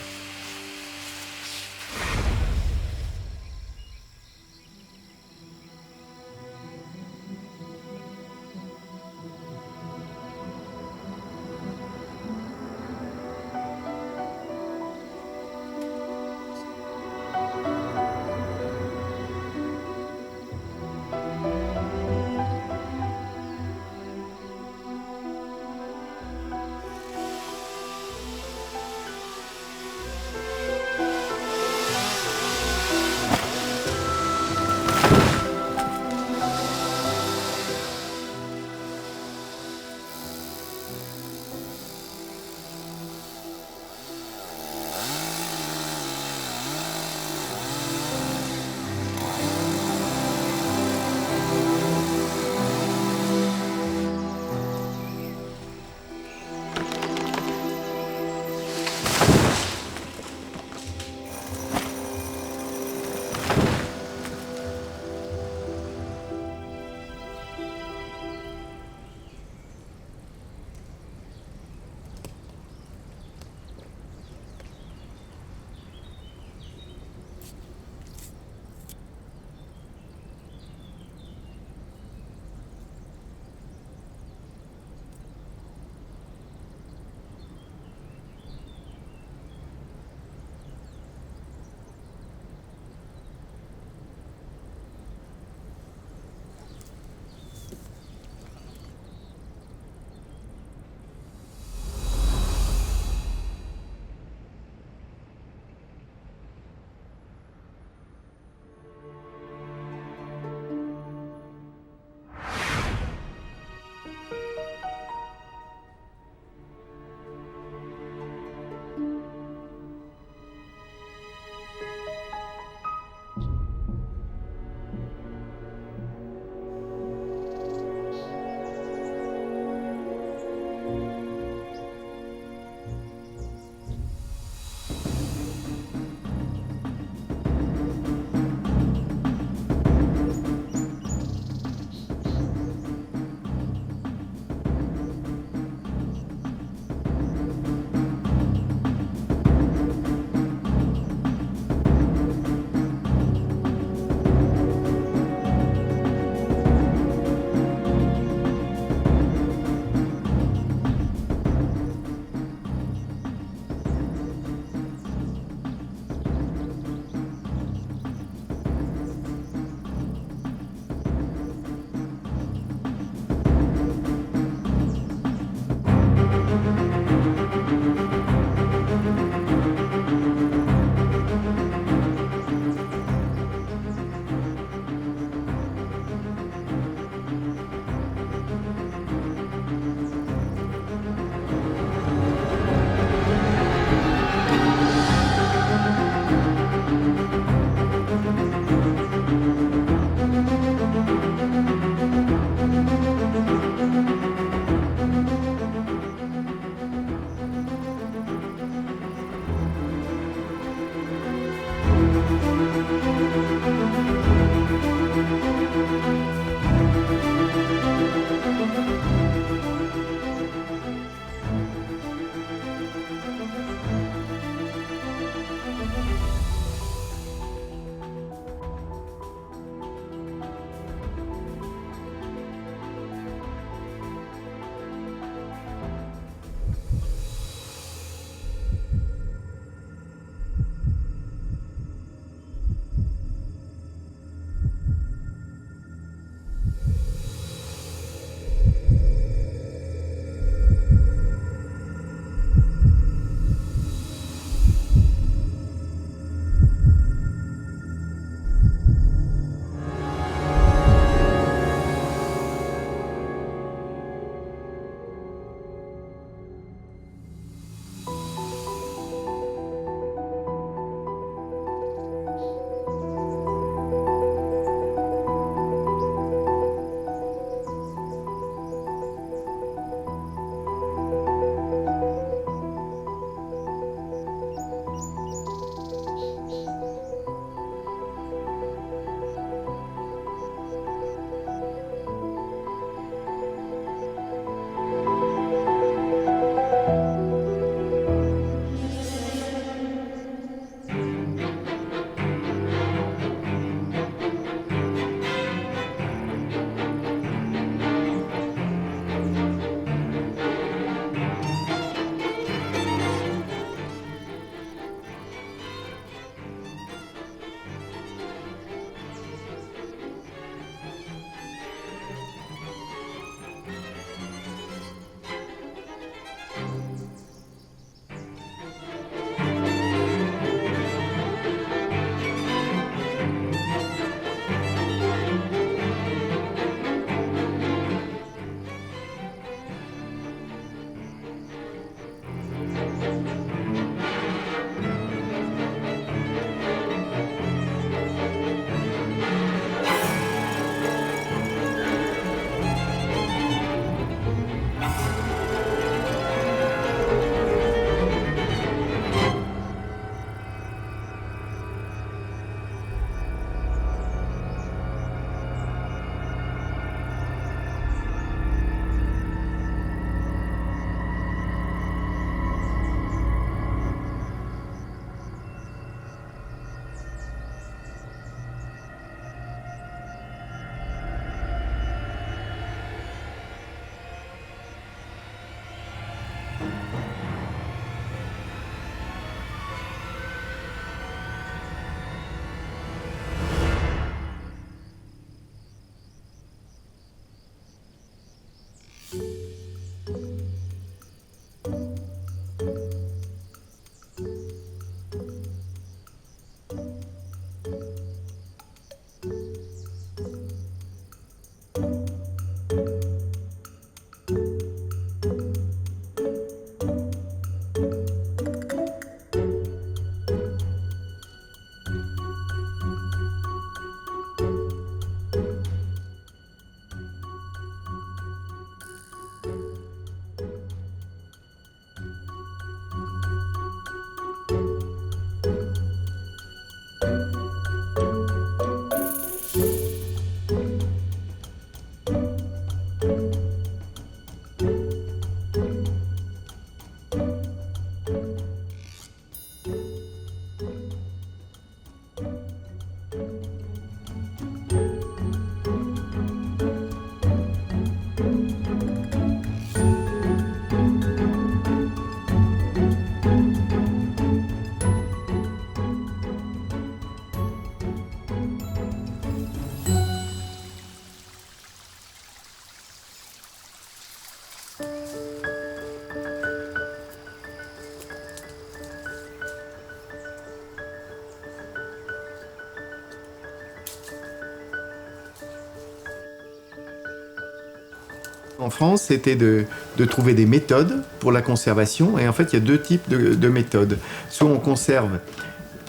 En France, c'était de trouver des méthodes pour la conservation. Et en fait, il y a deux types de méthodes. Soit on conserve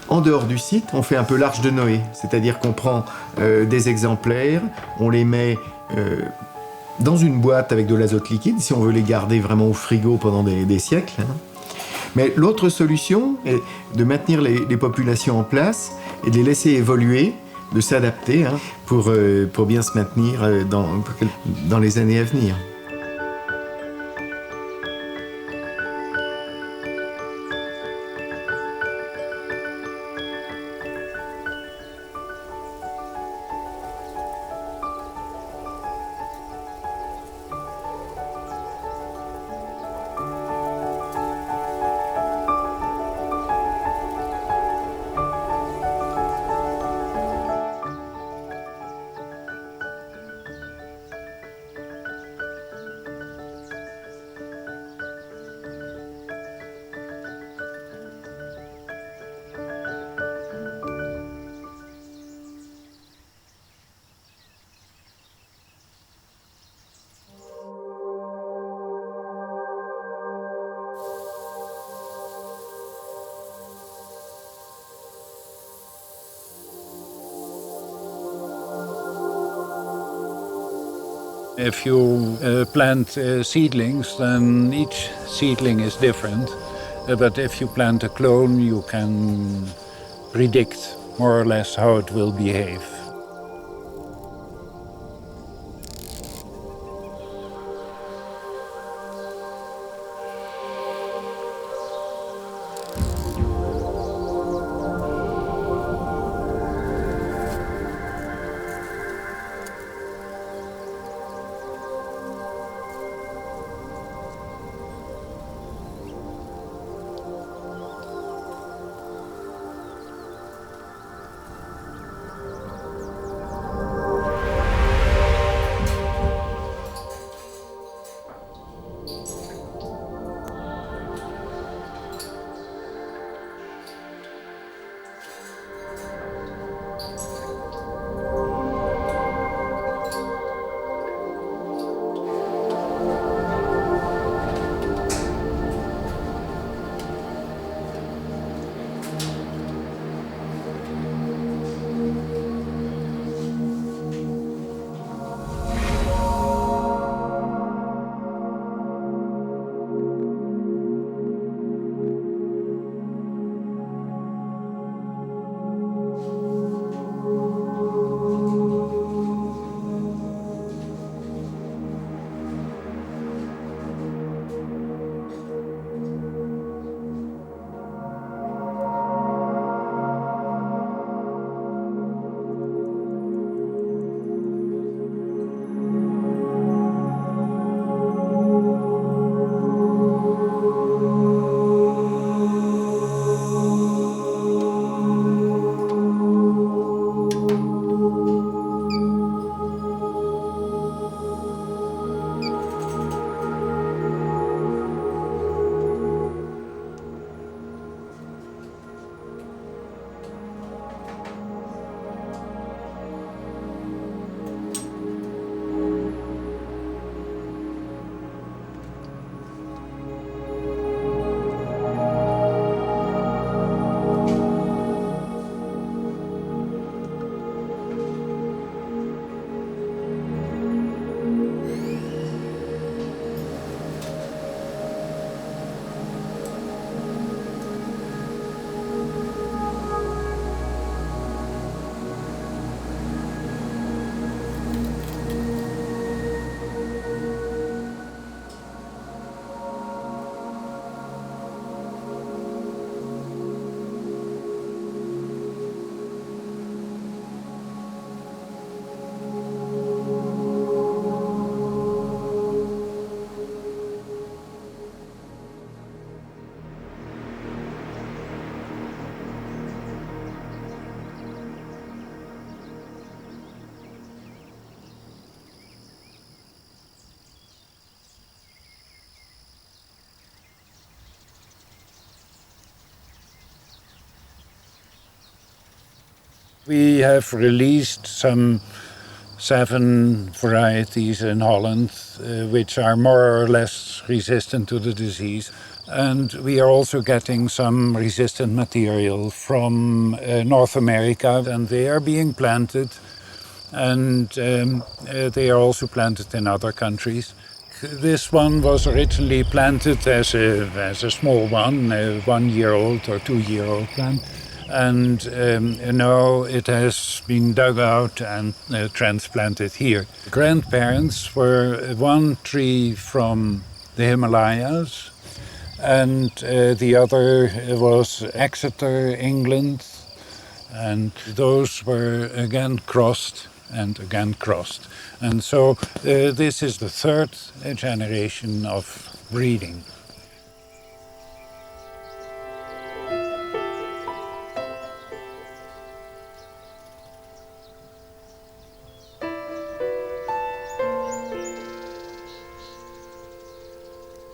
en dehors du site, on fait un peu l'arche de Noé. C'est-à-dire qu'on prend des exemplaires, on les met dans une boîte avec de l'azote liquide, si on veut les garder vraiment au frigo pendant des siècles. Hein. Mais l'autre solution est de maintenir les populations en place et de les laisser évoluer, de s'adapter hein, pour bien se maintenir dans les années à venir. If you plant seedlings, then each seedling is different. But if you plant a clone, you can predict more or less how it will behave. We have released some 7 varieties in Holland, which are more or less resistant to the disease. And we are also getting some resistant material from North America, and they are being planted, and they are also planted in other countries. This one was originally planted as a small one, a 1-year-old or 2-year-old plant. And now it has been dug out and transplanted here. Grandparents were one tree from the Himalayas, and the other was Exeter, England, and those were again crossed and again crossed. And so this is the 3rd generation of breeding.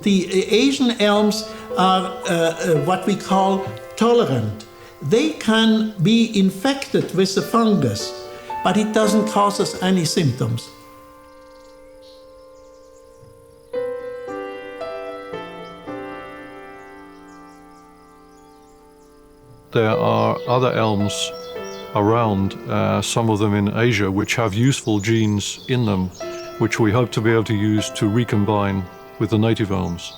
The Asian elms are what we call tolerant. They can be infected with the fungus, but it doesn't cause us any symptoms. There are other elms around, some of them in Asia, which have useful genes in them, which we hope to be able to use to recombine with the native elms.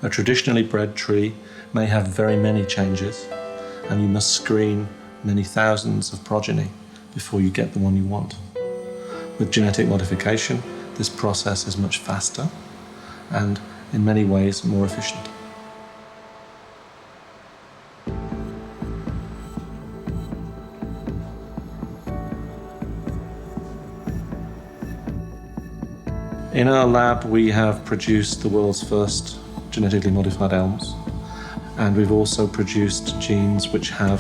A traditionally bred tree may have very many changes, and you must screen many thousands of progeny before you get the one you want. With genetic modification, this process is much faster and in many ways more efficient. In our lab, we have produced the world's first genetically modified elms, and we've also produced genes which have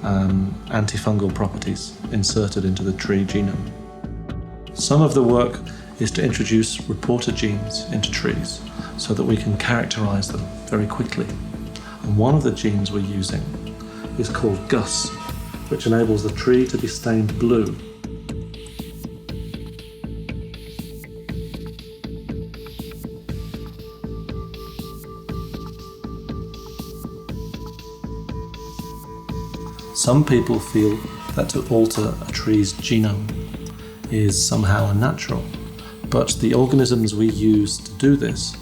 antifungal properties inserted into the tree genome. Some of the work is to introduce reporter genes into trees so that we can characterize them very quickly. And one of the genes we're using is called GUS, which enables the tree to be stained blue. Some people feel that to alter a tree's genome is somehow unnatural, but the organisms we use to do this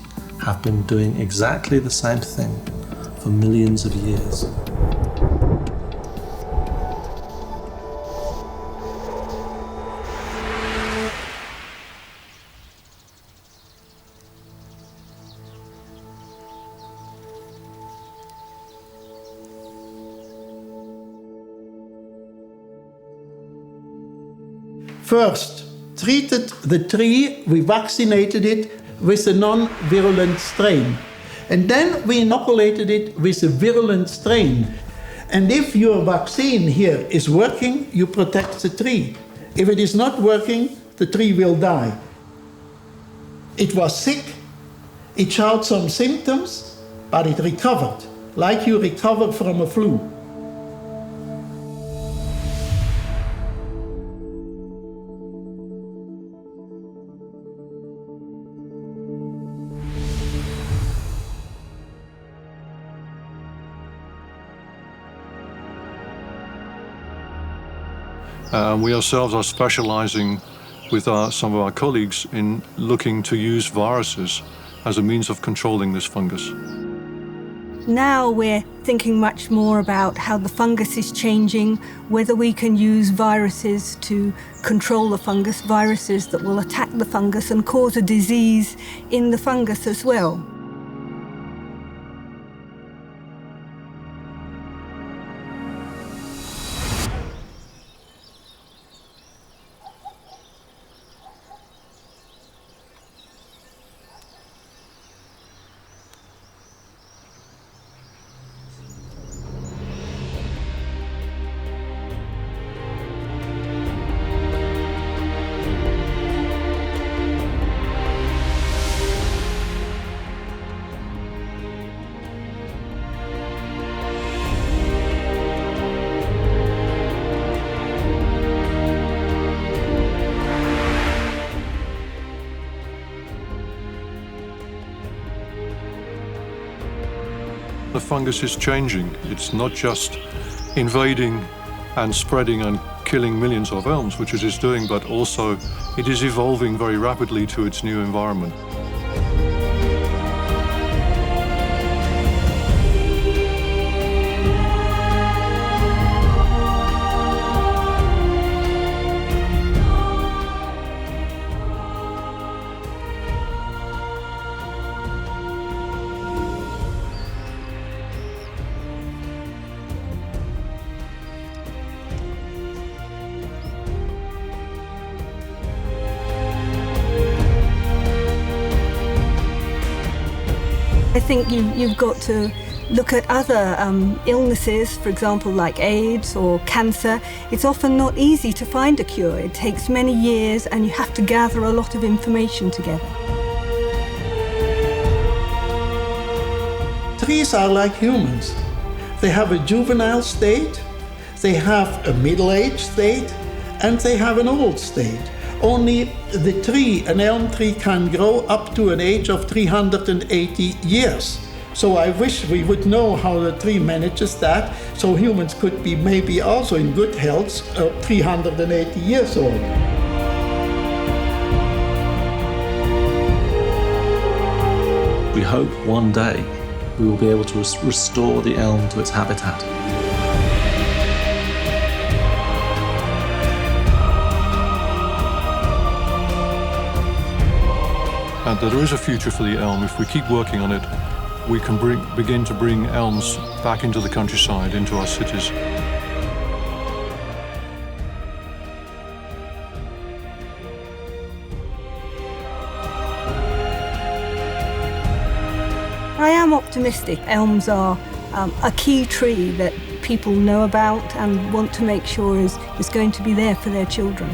have been doing exactly the same thing for millions of years. First, treated the tree, we vaccinated it with a non-virulent strain. And then we inoculated it with a virulent strain. And if your vaccine here is working, you protect the tree. If it is not working, the tree will die. It was sick, it showed some symptoms, but it recovered, like you recover from a flu. We ourselves are specializing with some of our colleagues in looking to use viruses as a means of controlling this fungus. Now we're thinking much more about how the fungus is changing, whether we can use viruses to control the fungus, viruses that will attack the fungus and cause a disease in the fungus as well. The fungus is changing. It's not just invading and spreading and killing millions of elms, which it is doing, but also it is evolving very rapidly to its new environment. I think you've got to look at other illnesses, for example, like AIDS or cancer. It's often not easy to find a cure. It takes many years and you have to gather a lot of information together. Trees are like humans. They have a juvenile state, they have a middle-aged state, and they have an old state. Only the tree, an elm tree, can grow up to an age of 380 years. So I wish we would know how the tree manages that, so humans could be maybe also in good health 380 years old. We hope one day we will be able to restore the elm to its habitat. And there is a future for the elm. If we keep working on it, we can begin to bring elms back into the countryside, into our cities. I am optimistic. Elms are a key tree that people know about and want to make sure is going to be there for their children.